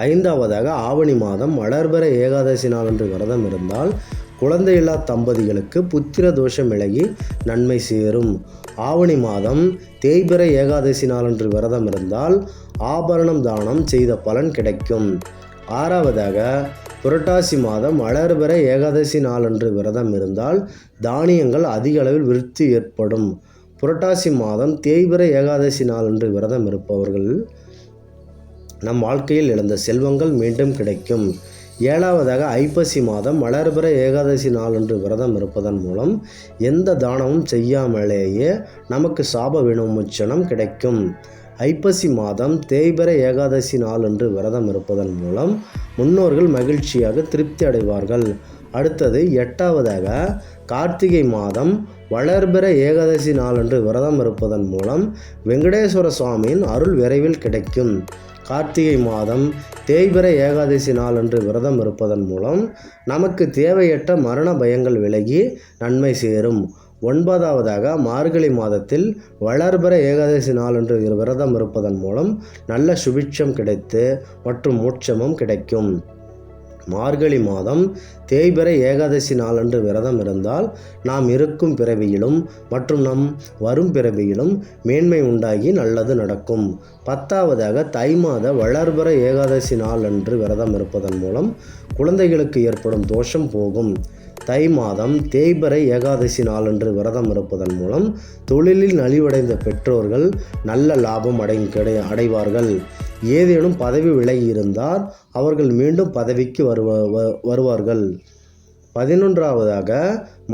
Speaker 2: ஐந்தாவதாக, ஆவணி மாதம் வளர்பிறை ஏகாதசி நாளன்று விரதம் இருந்தால் குழந்தையில்லா தம்பதிகளுக்கு புத்திர தோஷம் விலகி நன்மை சேரும். ஆவணி மாதம் தேய்பிறை ஏகாதசி நாளன்று விரதம் இருந்தால் ஆபரணம் தானம் செய்த பலன் கிடைக்கும். ஆறாவதாக, புரட்டாசி மாதம் வளர்பிறை ஏகாதசி நாளன்று விரதம் இருந்தால் தானியங்கள் அதிக அளவில் விருத்தி ஏற்படும். புரட்டாசி மாதம் தேய்பிறை ஏகாதசி நாளன்று விரதம் இருப்பவர்கள் நம் வாழ்க்கையில் இழந்த செல்வங்கள் மீண்டும் கிடைக்கும். ஏழாவதாக, ஐப்பசி மாதம் வளர்பிறை ஏகாதசி நாளன்று விரதம் இருப்பதன் மூலம் எந்த தானமும் செய்யாமலேயே நமக்கு சாப விமோச்சனம் கிடைக்கும். ஐப்பசி மாதம் தேய்பிறை ஏகாதசி நாளன்று விரதம் இருப்பதன் மூலம் முன்னோர்கள் மகிழ்ச்சியாக திருப்தி அடைவார்கள். அடுத்தது எட்டாவதாக, கார்த்திகை மாதம் வளர்பிறை ஏகாதசி நாளன்று விரதம் இருப்பதன் மூலம் வெங்கடேஸ்வர சுவாமியின் அருள் விரைவில் கிடைக்கும். கார்த்திகை மாதம் தேய்பிறை ஏகாதசி நாளன்று விரதம் இருப்பதன் மூலம் நமக்கு தேவையற்ற மரண பயங்கள் விலகி நன்மை சேரும். ஒன்பதாவதாக, மார்கழி மாதத்தில் வளர்பிறை ஏகாதசி நாளன்று விரதம் இருப்பதன் மூலம் நல்ல சுபிட்சம் கிடைத்து மற்றும் மோட்சமும் கிடைக்கும். மார்கழி மாதம் தேய்பிறை ஏகாதசி நாளன்று விரதம் இருந்தால் நாம் இருக்கும் பிறவியிலும் மற்றும் நம் வரும் பிறவியிலும் மேன்மை உண்டாகி நல்லது நடக்கும். பத்தாவதாக, தை மாத வளர்பிறை ஏகாதசி நாளன்று விரதம் இருப்பதன் மூலம் குழந்தைகளுக்கு ஏற்படும் தோஷம் போகும். தை மாதம் தேய்பிறை ஏகாதசி நாளன்று விரதம் இருப்பதன் மூலம் தொழிலில் நலிவடைந்த பெற்றோர்கள் நல்ல லாபம் அடைவார்கள். ஏதேனும் பதவி விலகி இருந்தால் அவர்கள் மீண்டும் பதவிக்கு வருவார்கள். 11ஆவதாக,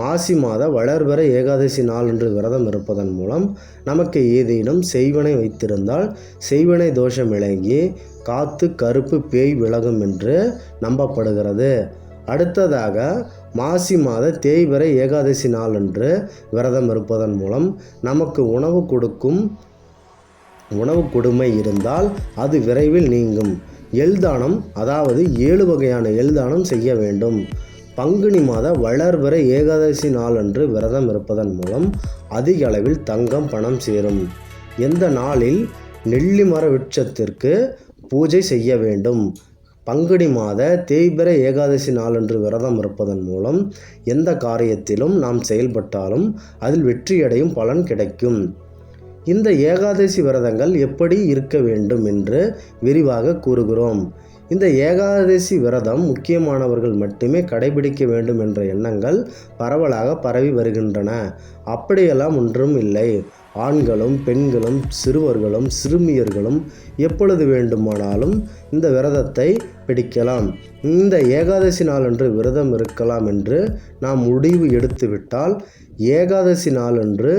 Speaker 2: மாசி மாத வளர்பிறை ஏகாதசி நாளன்று விரதம் இருப்பதன் மூலம் நமக்கு ஏதேனும் செய்வனை வைத்திருந்தால் செய்வனை தோஷம் விலகி காத்து கருப்பு பேய் விலகும் என்று நம்பப்படுகிறது. அடுத்ததாக, மாசி மாத தேய்பிறை ஏகாதசி நாளன்று விரதம் இருப்பதன் மூலம் நமக்கு உணவு கொடுமை இருந்தால் அது விரைவில் நீங்கும். எள்தானம், அதாவது 7 வகையான எள்தானம் செய்ய வேண்டும். பங்குனி மாத வளர்பிறை ஏகாதசி நாளன்று விரதம் இருப்பதன் மூலம் அதிக அளவில் தங்கம் பணம் சேரும். எந்த நாளில் நெல்லி மர விருட்சத்திற்கு பூஜை செய்ய வேண்டும். பங்குனி மாத தேய்பிறை ஏகாதசி நாளன்று விரதம் இருப்பதன் மூலம் எந்த காரியத்திலும் நாம் செயல்பட்டாலும் அதில் வெற்றியடையும் பலன் கிடைக்கும். இந்த ஏகாதசி விரதங்கள் எப்படி இருக்க வேண்டும் என்று விரிவாக கூறுகிறோம். இந்த ஏகாதசி விரதம் முக்கியமானவர்கள் மட்டுமே கடைபிடிக்க வேண்டும் என்ற எண்ணங்கள் பரவலாக பரவி வருகின்றன. அப்படியெல்லாம் ஒன்றும் இல்லை. ஆண்களும் பெண்களும் சிறுவர்களும் சிறுமியர்களும் எப்பொழுது வேண்டுமானாலும் இந்த விரதத்தை பிடிக்கலாம். இந்த ஏகாதசி நாளன்று விரதம் இருக்கலாம் என்று நாம் முடிவு எடுத்துவிட்டால் ஏகாதசி நாளன்று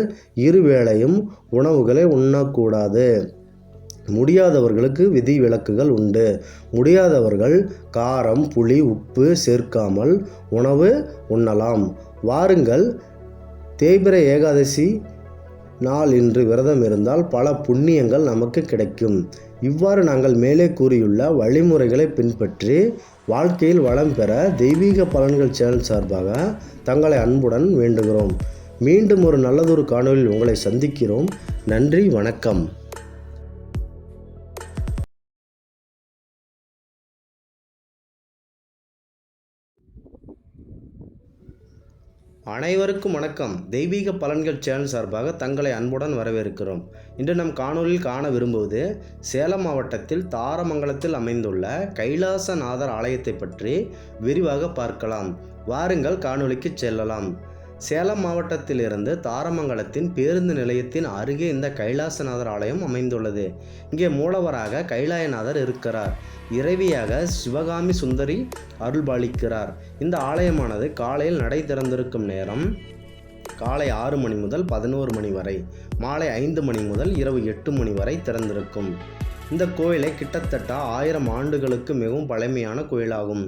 Speaker 2: இருவேளையும் உணவுகளை உண்ணக்கூடாது. முடியாதவர்களுக்கு விதி விலக்குகள் உண்டு. முடியாதவர்கள் காரம் புளி உப்பு சேர்க்காமல் உணவு உண்ணலாம். வாருங்கள், தேய்பிறை ஏகாதசி நாள் இன்று விரதம் இருந்தால் பல புண்ணியங்கள் நமக்கு கிடைக்கும். இவ்வாறு நாங்கள் மேலே கூறியுள்ள வழிமுறைகளை பின்பற்றி வாழ்க்கையில் வளம் பெற தெய்வீக பலன்கள் சேனல் சார்பாக தங்களை அன்புடன் வேண்டுகிறோம். மீண்டும் ஒரு நல்லதொரு காணொளியில் உங்களை சந்திக்கிறோம். நன்றி, வணக்கம். அனைவருக்கும் வணக்கம். தெய்வீக பலன்கள் சேனல் சார்பாக தங்களை அன்புடன் வரவேற்கிறோம். இன்று நம் காணொலியில் காண விரும்புவது சேலம் மாவட்டத்தில் தாரமங்கலத்தில் அமைந்துள்ள கைலாசநாதர் ஆலயத்தை பற்றி விரிவாக பார்க்கலாம். வாருங்கள் காணொலிக்கு செல்லலாம். சேலம் மாவட்டத்திலிருந்து தாரமங்கலத்தின் பேருந்து நிலையத்தின் அருகே இந்த கைலாசநாதர் ஆலயம் அமைந்துள்ளது. இங்கே மூலவராக கைலாயநாதர் இருக்கிறார். இறைவியாக சிவகாமி சுந்தரி அருள்பாலிக்கிறார். இந்த ஆலயமானது காலையில் நடை திறந்திருக்கும் நேரம் காலை 6 மணி முதல் 11 மணி வரை, மாலை 5 மணி முதல் இரவு 8 மணி வரை திறந்திருக்கும். இந்த கோயிலை கிட்டத்தட்ட 1000 ஆண்டுகளுக்கு மிகவும் பழமையான கோயிலாகும்.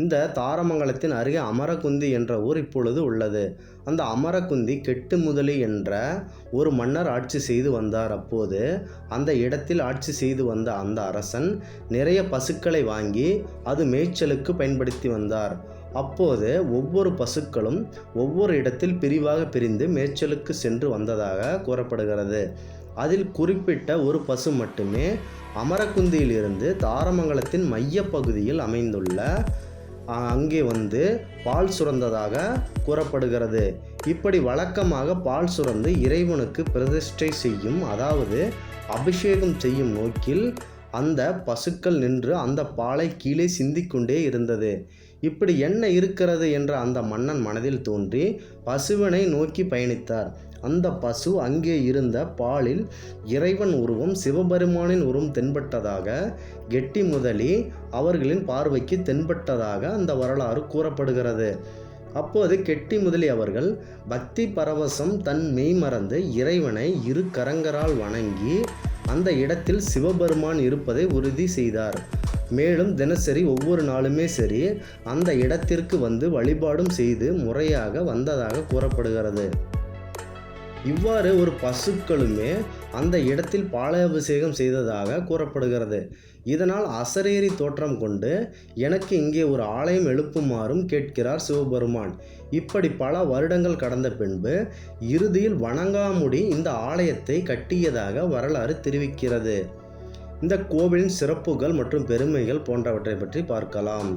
Speaker 2: இந்த தாரமங்கலத்தின் அருகே அமரகுந்தி என்ற ஊர் இப்பொழுது உள்ளது. அந்த அமரகுந்தி கெட்டுமுதலி என்ற ஒரு மன்னர் ஆட்சி செய்து வந்தார். அப்போது அந்த இடத்தில் ஆட்சி செய்து வந்த அந்த அரசன் நிறைய பசுக்களை வாங்கி அது மேய்ச்சலுக்கு பயன்படுத்தி வந்தார். அப்போது ஒவ்வொரு பசுக்களும் ஒவ்வொரு இடத்தில் பிரிவாக பிரிந்து மேய்ச்சலுக்கு சென்று வந்ததாக கூறப்படுகிறது. அதில் குறிப்பிட்ட ஒரு பசு மட்டுமே அமரகுந்தியிலிருந்து தாரமங்கலத்தின் மையப்பகுதியில் அமைந்துள்ள அங்கே வந்து பால் சுரந்ததாக கூறப்படுகிறது. இப்படி வழக்கமாக பால் சுரந்து இறைவனுக்கு பிரதிஷ்டை செய்யும், அதாவது அபிஷேகம் செய்யும் நோக்கில் அந்த பசுக்கள் நின்று அந்த பாலை கீழே சிந்திக்கொண்டே இருந்தது. இப்படி என்ன இருக்கிறது என்ற அந்த மன்னன் மனதில் தோன்றி பசுவினை நோக்கி பயணித்தார். அந்த பசு அங்கே இருந்த பாலில் இறைவன் உருவம், சிவபெருமானின் உருவம் தென்பட்டதாக கெட்டிமுதலி அவர்களின் பார்வைக்கு தென்பட்டதாக அந்த வரலாறு கூறப்படுகிறது. அப்போது கெட்டிமுதலி அவர்கள் பக்தி பரவசம் தன் மெய்மறந்து இறைவனை 2 கரங்களால் வணங்கி அந்த இடத்தில் சிவபெருமான் இருப்பதை உறுதி செய்தார். மேலும் தினசரி ஒவ்வொரு நாளுமே சரி அந்த இடத்திற்கு வந்து வழிபாடும் செய்து முறையாக வந்ததாக கூறப்படுகிறது. இவ்வாறு ஒரு பசுக்களுமே அந்த இடத்தில் பாலாபிஷேகம் செய்ததாக கூறப்படுகிறது. இதனால் அசரேறி தோற்றம் கொண்டு எனக்கு இங்கே ஒரு ஆலயம் எழுப்புமாறும் கேட்கிறார் சிவபெருமான். இப்படி பல வருடங்கள் கடந்த பின்பு இறுதியில் வணங்காமுடி இந்த ஆலயத்தை கட்டியதாக வரலாறு தெரிவிக்கிறது. இந்த கோவிலின் சிறப்புகள் மற்றும் பெருமைகள் போன்றவற்றை பற்றி பார்க்கலாம்.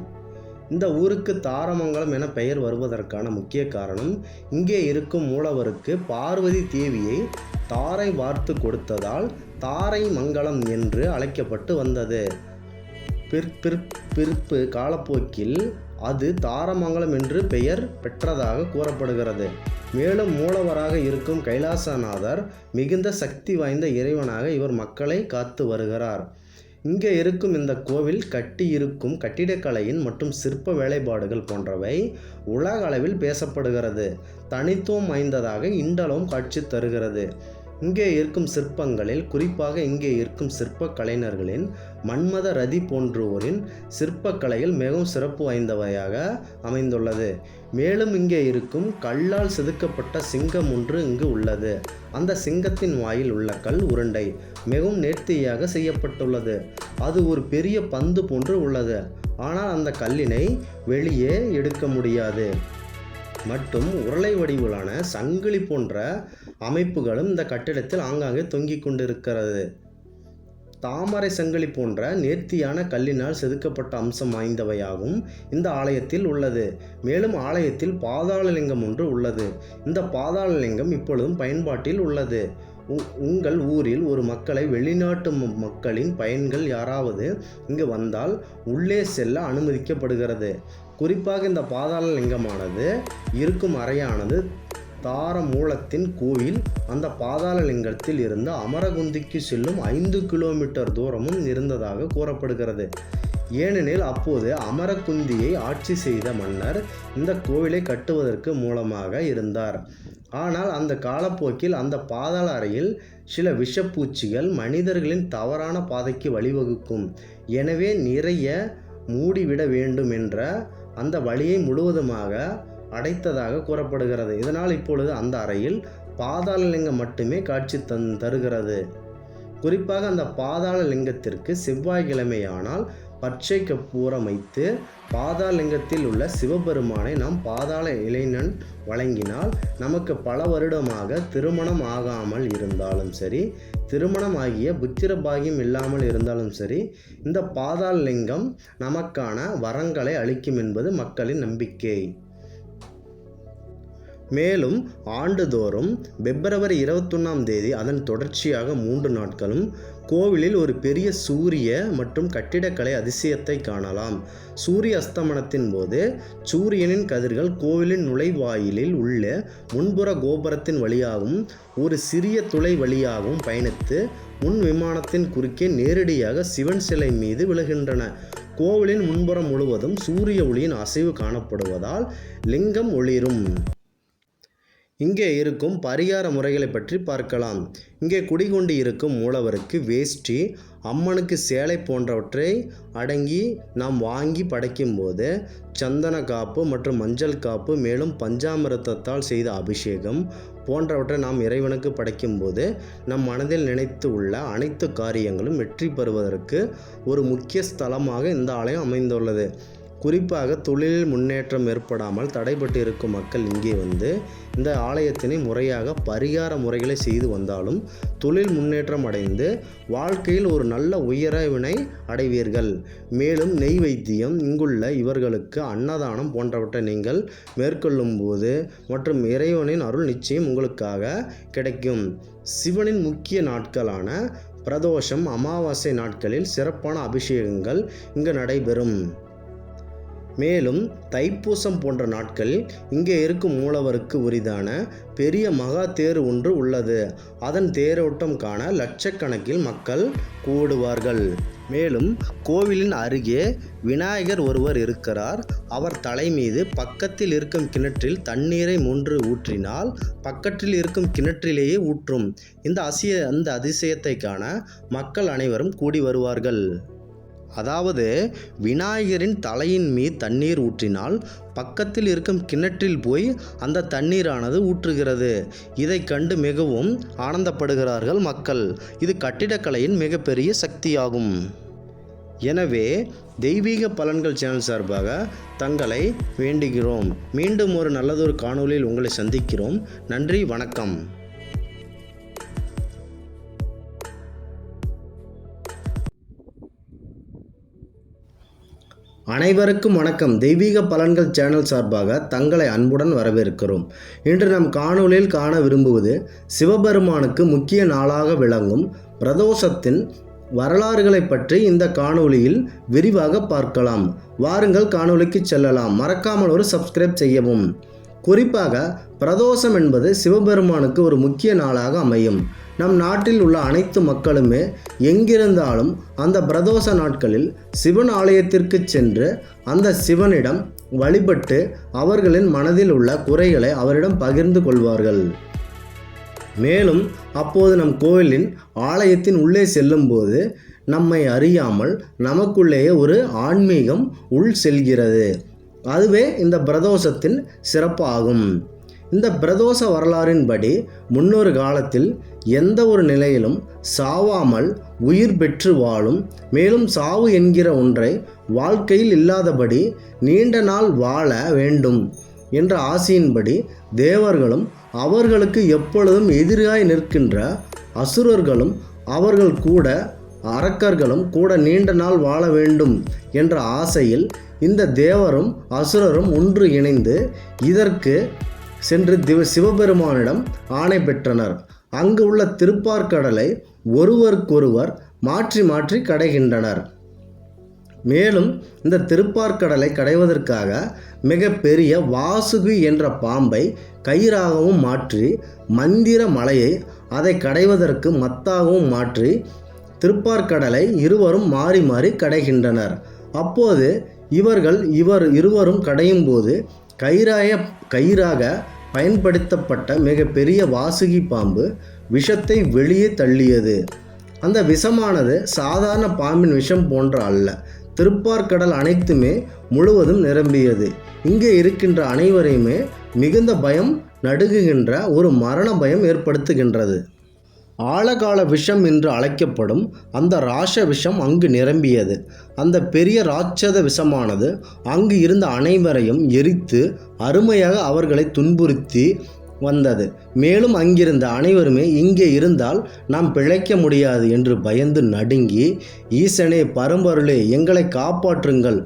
Speaker 2: இந்த ஊருக்கு தாரமங்கலம் என பெயர் வருவதற்கான முக்கிய காரணம் இங்கே இருக்கும் மூலவருக்கு பார்வதி தேவியை தாரை வார்த்து கொடுத்ததால் தாரை மங்கலம் என்று அழைக்கப்பட்டு வந்தது. பிற்பு காலப்போக்கில் அது தாரமங்கலம் என்று பெயர் பெற்றதாக கூறப்படுகிறது. மேலும் மூலவராக இருக்கும் கைலாசநாதர் மிகுந்த சக்தி வாய்ந்த இறைவனாக இவர் மக்களை காத்து வருகிறார். இங்கே இருக்கும் இந்த கோவில் கட்டியிருக்கும் கட்டிடக்கலையின் மற்றும் சிற்ப வேலைப்பாடுகள் போன்றவை உலக அளவில் பேசப்படுகிறது. தனித்துவம் வாய்ந்ததாக இன்றளவும் காட்சி தருகிறது. இங்கே இருக்கும் சிற்பங்களில் குறிப்பாக இங்கே இருக்கும் சிற்ப கலைஞர்களின் மன்மத ரதி போன்றோரின் சிற்பக்கலைகள் மிகவும் சிறப்பு வாய்ந்தவையாக அமைந்துள்ளது. மேலும் இங்கே இருக்கும் கல்லால் செதுக்கப்பட்ட சிங்கம் ஒன்று இங்கு உள்ளது. அந்த சிங்கத்தின் வாயில் உள்ள கல் உருண்டை மிகவும் நேர்த்தியாக செய்யப்பட்டுள்ளது. அது ஒரு பெரிய பந்து போன்று உள்ளது. ஆனால் அந்த கல்லினை வெளியே எடுக்க முடியாது. மற்றும் உருளை வடிவிலான சங்கிலி போன்ற அமைப்புகளும் இந்த கட்டிடத்தில் ஆங்காங்கே தொங்கிக் கொண்டிருக்கிறது. தாமரை சங்கிலி போன்ற நேர்த்தியான கல்லினால் செதுக்கப்பட்ட அம்சம் வாய்ந்தவையாகவும் இந்த ஆலயத்தில் உள்ளது. மேலும் ஆலயத்தில் பாதாளலிங்கம் ஒன்று உள்ளது. இந்த பாதாளலிங்கம் இப்பொழுதும் பயன்பாட்டில் உள்ளது. உங்கள் ஊரில் ஒரு மக்களை வெளிநாட்டு மக்களின் பயன்கள் யாராவது இங்கு வந்தால் உள்ளே செல்ல அனுமதிக்கப்படுகிறது. குறிப்பாக இந்த பாதாளலிங்கமானது இருக்கும் அறையானது தாரமூலத்தின் கோயில் அந்த பாதாளலிங்கத்தில் இருந்து அமரகுந்திக்கு செல்லும் 5 கிலோமீட்டர் தூரமும் இருந்ததாக கூறப்படுகிறது. ஏனெனில் அப்போது அமரகுந்தியை ஆட்சி செய்த மன்னர் இந்த கோவிலை கட்டுவதற்கு மூலமாக இருந்தார். ஆனால் அந்த காலப்போக்கில் அந்த பாதாள அறையில் சில விஷப்பூச்சிகள் மனிதர்களின் தவறான பாதைக்கு வழிவகுக்கும். எனவே நிறைய மூடிவிட வேண்டும் என்ற அந்த வழியை முழுவதுமாக அடைத்ததாக கூறப்படுகிறது. இதனால் இப்பொழுது அந்த அறையில் பாதாளலிங்கம் மட்டுமே காட்சி தருகிறது. குறிப்பாக அந்த பாதாளலிங்கத்திற்கு செவ்வாய்க்கிழமையானால் பச்சை கற்பூரம் வைத்து பாதாளலிங்கத்தில் உள்ள சிவபெருமானை நாம் பாதாள இளைஞன் வழங்கினால் நமக்கு பல வருடமாக திருமணம் ஆகாமல் இருந்தாலும் சரி, திருமணம் ஆகிய புத்திர பாகியம் இல்லாமல் இருந்தாலும் சரி, இந்த பாதாளலிங்கம் நமக்கான வரங்களை அளிக்கும் என்பது மக்களின் நம்பிக்கை. மேலும் ஆண்டுதோறும் பிப்ரவரி 21ஆம் தேதி அதன் தொடர்ச்சியாக 3 நாட்களும் கோவிலில் ஒரு பெரிய சூரிய மற்றும் கட்டிடக்கலை அதிசயத்தை காணலாம். சூரிய அஸ்தமனத்தின் போது சூரியனின் கதிர்கள் கோவிலின் நுழைவாயிலில் உள்ள முன்புற கோபுரத்தின் வழியாகவும் ஒரு சிறிய துளை வழியாகவும் பயணித்து முன் விமானத்தின் குறுக்கே நேரடியாக சிவன் சிலை மீது விழுகின்றன. கோவிலின் முன்புறம் முழுவதும் சூரிய ஒளியின் அசைவு காணப்படுவதால் லிங்கம் ஒளிரும். இங்கே இருக்கும் பரிகார முறைகளை பற்றி பார்க்கலாம். இங்கே குடிகொண்டு இருக்கும் மூலவருக்கு வேஷ்டி, அம்மனுக்கு சேலை போன்றவற்றை அடங்கி நாம் வாங்கி படைக்கும்போது சந்தன காப்பு மற்றும் மஞ்சள் காப்பு, மேலும் பஞ்சாமிர்தத்தால் செய்த அபிஷேகம் போன்றவற்றை நாம் இறைவனுக்கு படைக்கும்போது நம் மனதில் நினைத்து உள்ள அனைத்து காரியங்களும் வெற்றி பெறுவதற்கு ஒரு முக்கிய ஸ்தலமாக இந்த ஆலயம் அமைந்துள்ளது. குறிப்பாக தொழிலில் முன்னேற்றம் ஏற்படாமல் தடைபட்டு இருக்கும் மக்கள் இங்கே வந்து இந்த ஆலயத்தினை முறையாக பரிகார முறைகளை செய்து வந்தாலும் தொழில் முன்னேற்றம் அடைந்து வாழ்க்கையில் ஒரு நல்ல உயர்வினை அடைவீர்கள். மேலும் நெய் வைத்தியம், இங்குள்ள இவர்களுக்கு அன்னதானம் போன்றவற்றை நீங்கள் மேற்கொள்ளும் போது மற்றும் இறைவனின் அருள் நிச்சயம் உங்களுக்காக கிடைக்கும். சிவனின் முக்கிய நாட்களான பிரதோஷம், அமாவாசை நாட்களில் சிறப்பான அபிஷேகங்கள் இங்கு நடைபெறும். மேலும் தைப்பூசம் போன்ற நாட்களில் இங்கே இருக்கும் மூலவருக்கு உரிதான பெரிய மகா தேர் ஒன்று உள்ளது. அதன் தேரோட்டம் காண லட்சக்கணக்கில் மக்கள் கூடுவார்கள். மேலும் கோவிலின் அருகே விநாயகர் ஒருவர் இருக்கிறார். அவர் தலை மீது பக்கத்தில் இருக்கும் கிணற்றில் தண்ணீரை மூன்று ஊற்றினால் பக்கத்தில் இருக்கும் கிணற்றிலேயே ஊற்றும். இந்த அதிசயத்தை காண மக்கள் அனைவரும் கூடி வருவார்கள். அதாவது விநாயகரின் தலையின் மீது தண்ணீர் ஊற்றினால் பக்கத்தில் இருக்கும் கிணற்றில் போய் அந்த தண்ணீரானது ஊற்றுகிறது. இதை கண்டு மிகவும் ஆனந்தப்படுகிறார்கள் மக்கள். இது கட்டிடக்கலையின் மிகப்பெரிய சக்தியாகும். எனவே தெய்வீக பலன்கள் சேனல் சார்பாக தங்களை வேண்டுகிறோம். மீண்டும் ஒரு நல்லதொரு காணொளியில் உங்களை சந்திக்கிறோம். நன்றி, வணக்கம். அனைவருக்கும் வணக்கம். தெய்வீக பலன்கள் சேனல் சார்பாக தங்களை அன்புடன் வரவேற்கிறோம். இன்று நம் காணொளியில் காண விரும்புவது சிவபெருமானுக்கு முக்கிய நாளாக விளங்கும் பிரதோஷத்தின் வரலாறுகளை பற்றி இந்த காணொளியில் விரிவாக பார்க்கலாம். வாருங்கள் காணொளிக்கு செல்லலாம். மறக்காமல் ஒரு சப்ஸ்கிரைப் செய்யவும். குறிப்பாக பிரதோஷம் என்பது சிவபெருமானுக்கு ஒரு முக்கிய நாளாக அமையும். நம் நாட்டில் உள்ள அனைத்து மக்களுமே எங்கிருந்தாலும் அந்த பிரதோஷ நாட்களில் சிவன் ஆலயத்திற்கு சென்று அந்த சிவனிடம் வழிபட்டு அவர்களின் மனதில் உள்ள குறைகளை அவரிடம் பகிர்ந்து கொள்வார்கள். மேலும் அப்போது நம் கோவிலின் ஆலயத்தின் உள்ளே செல்லும்போது நம்மை அறியாமல் நமக்குள்ளேயே ஒரு ஆன்மீகம் உள் செல்கிறது. அதுவே இந்த பிரதோஷத்தின் சிறப்பாகும். இந்த பிரதோஷ வரலாறின்படி முன்னொரு காலத்தில் எந்த ஒரு நிலையிலும் சாவாமல் உயிர் பெற்று வாழும், மேலும் சாவு என்கிற ஒன்றை வாழ்க்கையில் இல்லாதபடி நீண்ட நாள் வாழ வேண்டும் என்ற ஆசையின்படி தேவர்களும் அவர்களுக்கு எப்பொழுதும் எதிராய் நிற்கின்ற அசுரர்களும் அவர்கள் கூட அரக்கர்களும் கூட நீண்ட நாள் வாழ வேண்டும் என்ற ஆசையில் இந்த தேவரும் அசுரரும் ஒன்று இணைந்து இதற்கு சென்று சிவபெருமானிடம் ஆணை பெற்றனர். அங்கு உள்ள திருப்பார்கடலை ஒருவருக்கொருவர் மாற்றி மாற்றி கடைகின்றனர். மேலும் இந்த திருப்பார்கடலை கடைவதற்காக மிக பெரிய வாசுகி என்ற பாம்பை கயிறாகவும் மாற்றி, மந்திர மலையை அதை கடைவதற்கு மத்தாகவும் மாற்றி திருப்பார்கடலை இருவரும் மாறி மாறி கடைகின்றனர். அப்போது இவர் இருவரும் கடையும் போது கயிறாக பயன்படுத்தப்பட்ட மிக பெரிய வாசுகி பாம்பு விஷத்தை வெளியே தள்ளியது. அந்த விஷமானது சாதாரண பாம்பின் விஷம் போன்ற அல்ல. திருப்பார்கடல் அனைத்துமே முழுவதும் நிரம்பியது. இங்கே இருக்கின்ற அனைவரையுமே மிகுந்த பயம் நடுங்குகின்ற ஒரு மரண பயம் ஏற்படுத்துகின்றது. ஆழகால விஷம் என்று அழைக்கப்படும் அந்த ராஷ விஷம் அங்கு நிரம்பியது. அந்த பெரிய ராட்சத விஷமானது அங்கு இருந்த அனைவரையும் எரித்து அருமையாக அவர்களை துன்புறுத்தி வந்தது. மேலும் அங்கிருந்த அனைவருமே இங்கே இருந்தால் நாம் பிழைக்க முடியாது என்று பயந்து நடுங்கி, ஈசனே, பரம்பொருளே, எங்களை காப்பாற்றுங்கள்,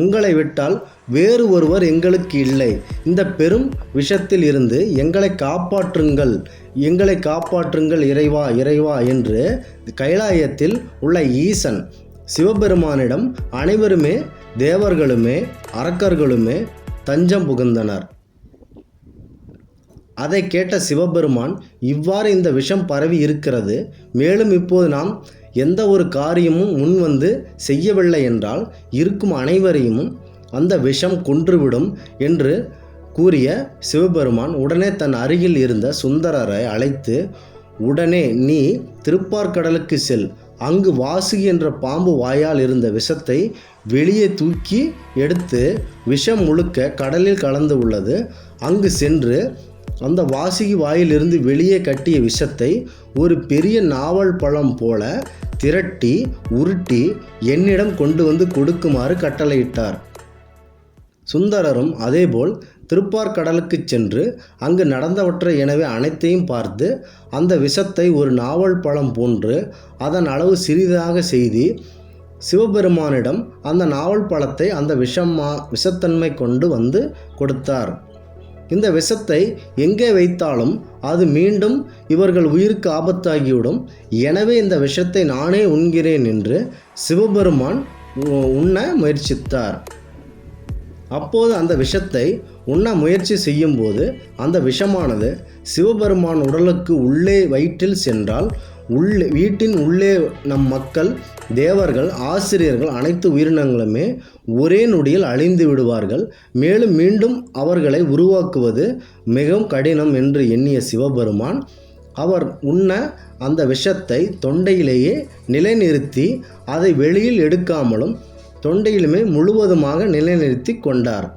Speaker 2: உங்களை விட்டால் வேறு ஒருவர் எங்களுக்கு இல்லை. இந்த பெரும் விஷத்தில் இருந்து எங்களை காப்பாற்றுங்கள் இறைவா இறைவா என்று கைலாயத்தில் உள்ள ஈசன் சிவபெருமானிடம் அனைவருமே தேவர்களுமே அரக்கர்களுமே தஞ்சம் புகுந்தனர். அதை கேட்ட சிவபெருமான், இவ்வாறு இந்த விஷம் பரவி இருக்கிறது, மேலும் இப்போது நாம் எந்த ஒரு காரியமும் முன்வந்து செய்யவில்லை என்றால் இருக்கும் அனைவரையும் அந்த விஷம் கொன்றுவிடும் என்று கூறிய சிவபெருமான் உடனே தன் அருகில் இருந்த சுந்தரரை அழைத்து, உடனே நீ திருப்பார்கடலுக்கு செல், அங்கு வாசுகி என்ற பாம்பு வாயால் இருந்த விஷத்தை வெளியே தூக்கி எடுத்து விஷம் முழுக்க கடலில் கலந்து உள்ளது, அங்கு சென்று அந்த வாசுகி வாயிலிருந்து வெளியே கட்டிய விஷத்தை ஒரு பெரிய நாவல் பழம் போல திரட்டி உருட்டி என்னிடம் கொண்டு வந்து கொடுக்குமாறு கட்டளையிட்டார். சுந்தரரும் அதேபோல் திருப்பார்கடலுக்கு சென்று அங்கு நடந்தவற்றை எனவே அனைத்தையும் பார்த்து அந்த விஷத்தை ஒரு நாவல் பழம் போன்று அதன் அளவு சிறிதாக செய்து சிவபெருமானிடம் அந்த நாவல் பழத்தை அந்த விஷத்தன்மை கொண்டு வந்து கொடுத்தார். இந்த விஷத்தை எங்கே வைத்தாலும் அது மீண்டும் இவர்கள் உயிருக்கு ஆபத்தாகிவிடும், எனவே இந்த விஷத்தை நானே உண்கிறேன் என்று சிவபெருமான் உண்ண முயற்சித்தார். அப்போது அந்த விஷத்தை உண்ண முயற்சி செய்யும்போது அந்த விஷமானது சிவபெருமான் உடலுக்கு உள்ளே வயிற்றில் சென்றால் வீட்டின் உள்ளே நம் மக்கள் தேவர்கள் ஆசிரியர்கள் அனைத்து உயிரினங்களுமே ஒரே நொடியில் அழிந்து விடுவார்கள். மேலும் மீண்டும் அவர்களை உருவாக்குவது மிகவும் கடினம் என்று எண்ணிய சிவபெருமான் அவர் உண்ண அந்த விஷத்தை தொண்டையிலேயே நிலைநிறுத்தி அதை வெளியில் எடுக்காமலும் தொண்டையிலுமே முழுவதுமாக நிலைநிறுத்தி கொண்டார்.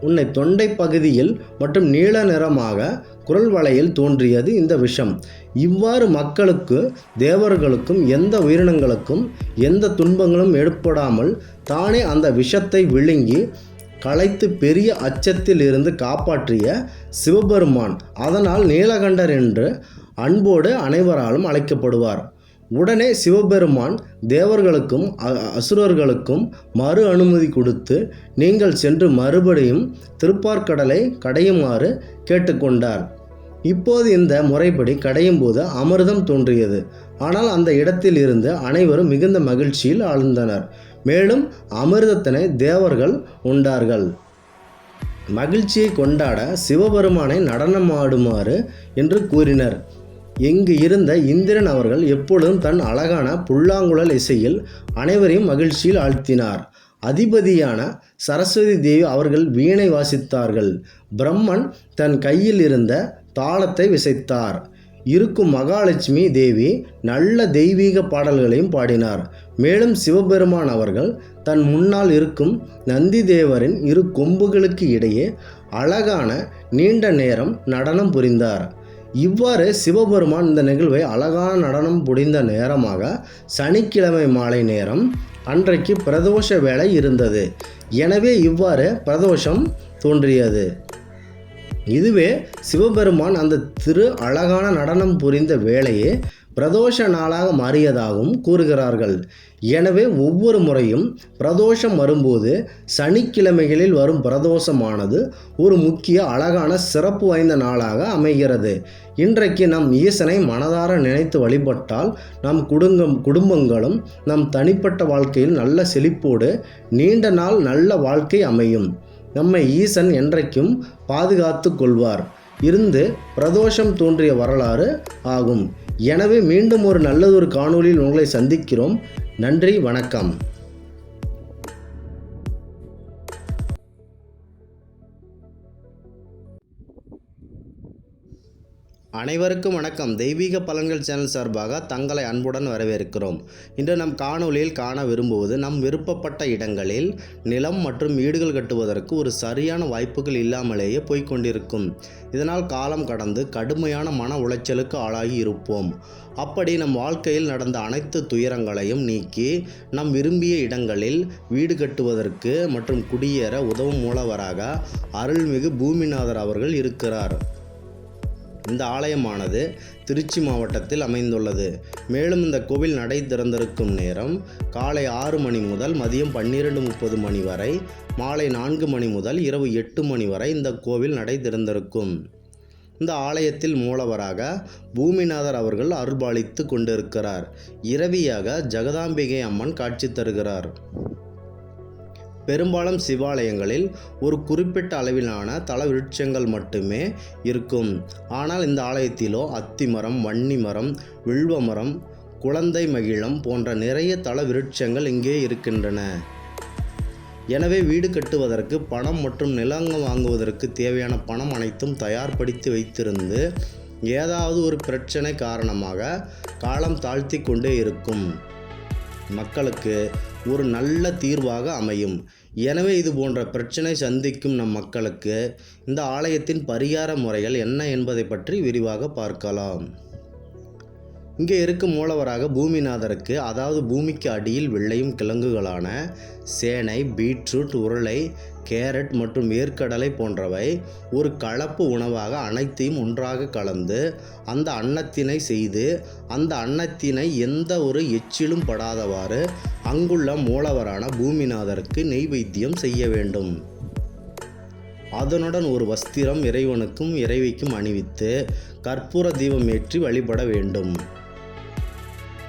Speaker 2: உன்னை தொண்டை பகுதியில் மற்றும் நீல நிறமாக குரல் வளையில் தோன்றியது இந்த விஷம். இவ்வாறு மக்களுக்கு தேவர்களுக்கும் எந்த உயிரினங்களுக்கும் எந்த துன்பங்களும் ஏற்படாமல் தானே அந்த விஷத்தை விழுங்கி களைத்து பெரிய அச்சத்தில் இருந்து காப்பாற்றிய சிவபெருமான் அதனால் நீலகண்டர் என்று அன்போடு அனைவராலும் அழைக்கப்படுவார். உடனே சிவபெருமான் தேவர்களுக்கும் அசுரர்களுக்கும் மறு அனுமதி கொடுத்து நீங்கள் சென்று மறுபடியும் திருப்பார்கடலை கடையுமாறு கேட்டுக்கொண்டார். இப்போது இந்த முறைப்படி கடையும் போது அமிர்தம் தோன்றியது. ஆனால் அந்த இடத்தில் இருந்து அனைவரும் மிகுந்த மகிழ்ச்சியில் ஆழ்ந்தனர். மேலும் அமிர்தத்தினை தேவர்கள் உண்டார்கள். மகிழ்ச்சியை கொண்டாட சிவபெருமானை நடனமாடுமாறு என்று கூறினர். இங்கு இருந்த இந்திரன் அவர்கள் எப்பொழுதும் தன் அழகான புல்லாங்குழல் இசையில் அனைவரையும் மகிழ்ச்சியில் ஆழ்த்தினார். அதிபதியான சரஸ்வதி தேவி அவர்கள் வீணை வாசித்தார்கள். பிரம்மன் தன் கையில் இருந்த தாளத்தை விசைத்தார். இருக்கும் மகாலட்சுமி தேவி நல்ல தெய்வீக பாடல்களையும் பாடினார். மேலும் சிவபெருமான் அவர்கள் தன் முன்னால் இருக்கும் நந்தி தேவரின் இரு கொம்புகளுக்கு இடையே அழகான நீண்ட நேரம் நடனம் புரிந்தார். இவ்வாறு சிவபெருமான் இந்த நிகழ்வை அழகான நடனம் புரிந்த நேரமாக சனிக்கிழமை மாலை நேரம் அன்றைக்கு பிரதோஷ வேளை இருந்தது. எனவே இவ்வாறு பிரதோஷம் தோன்றியது. இதுவே சிவபெருமான் அந்த அழகான நடனம் புரிந்த வேளையே பிரதோஷ நாளாக மாறியதாகவும் கூறுகிறார்கள். எனவே ஒவ்வொரு முறையும் பிரதோஷம் வரும்போது சனிக்கிழமைகளில் வரும் பிரதோஷமானது ஒரு முக்கிய அழகான சிறப்பு வாய்ந்த நாளாக அமைகிறது. இன்றைக்கு நம் ஈசனை மனதார நினைத்து வழிபட்டால் நம் குடும்பங்களும் நம் தனிப்பட்ட வாழ்க்கையில் நல்ல செழிப்போடு நீண்ட நாள் நல்ல வாழ்க்கை அமையும். நம்மை ஈசன் என்றைக்கும் பாதுகாத்து கொள்வார் இருந்து பிரதோஷம் தோன்றிய வரலாறு ஆகும். எனவே மீண்டும் ஒரு நல்லதொரு காணொளியில் உங்களை சந்திக்கிறோம். நன்றி, வணக்கம். அனைவருக்கும் வணக்கம். தெய்வீக பலன்கள் சேனல் சார்பாக தங்களை அன்புடன் வரவேற்கிறோம். இன்று நம் காணொளியில் காண விரும்புவது நம் விருப்பப்பட்ட இடங்களில் நிலம் மற்றும் வீடுகள் கட்டுவதற்கு ஒரு சரியான வாய்ப்புகள் இல்லாமலேயே போய்கொண்டிருக்கும். இதனால் காலம் கடந்து கடுமையான மன உளைச்சலுக்கு ஆளாகி இருப்போம். அப்படி நம் வாழ்க்கையில் நடந்த அனைத்து துயரங்களையும் நீக்கி நம் விரும்பிய இடங்களில் வீடு கட்டுவதற்கு மற்றும் குடியேற உதவும் மூலவராக அருள்மிகு பூமிநாதர் அவர்கள் இருக்கிறார். இந்த ஆலயமானது திருச்சி மாவட்டத்தில் அமைந்துள்ளது. மேலும் இந்த கோவில் நடை திறந்திருக்கும் நேரம் காலை 6 மணி முதல் மதியம் 12:30 மணி வரை, மாலை 4 மணி முதல் இரவு 8 மணி வரை இந்த கோவில் நடை திறந்திருக்கும். இந்த ஆலயத்தில் மூலவராக பூமிநாதர் அவர்கள் அருள்பாலித்து கொண்டிருக்கிறார். இரவியாக ஜெகதாம்பிகை அம்மன் காட்சி தருகிறார். பெரும்பாலும் சிவாலயங்களில் ஒரு குறிப்பிட்ட அளவிலான தல விருட்சங்கள் மட்டுமே இருக்கும். ஆனால் இந்த ஆலயத்திலோ அத்திமரம், வன்னிமரம், வில்வமரம், குழந்தை மகிழம் போன்ற நிறைய தல விருட்சங்கள் இங்கே இருக்கின்றன. எனவே வீடு கட்டுவதற்கு பணம் மற்றும் நிலங்கள் வாங்குவதற்கு தேவையான பணம் அனைத்தும் தயார்படுத்தி வைத்திருந்து ஏதாவது ஒரு பிரச்சனை காரணமாக காலம் தாழ்த்தி கொண்டே இருக்கும் மக்களுக்கு ஒரு நல்ல தீர்வாக அமையும். எனவே இது போன்ற பிரச்சனை சந்திக்கும் நம் மக்களுக்கு இந்த ஆலயத்தின் பரிகார முறைகள் என்ன என்பதை பற்றி விரிவாக பார்க்கலாம். இங்கே இருக்கும் மூலவராக பூமிநாதருக்கு, அதாவது பூமிக்கு அடியில் விளையும் கிழங்குகளான சேனை, பீட்ரூட், உருளை, கேரட் மற்றும் வேர்க்கடலை போன்றவை ஒரு கலப்பு உணவாக அனைத்தையும் ஒன்றாக கலந்து அந்த அன்னத்தினை செய்து அந்த அன்னத்தினை எந்த ஒரு எச்சிலும் படாதவாறு அங்குள்ள மூலவரான பூமிநாதருக்கு நெய்வேத்தியம் செய்ய வேண்டும். அதனுடன் ஒரு வஸ்திரம் இறைவனுக்கும் இறைவிக்கும் அணிவித்து கற்பூர தீபம் ஏற்றி வழிபட வேண்டும்.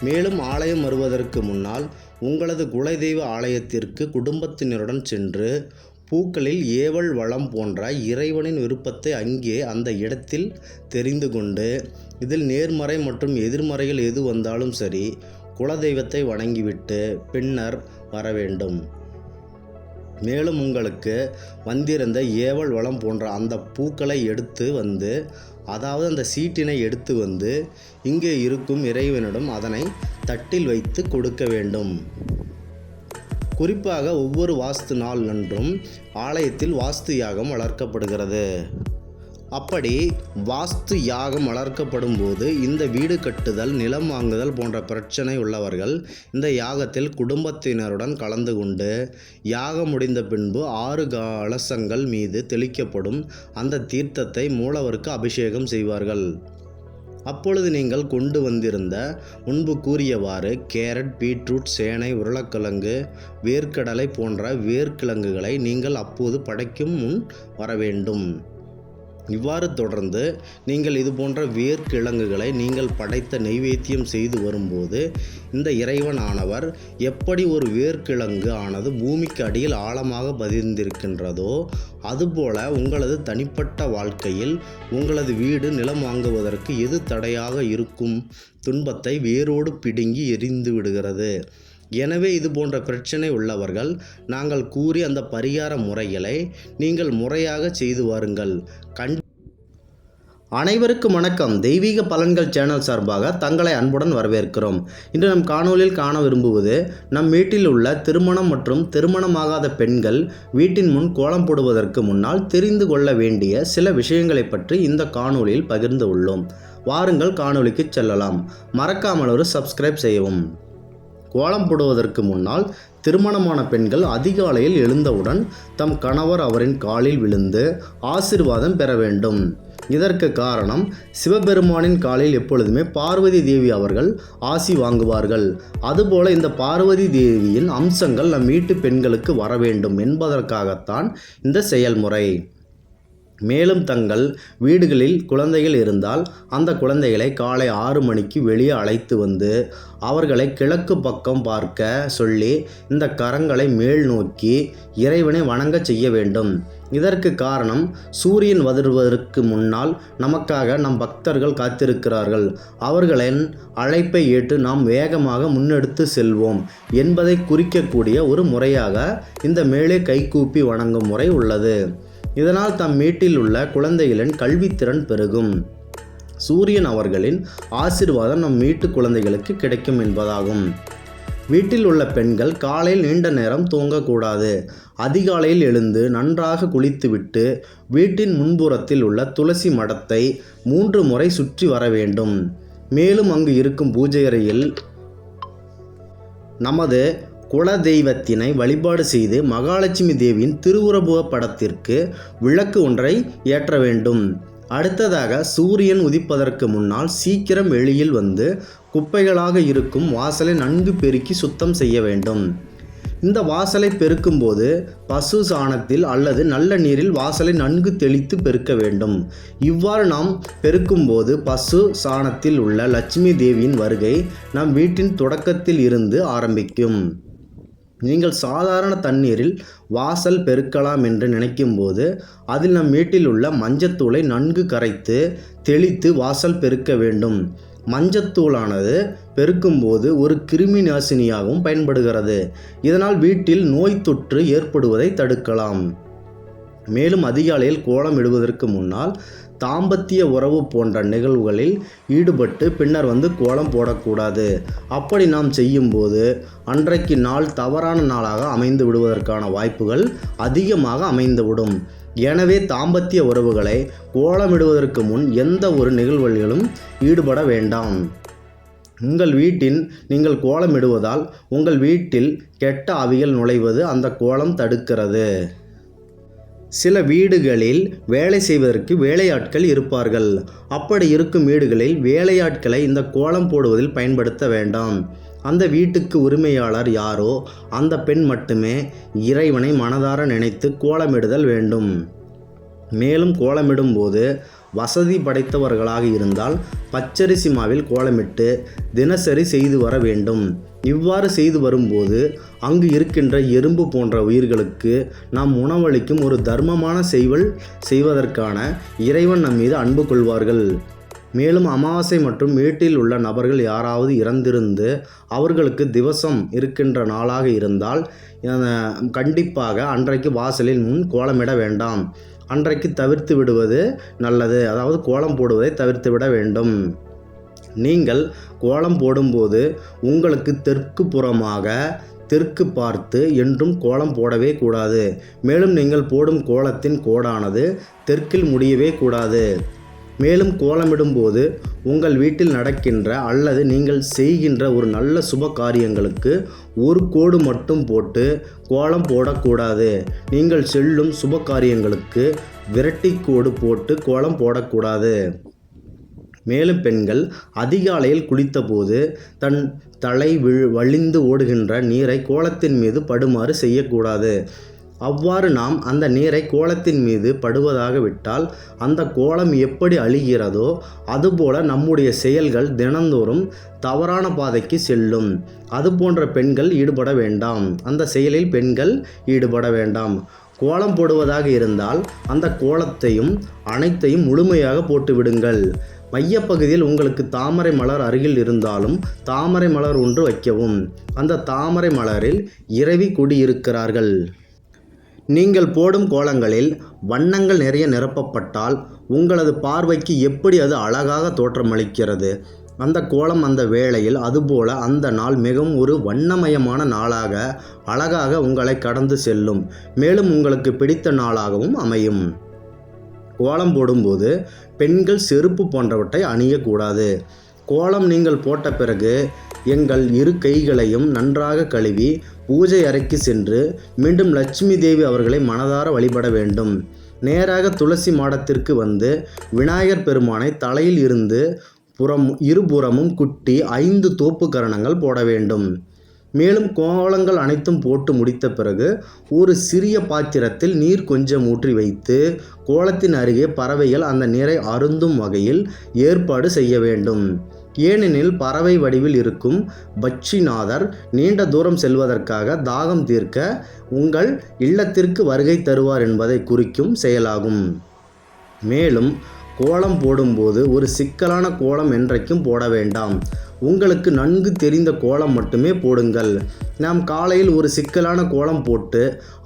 Speaker 2: மேலும் ஆலயம் வருவதற்கு முன்னால் உங்களது குலதெய்வ ஆலயத்திற்கு குடும்பத்தினருடன் சென்று பூக்களில் ஏவல் வளம் போன்ற இறைவனின் விருப்பத்தை அங்கே அந்த இடத்தில் தெரிந்து கொண்டு, இதில் நேர்மறை மற்றும் எதிர்மறைகள் எது வந்தாலும் சரி, குலதெய்வத்தை வணங்கிவிட்டு பின்னர் வர வேண்டும். மேலும் உங்களுக்கு வந்திருந்த ஏவல் வளம் போன்ற அந்த பூக்களை எடுத்து வந்து, அதாவது அந்த சீட்டினை எடுத்து வந்து இங்கே இருக்கும் இறைவனிடம் அதனை தட்டில் வைத்து கொடுக்க வேண்டும். குறிப்பாக ஒவ்வொரு வாஸ்து நாள் அன்றும் ஆலயத்தில் வாஸ்து யாகம் வளர்க்கப்படுகிறது. அப்படி வாஸ்து யாகம் வளர்க்கப்படும் போது இந்த வீடு கட்டுதல், நிலம் வாங்குதல் போன்ற பிரச்சனை உள்ளவர்கள் இந்த யாகத்தில் குடும்பத்தினருடன் கலந்து கொண்டு யாகம் முடிந்த பின்பு 6 கலசங்கள் மீது தெளிக்கப்படும் அந்த தீர்த்தத்தை மூலவருக்கு அபிஷேகம் செய்வார்கள். அப்பொழுது நீங்கள் கொண்டு வந்திருந்த முன்பு கூறியவாறு கேரட், பீட்ரூட், சேனை, உருளைக்கிழங்கு, வேர்க்கடலை போன்ற வேர்க்கிழங்குகளை நீங்கள் அப்போது படைக்கும் முன் வர வேண்டும். இவ்வாறு தொடர்ந்து நீங்கள் இது போன்ற வேர்க்கிழங்குகளை நீங்கள் படைத்த நெய்வேத்தியம் செய்து வரும்போது இந்த இறைவனானவர் எப்படி ஒரு வேர்க்கிழங்கு ஆனது பூமிக்கு அடியில் ஆழமாக பதிந்திருக்கின்றதோ அதுபோல உங்களது தனிப்பட்ட வாழ்க்கையில் உங்களது வீடு, நிலம் வாங்குவதற்கு எது தடையாக இருக்கும் துன்பத்தை வேரோடு பிடுங்கி எரிந்து விடுகிறது. எனவே இது போன்ற பிரச்சனை உள்ளவர்கள் நாங்கள் கூறி அந்த பரிகார முறைகளை நீங்கள் முறையாக செய்து வாருங்கள். அனைவருக்கும் வணக்கம். தெய்வீக பலன்கள் சேனல் சார்பாக தங்களை அன்புடன் வரவேற்கிறோம். இன்று நம் காணொலியில் காண விரும்புவது, நம் வீட்டில் உள்ள திருமணம் மற்றும் திருமணமாகாத பெண்கள் வீட்டின் முன் கோலம் போடுவதற்கு முன்னால் தெரிந்து கொள்ள வேண்டிய சில விஷயங்களை பற்றி இந்த காணொலியில் பகிர்ந்து உள்ளோம். வாருங்கள் காணொலிக்கு செல்லலாம். மறக்காமல் ஒரு சப்ஸ்கிரைப் செய்யவும். கோலம் போடுவதற்கு முன்னால் திருமணமான பெண்கள் அதிகாலையில் எழுந்தவுடன் தம் கணவர் அவரின் காலில் விழுந்து ஆசீர்வாதம் பெற வேண்டும். இதற்கு காரணம், சிவபெருமானின் காலில் எப்பொழுதுமே பார்வதி தேவி அவர்கள் ஆசி வாங்குவார்கள். அதுபோல இந்த பார்வதி தேவியின் அம்சங்கள் நம் வீட்டு பெண்களுக்கு வர வேண்டும் என்பதற்காகத்தான் இந்த செயல்முறை. மேலும் தங்கள் வீடுகளில் குழந்தைகள் இருந்தால் அந்த குழந்தைகளை காலை 6 மணிக்கு வெளியே அழைத்து வந்து அவர்களை கிழக்கு பக்கம் பார்க்க சொல்லி இந்த கரங்களை மேல் நோக்கி இறைவனை வணங்க செய்ய வேண்டும். இதற்கு காரணம், சூரியன் வருவதற்கு முன்னால் நமக்காக நம் பக்தர்கள் காத்திருக்கிறார்கள். அவர்களின் அழைப்பை ஏற்று நாம் வேகமாக முன்னெடுத்து செல்வோம் என்பதை குறிக்கக்கூடிய ஒரு முறையாக இந்த மேலே கைகூப்பி வணங்கும் முறை உள்ளது. இதனால் தம் வீட்டில் உள்ள குழந்தைகளின் கல்வித்திறன் பெருகும். சூரியன் அவர்களின் ஆசீர்வாதம் நம் வீட்டு குழந்தைகளுக்கு கிடைக்கும் என்பதாகும். வீட்டில் உள்ள பெண்கள் காலையில் நீண்ட நேரம் தூங்கக்கூடாது. அதிகாலையில் எழுந்து நன்றாக குளித்துவிட்டு வீட்டின் முன்புறத்தில் உள்ள துளசி மடத்தை 3 முறை சுற்றி வர வேண்டும். மேலும் அங்கு இருக்கும் பூஜை அறையில் நமது குல தெய்வத்தினை வழிபாடு செய்து மகாலட்சுமி தேவியின் திருவுருவ படத்திற்கு விளக்கு ஒன்றை ஏற்ற வேண்டும். அடுத்ததாக சூரியன் உதிப்பதற்கு முன்னால் சீக்கிரம் வெளியில் வந்து குப்பைகளாக இருக்கும் வாசலை நன்கு பெருக்கி சுத்தம் செய்ய வேண்டும். இந்த வாசலை பெருக்கும்போது பசு சாணத்தில் அல்லது நல்ல நீரில் வாசலை நன்கு தெளித்து பெருக்க வேண்டும். இவ்வாறு நாம் பெருக்கும்போது பசு சாணத்தில் உள்ள லட்சுமி தேவியின் வருகை நம் வீட்டின் தொடக்கத்தில் இருந்து ஆரம்பிக்கும். நீங்கள் சாதாரண தண்ணீரில் வாசல் பெருக்கலாம் என்று நினைக்கும்போது அதில் நம் வீட்டில் உள்ள மஞ்சத்தூளை நன்கு கரைத்து தெளித்து வாசல் பெருக்க வேண்டும். மஞ்சத்தூளானது பெருக்கும்போது ஒரு கிருமி நாசினியாகவும் பயன்படுகிறது. இதனால் வீட்டில் நோய் தொற்று ஏற்படுவதை தடுக்கலாம். மேலும் அதிகாலையில் கோலம் இடுவதற்கு முன்னால் தாம்பத்திய உறவு போன்ற நிகழ்வுகளில் ஈடுபட்டு பின்னர் வந்து கோலம் போடக்கூடாது. அப்படி நாம் செய்யும்போது அன்றைக்கு நாள் தவறான நாளாக அமைந்து விடுவதற்கான வாய்ப்புகள் அதிகமாக அமைந்துவிடும். எனவே தாம்பத்திய உறவுகளை கோலமிடுவதற்கு முன் எந்த ஒரு நிகழ்வுகளிலும் ஈடுபட வேண்டாம். உங்கள் வீட்டில் நீங்கள் கோலமிடுவதால் உங்கள் வீட்டில் கெட்ட ஆவிகள் நுழைவது அந்த கோலம் தடுக்கிறது. சில வீடுகளில் வேலை செய்வதற்கு வேலையாட்கள் இருப்பார்கள். அப்படி இருக்கும் வீடுகளில் வேலையாட்களை இந்த கோலம் போடுவதில் பயன்படுத்த வேண்டாம். அந்த வீட்டுக்கு உரிமையாளர் யாரோ அந்த பெண் மட்டுமே இறைவனை மனதார நினைத்து கோலமிடுதல் வேண்டும். மேலும் கோலமிடும்போது வசதி படைத்தவர்களாக இருந்தால் பச்சரிசி மாவில் கோலமிட்டு தினசரி செய்து வர வேண்டும். இவ்வாறு செய்து வரும்போது அங்கு இருக்கின்ற எறும்பு போன்ற உயிர்களுக்கு நாம் உணவளிக்கும் ஒரு தர்மமான செய்வதற்கான இறைவன் நம் மீது அன்பு கொள்வார்கள். மேலும் அமாவாசை மற்றும் வீட்டில் உள்ள நபர்கள் யாராவது இறந்திருந்து அவர்களுக்கு திவசம் இருக்கின்ற நாளாக இருந்தால் கண்டிப்பாக அன்றைக்கு வாசலில் முன் கோலமிட வேண்டாம். அன்றைக்கு தவிர்த்து விடுவது நல்லது. அதாவது கோலம் போடுவதை தவிர்த்து விட வேண்டும். நீங்கள் கோலம் போடும்போது உங்களுக்கு தெற்கு புறமாக தெற்கு பார்த்து என்றும் கோலம் போடவே கூடாது. மேலும் நீங்கள் போடும் கோலத்தின் கோடானது தெற்கில் முடியவே கூடாது. மேலும் கோலமிடும்போது உங்கள் வீட்டில் நடக்கின்ற அல்லது நீங்கள் செய்கின்ற ஒரு நல்ல சுப காரியங்களுக்கு ஒரு கோடு மட்டும் போட்டு கோலம் போடக்கூடாது. நீங்கள் செல்லும் சுப காரியங்களுக்கு விரட்டி கோடு போட்டு கோலம் போடக்கூடாது. மேலும் பெண்கள் அதிகாலையில் குளித்தபோது தன் தலை வழிந்து ஓடுகின்ற நீரை கோலத்தின் மீது படுமாறு செய்யக்கூடாது. அவ்வாறு நாம் அந்த நீரை கோலத்தின் மீது படுவதாக விட்டால் அந்த கோலம் எப்படி அழிகிறதோ அதுபோல நம்முடைய செயல்கள் தினந்தோறும் தவறான பாதைக்கு செல்லும். அதுபோன்ற பெண்கள் ஈடுபட வேண்டாம். அந்த செயலில் பெண்கள் ஈடுபட வேண்டாம். கோலம் போடுவதாக இருந்தால் அந்த கோலத்தையும் அனைத்தையும் முழுமையாக போட்டு விடுங்கள். மையப்பகுதியில் உங்களுக்கு தாமரை மலர் அருகில் இருந்தாலும் தாமரை மலர் ஒன்று வைக்கவும். அந்த தாமரை மலரில் இறைவி குடியிருக்கிறார்கள். நீங்கள் போடும் கோலங்களில் வண்ணங்கள் நிறைய நிரப்பப்பட்டால் உங்களது பார்வைக்கு எப்படி அது அழகாக தோற்றமளிக்கிறது. அந்த கோலம் அந்த வேளையில் அதுபோல அந்த நாள் மிகவும் ஒரு வண்ணமயமான நாளாக அழகாக உங்களை கடந்து செல்லும். மேலும் உங்களுக்கு பிடித்த நாளாகவும் அமையும். கோலம் போடும்போது பெண்கள் செருப்பு போன்றவற்றை அணியக்கூடாது. கோலம் நீங்கள் போட்ட பிறகு எங்கள் இரு கைகளையும் நன்றாக கழுவி பூஜை அறைக்கு சென்று மீண்டும் லட்சுமி தேவி அவர்களை மனதார வழிபட வேண்டும். நேராக துளசி மாடத்திற்கு வந்து விநாயகர் பெருமானை தலையில் இருந்து இருபுறமும் குட்டி 5 தோப்பு கரணங்கள் போட வேண்டும். மேலும் கோலங்கள் அனைத்தும் போட்டு முடித்த பிறகு ஒரு சிறிய பாத்திரத்தில் நீர் கொஞ்சம் ஊற்றி வைத்து கோலத்தின் அருகே பறவைகள் அந்த நீரை அருந்தும் வகையில் ஏற்பாடு செய்ய வேண்டும். ஏனெனில் பறவை வடிவில் இருக்கும் பட்சிநாதர் நீண்ட தூரம் செல்வதற்காக தாகம் தீர்க்க உங்கள் இல்லத்திற்கு வருகை தருவார் என்பதை குறிக்கும் செயலாகும். மேலும் கோலம் போடும்போது ஒரு சிக்கலான கோலம் என்றைக்கும் போட வேண்டாம். உங்களுக்கு நன்கு தெரிந்த கோலம் மட்டுமே போடுங்கள். நாம் காலையில் ஒரு சிக்கலான கோலம் போட்டு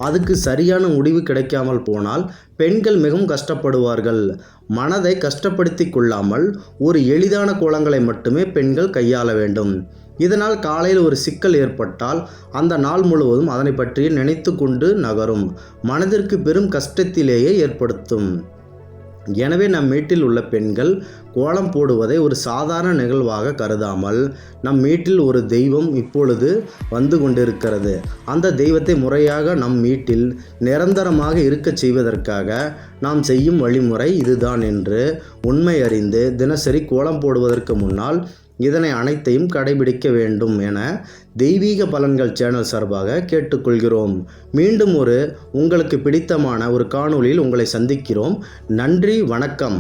Speaker 2: அதுக்கு சரியான முடிவு கிடைக்காமல் போனால் பெண்கள் மிகவும் கஷ்டப்படுவார்கள். மனதை கஷ்டப்படுத்தி கொள்ளாமல் ஒரு எளிதான கோலங்களை மட்டுமே பெண்கள் கையாள வேண்டும். இதனால் காலையில் ஒரு சிக்கல் ஏற்பட்டால் அந்த நாள் முழுவதும் அதனை பற்றி நினைத்து கொண்டு நகரும். மனதிற்கு பெரும் கஷ்டத்திலேயே ஏற்படுத்தும். எனவே நம் வீட்டில் உள்ள பெண்கள் கோலம் போடுவதை ஒரு சாதாரண நிகழ்வாக கருதாமல் நம் வீட்டில் ஒரு தெய்வம் இப்பொழுது வந்து கொண்டிருக்கிறது, அந்த தெய்வத்தை முறையாக நம் வீட்டில் நிரந்தரமாக இருக்கச் செய்வதற்காக நாம் செய்யும் வழிமுறை இதுதான் என்று உண்மை அறிந்து தினசரி கோலம் போடுவதற்கு முன்னால் இதனை அனைத்தையும் கடைபிடிக்க வேண்டும் என தெய்வீக பலன்கள் சேனல் சார்பாக கேட்டுக்கொள்கிறோம். மீண்டும் உங்களுக்கு பிடித்தமான ஒரு காணொளியில் உங்களை சந்திக்கிறோம். நன்றி, வணக்கம்.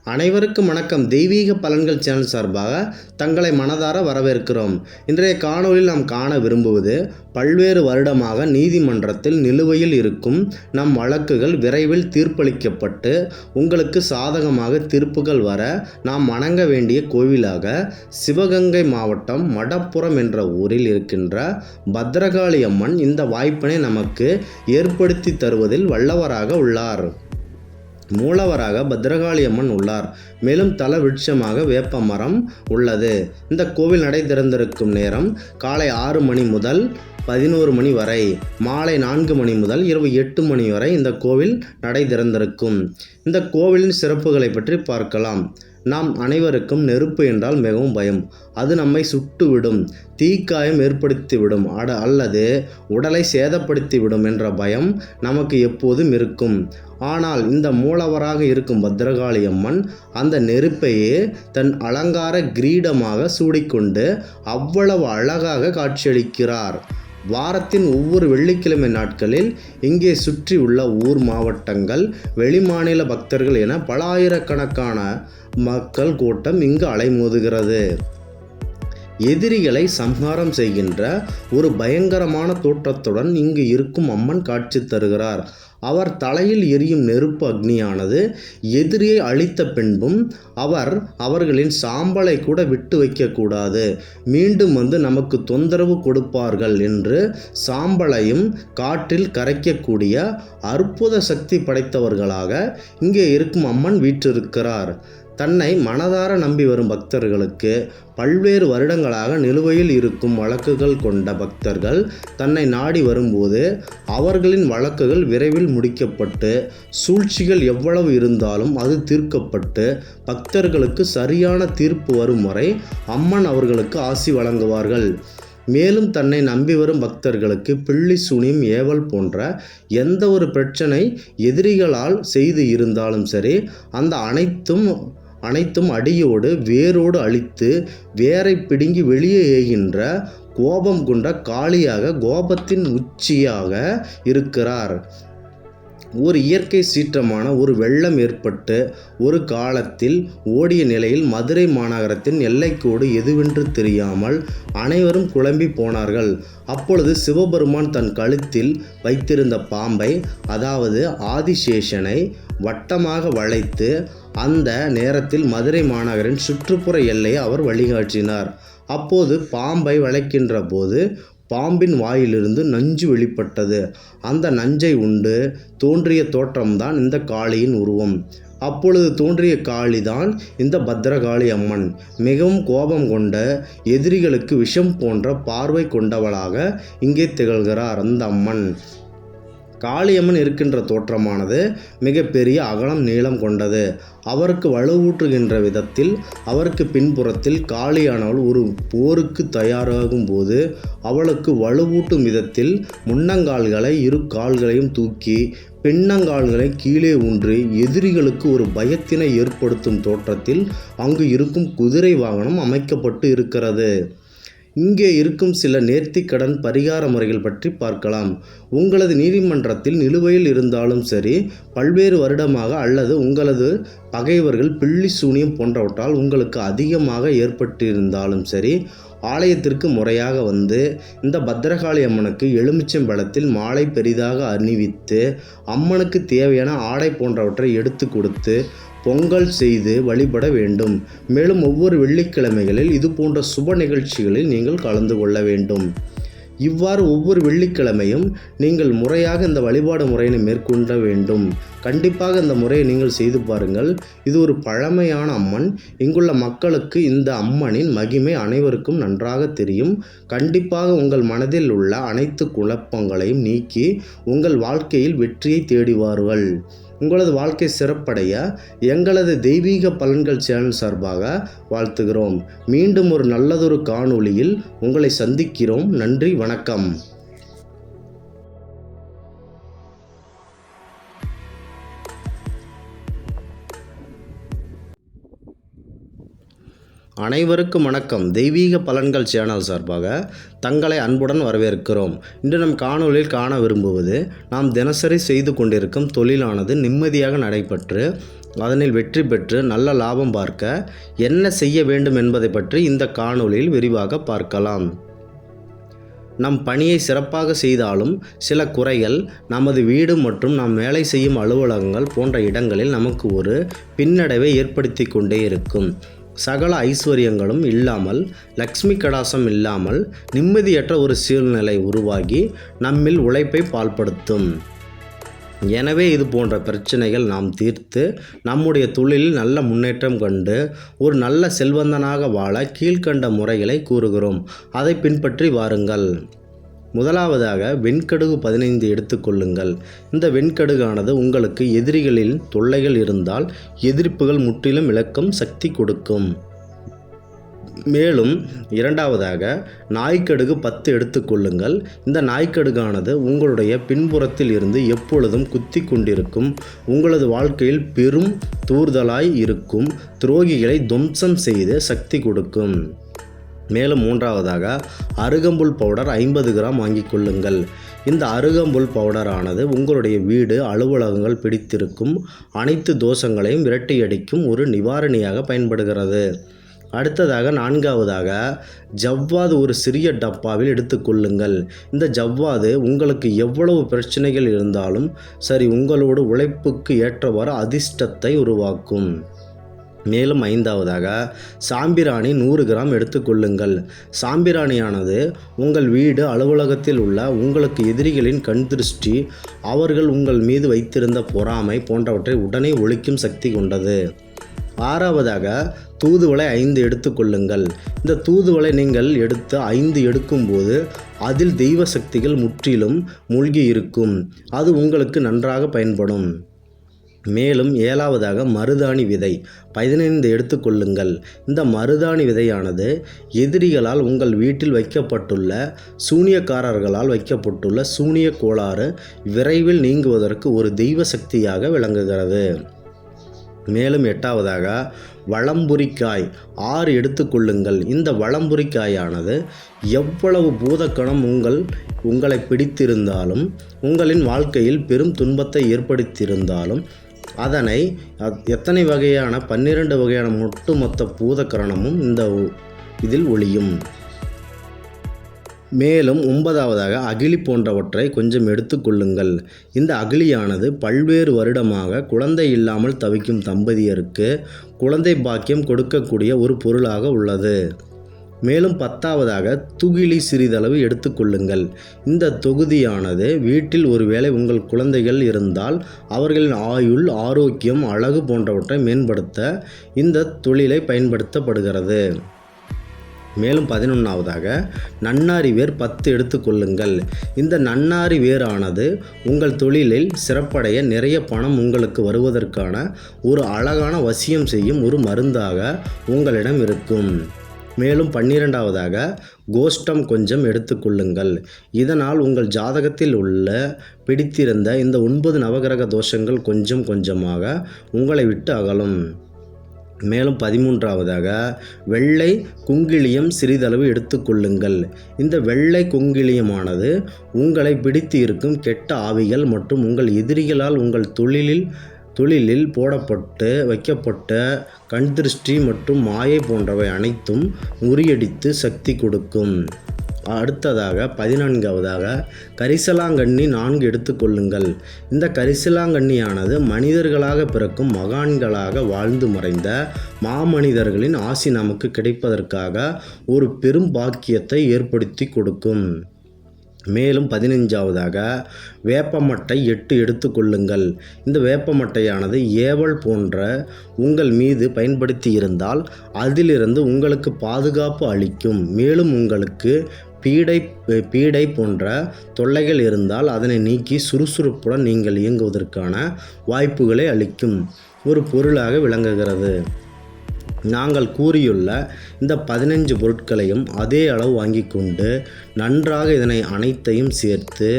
Speaker 2: அனைவருக்கும் வணக்கம். தெய்வீக பலன்கள் சேனல் சார்பாக தங்களை மனதார வரவேற்கிறோம். இன்றைய காணொளியில் நாம் காண விரும்புவது பல்வேறு வருடமாக நீதிமன்றத்தில் நிலுவையில் இருக்கும் நம் வழக்குகள் விரைவில் தீர்ப்பளிக்கப்பட்டு உங்களுக்கு சாதகமாக தீர்ப்புகள் வர நாம் வணங்க வேண்டிய கோவிலாக சிவகங்கை மாவட்டம் மடப்புறம் என்ற ஊரில் இருக்கின்ற பத்ரகாளி அம்மன் இந்த வாய்ப்பினை நமக்கு ஏற்படுத்தி தருவதில் வல்லவராக உள்ளார். மூலவராக பத்ரகாளி அம்மன் உள்ளார். மேலும் தல விருட்சமாக வேப்ப மரம் உள்ளது. இந்த கோவில் நடை திறந்திருக்கும் நேரம் காலை 6 மணி முதல் 11 மணி வரை, மாலை 4 மணி முதல் இரவு 8 மணி வரை இந்த கோவில் நடை திறந்திருக்கும். இந்த கோவிலின் சிறப்புகளை பற்றி பார்க்கலாம். நாம் அனைவருக்கும் நெருப்பு என்றால் மிகவும் பயம். அது நம்மை சுட்டுவிடும், தீக்காயம் ஏற்படுத்திவிடும், அல்லது உடலை சேதப்படுத்திவிடும் என்ற பயம் நமக்கு எப்போதும் இருக்கும். ஆனால் இந்த மூலவராக இருக்கும் பத்ரகாளி அம்மன் அந்த நெருப்பையே தன் அலங்கார கிரீடமாக சூடிக்கொண்டு அவ்வளவு அழகாக காட்சியளிக்கிறார். வாரத்தின் ஒவ்வொரு வெள்ளிக்கிழமை நாட்களில் இங்கே சுற்றி உள்ள ஊர், மாவட்டங்கள், வெளிமாநில பக்தர்கள் என பல ஆயிரக்கணக்கான மக்கள் கூட்டம் இங்கு அலைமோதுகிறது. எதிரிகளை சம்ஹாரம் செய்கின்ற ஒரு பயங்கரமான தோற்றத்துடன் இங்கு இருக்கும் அம்மன் காட்சி தருகிறார். அவர் தலையில் எரியும் நெருப்பு அக்னியானது எதிரியை அழித்த பின்பும் அவர்களின் சாம்பலை கூட விட்டு வைக்கக்கூடாது, மீண்டும் வந்து நமக்கு தொந்தரவு கொடுப்பார்கள் என்று சாம்பலையும் காற்றில் கரைக்கக்கூடிய அற்புத சக்தி படைத்தவர்களாக இங்கே இருக்கும் அம்மன் வீற்றிருக்கிறார். தன்னை மனதார நம்பி வரும் பக்தர்களுக்கு பல்வேறு வருடங்களாக நிலுவையில் இருக்கும் வழக்குகள் கொண்ட பக்தர்கள் தன்னை நாடி வரும்போது அவர்களின் வழக்குகள் விரைவில் முடிக்கப்பட்டு சூழ்ச்சிகள் எவ்வளவு இருந்தாலும் அது தீர்க்கப்பட்டு பக்தர்களுக்கு சரியான தீர்ப்பு வரும் வரை அம்மன் அவர்களுக்கு ஆசி வழங்குவார்கள். மேலும் தன்னை நம்பி வரும் பக்தர்களுக்கு பில்லி சூனியம், ஏவல் போன்ற எந்த ஒரு பிரச்சனை எதிரிகளால் செய்து இருந்தாலும் சரி, அந்த அனைத்தும் அடியோடு வேரோடு அழித்து வேரை பிடுங்கி வெளியே ஏகின்ற கோபம் கொண்ட காளியாக, கோபத்தின் உச்சியாக இருக்கிறார். ஒரு இயற்கை சீற்றமான ஒரு வெள்ளம் ஏற்பட்டு ஒரு காலத்தில் ஓடிய நிலையில் மதுரை மாநகரத்தின் எல்லைக்கோடு எதுவென்று தெரியாமல் அனைவரும் குழம்பி போனார்கள். அப்பொழுது சிவபெருமான் தன் கழுத்தில் வைத்திருந்த பாம்பை, அதாவது ஆதிசேஷனை வட்டமாக வளைத்து அந்த நேரத்தில் மதுரை மாநகரின் சுற்றுப்புற எல்லையை அவர் வழிகாட்டினார். அப்போது பாம்பை வளைக்கின்ற போது பாம்பின் வாயிலிருந்து நஞ்சு வெளிப்பட்டது. அந்த நஞ்சை உண்டு தோன்றிய தோற்றம்தான் இந்த காளியின் உருவம். அப்பொழுது தோன்றிய காளிதான் இந்த பத்ரகாளி அம்மன். மிகவும் கோபம் கொண்ட எதிரிகளுக்கு விஷம் போன்ற பார்வை கொண்டவளாக இங்கே திகழ்கிறார் அந்த அம்மன். காளியம்மன் இருக்கின்ற தோற்றமானது மிகப்பெரிய அகலம், நீளம் கொண்டது. அவருக்கு வலுவூட்டுகின்ற விதத்தில் அவருக்கு பின்புறத்தில் காளியானவள் ஒரு போருக்கு தயாராகும் போது அவளுக்கு வலுவூட்டும் விதத்தில் முன்னங்கால்களை இரு கால்களையும் தூக்கி பின்னங்கால்களை கீழே ஊன்றி எதிரிகளுக்கு ஒரு பயத்தினை ஏற்படுத்தும் தோற்றத்தில் அங்கு இருக்கும் குதிரை வாகனம் அமைக்கப்பட்டு இருக்கிறது. இங்கே இருக்கும் சில நேர்த்திக்கடன் பரிகார முறைகள் பற்றி பார்க்கலாம். உங்களது நீதிமன்றத்தில் நிலுவையில் இருந்தாலும் சரி, பல்வேறு வருடமாக அல்லது உங்களது பகைவர்கள் பில்லி சூனியம் போன்றவற்றால் உங்களுக்கு அதிகமாக ஏற்பட்டிருந்தாலும் சரி, ஆலயத்திற்கு முறையாக வந்து இந்த பத்ரகாளி அம்மனுக்கு எலுமிச்சம்பழத்தில் மாலை பெரிதாக அணிவித்து அம்மனுக்கு தேவையான ஆடை போன்றவற்றை எடுத்து கொடுத்து பொங்கல் செய்து வழிபட வேண்டும். மேலும் ஒவ்வொரு வெள்ளிக்கிழமைகளில் இது போன்ற சுப நிகழ்ச்சிகளில் நீங்கள் கலந்து கொள்ள வேண்டும். இவ்வாறு ஒவ்வொரு வெள்ளிக்கிழமையும் நீங்கள் முறையாக இந்த வழிபாடு முறையினை மேற்கொள்ள வேண்டும். கண்டிப்பாக இந்த முறையை நீங்கள் செய்து பாருங்கள். இது ஒரு பழமையான அம்மன். இங்குள்ள மக்களுக்கு இந்த அம்மனின் மகிமை அனைவருக்கும் நன்றாக தெரியும். கண்டிப்பாக உங்கள் மனதில் உள்ள அனைத்து குழப்பங்களையும் நீக்கி உங்கள் வாழ்க்கையில் வெற்றியை தேடிவார்கள். உங்களது வாழ்க்கை சிறப்படைய எங்களது தெய்வீக பலன்கள் சேனல் சார்பாக வாழ்த்துகிறோம். மீண்டும் ஒரு நல்லதொரு காணொளியில் உங்களை சந்திக்கிறோம். நன்றி, வணக்கம். அனைவருக்கும் வணக்கம். தெய்வீக பலன்கள் சேனல் சார்பாக தங்களை அன்புடன் வரவேற்கிறோம். இன்று நம் காணொளியில் காண விரும்புவது, நாம் தினசரி செய்து கொண்டிருக்கும் தொழிலானது நிம்மதியாக நடைபெற்று அதனில் வெற்றி பெற்று நல்ல லாபம் பார்க்க என்ன செய்ய வேண்டும் என்பதை பற்றி இந்த காணொளியில் விரிவாக பார்க்கலாம். நம் பணியை சிறப்பாக செய்தாலும் சில குறைகள் நமது வீடு மற்றும் நாம் வேலை செய்யும் அலுவலகங்கள் போன்ற இடங்களில் நமக்கு ஒரு பின்னடைவை ஏற்படுத்தி கொண்டே இருக்கும். சகல ஐஸ்வர்யங்களும் இல்லாமல், லக்ஷ்மி கடாசம் இல்லாமல் நிம்மதியற்ற ஒரு சூழ்நிலை உருவாகி நம்மில் உழைப்பை பாழ்படுத்தும். எனவே இது போன்ற பிரச்சனைகள் நாம் தீர்த்து நம்முடைய தொழிலில் நல்ல முன்னேற்றம் கண்டு ஒரு நல்ல செல்வந்தனாக வாழ கீழ்க்கண்ட முறைகளை கூறுகிறோம். அதை பின்பற்றி வாருங்கள். முதலாவதாக வெண்கடுகு 15 எடுத்துக்கொள்ளுங்கள். இந்த வெண்கடுகானது உங்களுக்கு எதிரிகளில் தொல்லைகள் இருந்தால் எதிர்ப்புகள் முற்றிலும் விலக்கும் சக்தி கொடுக்கும். மேலும் இரண்டாவதாக நாய்க்கடுகு 10 எடுத்துக்கொள்ளுங்கள். இந்த நாய்க்கடுகானது உங்களுடைய பின்புறத்தில் இருந்து எப்பொழுதும் குத்தி கொண்டிருக்கும் உங்களது வாழ்க்கையில் பெரும் தூர்தலாய் இருக்கும் துரோகிகளை துவம்சம் செய்து சக்தி கொடுக்கும். மேலும் மூன்றாவதாக அருகம்புல் பவுடர் 50 கிராம் வாங்கிக் கொள்ளுங்கள். இந்த அருகம்புல் பவுடரானது உங்களுடைய வீடு, அலுவலகங்கள் பிடித்திருக்கும் அனைத்து தோஷங்களையும் விரட்டியடிக்கும் ஒரு நிவாரணியாக பயன்படுகிறது. அடுத்ததாக நான்காவதாக ஜவ்வாது ஒரு சிறிய டப்பாவில் எடுத்துக்கொள்ளுங்கள். இந்த ஜவ்வாது உங்களுக்கு எவ்வளவு பிரச்சனைகள் இருந்தாலும் சரி, உங்களோட உழைப்புக்கு ஏற்றவாறு அதிர்ஷ்டத்தை உருவாக்கும். மேலும் ஐந்தாவதாக சாம்பிராணி 100 கிராம் எடுத்துக்கொள்ளுங்கள். சாம்பிராணியானது உங்கள் வீடு, அலுவலகத்தில் உள்ள உங்களுக்கு எதிரிகளின் கண் திருஷ்டி, அவர்கள் உங்கள் மீது வைத்திருந்த பொறாமை போன்றவற்றை உடனே ஒழிக்கும் சக்தி கொண்டது. ஆறாவதாக தூதுவளை 5 எடுத்துக்கொள்ளுங்கள். இந்த தூதுவளை நீங்கள் எடுத்து 5 எடுக்கும்போது அதில் தெய்வ சக்திகள் முற்றிலும் மூழ்கி இருக்கும். அது உங்களுக்கு நன்றாக பயன்படும். மேலும் ஏழாவதாக மருதாணி விதை 15 எடுத்துக்கொள்ளுங்கள். இந்த மருதாணி விதையானது எதிரிகளால் உங்கள் வீட்டில் வைக்கப்பட்டுள்ள, சூனியக்காரர்களால் வைக்கப்பட்டுள்ள சூனிய கோளாறு விரைவில் நீங்குவதற்கு ஒரு தெய்வ சக்தியாக விளங்குகிறது. மேலும் எட்டாவதாக வலம்புரிக்காய் 6 எடுத்துக்கொள்ளுங்கள். இந்த வலம்புரிக்காயானது எவ்வளவு பூதக்கணம் உங்களை பிடித்திருந்தாலும், உங்களின் வாழ்க்கையில் பெரும் துன்பத்தை ஏற்படுத்தியிருந்தாலும் அதனை எத்தனை வகையான 12 வகையான ஒட்டுமொத்த பூதக்கரணமும் இதில் ஒளியும். மேலும் 9ஆவதாக அகிலி போன்றவற்றை கொஞ்சம் எடுத்துக்கொள்ளுங்கள். இந்த அகிலியானது பல்வேறு வருடமாக குழந்தை இல்லாமல் தவிக்கும் தம்பதியருக்கு குழந்தை பாக்கியம் கொடுக்கக்கூடிய ஒரு பொருளாக உள்ளது. மேலும் 10ஆவதாக துகிலி சிறிதளவு எடுத்துக்கொள்ளுங்கள். இந்த தொகுதியானது வீட்டில் ஒருவேளை உங்கள் குழந்தைகள் இருந்தால் அவர்களின் ஆயுள், ஆரோக்கியம், அழகு போன்றவற்றை மேம்படுத்த இந்த தொழிலை பயன்படுத்தப்படுகிறது. மேலும் 11ஆவதாக நன்னாரி வேர் 10 எடுத்துக்கொள்ளுங்கள். இந்த நன்னாரி வேரானது உங்கள் தொழிலில் சிறப்படைய, நிறைய பணம் உங்களுக்கு வருவதற்கான ஒரு அழகான வசியம் செய்யும் ஒரு மருந்தாக உங்களிடம் இருக்கும். மேலும் 12ஆவதாக கோஷ்டம் கொஞ்சம் எடுத்துக்கொள்ளுங்கள். இதனால் உங்கள் ஜாதகத்தில் உள்ள பிடித்திருந்த இந்த 9 நவகிரக தோஷங்கள் கொஞ்சம் கொஞ்சமாக உங்களை விட்டு அகலும். மேலும் 13ஆவதாக வெள்ளை குங்கிலியம் சிறிதளவு எடுத்துக்கொள்ளுங்கள். இந்த வெள்ளை குங்கிலியமானது உங்களை பிடித்து இருக்கும் கெட்ட ஆவிகள் மற்றும் உங்கள் எதிரிகளால் உங்கள் தொழிலில் போடப்பட்டு வைக்கப்பட்ட கண் திருஷ்டி மற்றும் மாயை போன்றவை அனைத்தும் முறியடித்து சக்தி கொடுக்கும். அடுத்ததாக 14ஆவதாக கரிசலாங்கண்ணி 4 எடுத்துக்கொள்ளுங்கள். இந்த கரிசலாங்கண்ணியானது மனிதர்களாக பிறக்கும் மகான்களாக வாழ்ந்து மறைந்த மாமனிதர்களின் ஆசி நமக்கு கிடைப்பதற்காக ஒரு பெரும் பாக்கியத்தை ஏற்படுத்தி கொடுக்கும். மேலும் 15ஆவதாக வேப்பமட்டை 8 எடுத்துக்கொள்ளுங்கள். இந்த வேப்பமட்டையானது ஏவல் போன்ற உங்கள் மீது பயன்படுத்தி இருந்தால் அதிலிருந்து உங்களுக்கு பாதுகாப்பு அளிக்கும். மேலும் உங்களுக்கு பீடை போன்ற தொல்லைகள் இருந்தால் அதனை நீக்கி சுறுசுறுப்புடன் நீங்கள் இயங்குவதற்கான வாய்ப்புகளை அளிக்கும் ஒரு பொருளாக விளங்குகிறது. நாங்கள் கூறியுள்ள இந்த 15 பொருட்களையும் அதே அளவு வாங்கி கொண்டு நன்றாக இதனை அனைத்தையும் சேர்த்து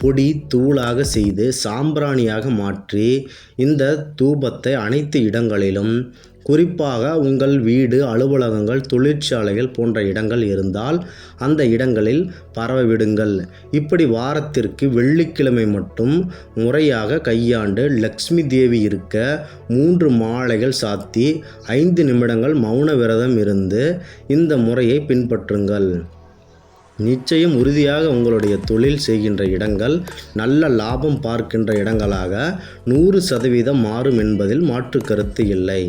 Speaker 2: பொடி தூளாக செய்து சாம்பிராணியாக மாற்றி இந்த தூபத்தை அனைத்து இடங்களிலும், குறிப்பாக உங்கள் வீடு, அலுவலகங்கள், தொழிற்சாலைகள் போன்ற இடங்கள் இருந்தால் அந்த இடங்களில் பரவவிடுங்கள். இப்படி வாரத்திற்கு வெள்ளிக்கிழமை மட்டும் முறையாக கையாண்டு லக்ஷ்மி தேவி இருக்க 3 மாலைகள் சாத்தி 5 நிமிடங்கள் மௌன விரதம் இருந்து இந்த முறையை பின்பற்றுங்கள். நிச்சயம் உறுதியாக உங்களுடைய தொழில் செய்கின்ற இடங்கள் நல்ல லாபம் பார்க்கின்ற இடங்களாக 100% மாறும் என்பதில் மாற்று கருத்து இல்லை.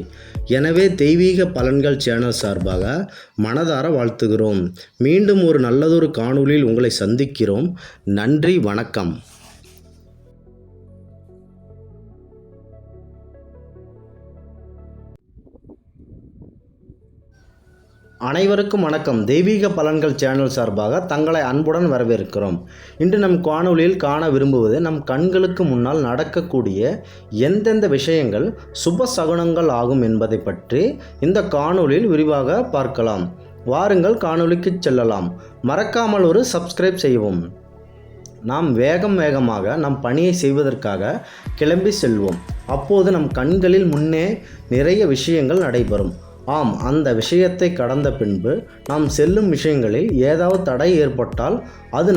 Speaker 2: எனவே தெய்வீக பலன்கள் சேனல் சார்பாக மனதார வாழ்த்துகிறோம். மீண்டும் ஒரு நல்லதொரு காணொளியில் உங்களை சந்திக்கிறோம். நன்றி, வணக்கம். அனைவருக்கும் வணக்கம். தெய்வீக பலன்கள் சேனல் சார்பாக தங்களை அன்புடன் வரவேற்கிறோம். இன்று நம் காணொளியில் காண விரும்புவது நம் கண்களுக்கு முன்னால் நடக்கக்கூடிய எந்தெந்த விஷயங்கள் சுப சகுனங்கள் ஆகும் என்பதை பற்றி இந்த காணொளியில் விரிவாக பார்க்கலாம். வாருங்கள் காணொளிக்கு செல்லலாம். மறக்காமல் ஒரு சப்ஸ்கிரைப் செய்வோம். நாம் வேகமாக நம் பணியை செய்வதற்காக கிளம்பி செல்வோம். அப்போது நம் கண்களில் முன்னே நிறைய விஷயங்கள் நடைபெறும். ஆம், அந்த விஷயத்தை கடந்த பின்பு நாம் செல்லும் விஷயங்களில் ஏதாவது தடை ஏற்பட்டால் அது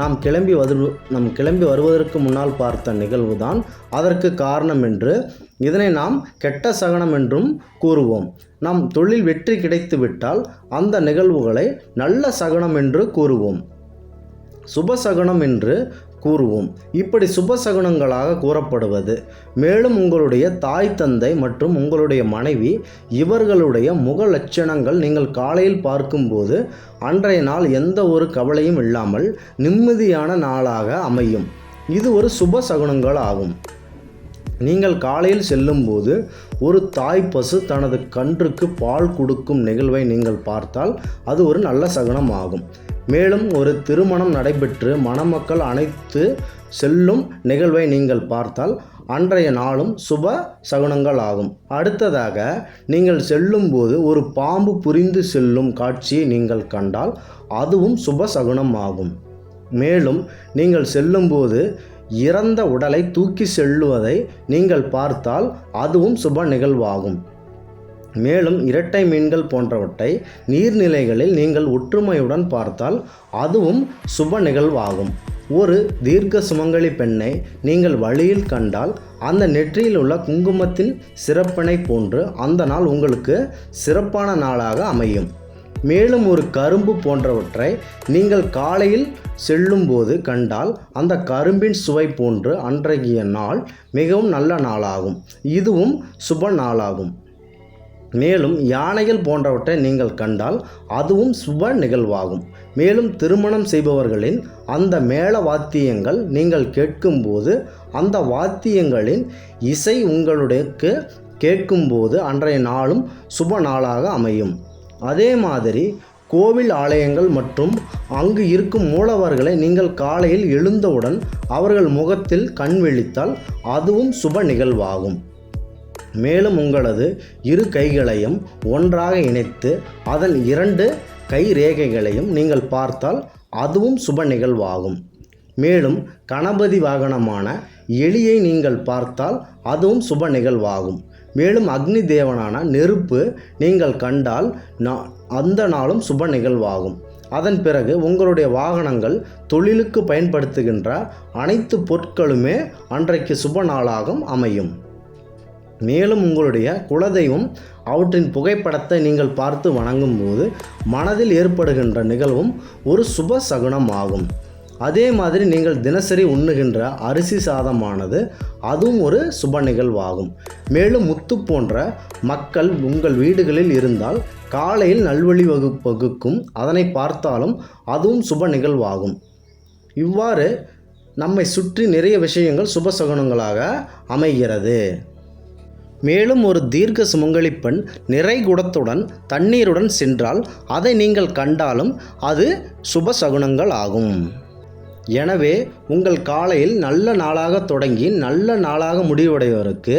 Speaker 2: நாம் கிளம்பி வருவதற்கு முன்னால் பார்த்த நிகழ்வுதான் அதற்கு காரணம் என்று, இதனை நாம் கெட்ட சகனம் என்றும் கூறுவோம். நம் தொழில் வெற்றி கிடைத்துவிட்டால் அந்த நிகழ்வுகளை நல்ல சகனம் என்று கூறுவோம், சுபசகுனம் என்று கூறுவோம். இப்படி சுபசகுனங்களாக கூறப்படுவது. மேலும் உங்களுடைய தாய், தந்தை மற்றும் உங்களுடைய மனைவி இவர்களுடைய முக லட்சணங்கள் நீங்கள் காலையில் பார்க்கும்போது அன்றைய நாள் எந்த ஒரு கவலையும் இல்லாமல் நிம்மதியான நாளாக அமையும். இது ஒரு சுப சகுனங்கள் ஆகும். நீங்கள் காலையில் செல்லும்போது ஒரு தாய் பசு தனது கன்றுக்கு பால் கொடுக்கும் நிகழ்வை நீங்கள் பார்த்தால் அது ஒரு நல்ல சகுனம் ஆகும். மேலும் ஒரு திருமணம் நடைபெற்று மணமக்கள் அனைத்து செல்லும் நிகழ்வை நீங்கள் பார்த்தால் அன்றைய நாளும் சுப சகுனங்கள் ஆகும். அடுத்ததாக நீங்கள் செல்லும்போது ஒரு பாம்பு புரிந்து செல்லும் காட்சியை நீங்கள் கண்டால் அதுவும் சுப சகுனம் ஆகும். மேலும் நீங்கள் செல்லும்போது இறந்த உடலை தூக்கி செல்லுவதை நீங்கள் பார்த்தால் அதுவும் சுப நிகழ்வாகும். மேலும் இரட்டை மீன்கள் போன்றவற்றை நீர்நிலைகளில் நீங்கள் ஒற்றுமையுடன் பார்த்தால் அதுவும் சுப நிகழ்வாகும். ஒரு தீர்க்க சுமங்கலி பெண்ணை நீங்கள் வழியில் கண்டால் அந்த நெற்றியில் உள்ள குங்குமத்தின் சிறப்பினை போன்று அந்த நாள் உங்களுக்கு சிறப்பான நாளாக அமையும். மேலும் ஒரு கரும்பு போன்றவற்றை நீங்கள் காலையில் செல்லும்போது கண்டால் அந்த கரும்பின் சுவை போன்று அன்றைய நாள் மிகவும் நல்ல நாளாகும். இதுவும் சுப நாளாகும். மேலும் யானைகள் போன்றவற்றை நீங்கள் கண்டால் அதுவும் சுப நிகழ்வாகும். மேலும் திருமணம் செய்பவர்களின் அந்த மேள வாத்தியங்கள் நீங்கள் கேட்கும்போது அந்த வாத்தியங்களின் இசை உங்களுக்கு கேட்கும்போது அன்றைய நாளும் சுப நாளாக அமையும். அதே மாதிரி கோவில் ஆலயங்கள் மற்றும் அங்கு இருக்கும் மூலவர்களை நீங்கள் காலையில் எழுந்தவுடன் அவர்கள் முகத்தில் கண் விழித்தால் அதுவும் சுப நிகழ்வாகும். மேலும் உங்களது இரு கைகளையும் ஒன்றாக இணைத்து அதன் 2 கை ரேகைகளையும் நீங்கள் பார்த்தால் அதுவும் சுப நிகழ்வாகும். மேலும் கணபதி வாகனமான எலியை நீங்கள் பார்த்தால் அதுவும் சுப நிகழ்வாகும். மேலும் அக்னி தேவனான நெருப்பு நீங்கள் கண்டால் அந்த நாளும் சுப நிகழ்வாகும். அதன் பிறகு உங்களுடைய வாகனங்கள், தொழிலுக்கு பயன்படுத்துகின்ற அனைத்து பொருட்களுமே அன்றைக்கு சுப நாளாக அமையும். மேலும் உங்களுடைய குலதெய்வம் அவற்றின் புகைப்படத்தை நீங்கள் பார்த்து வணங்கும்போது மனதில் ஏற்படுகின்ற நிகழ்வும் ஒரு சுப சகுனம் ஆகும். அதே மாதிரி நீங்கள் தினசரி உண்ணுகின்ற அரிசி சாதமானது அதுவும் ஒரு சுப நிகழ்வாகும். மேலும் முத்து போன்ற மக்கள் உங்கள் வீடுகளில் இருந்தால் காலையில் நல்வழி வகுக்கும் அதனை பார்த்தாலும் அதுவும் சுப நிகழ்வாகும். இவ்வாறு நம்மை சுற்றி நிறைய விஷயங்கள் சுபசகுனங்களாக அமைகிறது. மேலும் ஒரு தீர்க்க சுமங்கலி பெண் நிறை குடத்துடன் தண்ணீருடன் சென்றால் அதை நீங்கள் கண்டாலும் அது சுபசகுனங்கள் ஆகும். எனவே உங்கள் காலையில் நல்ல நாளாக தொடங்கி நல்ல நாளாக முடிவடைவதற்கு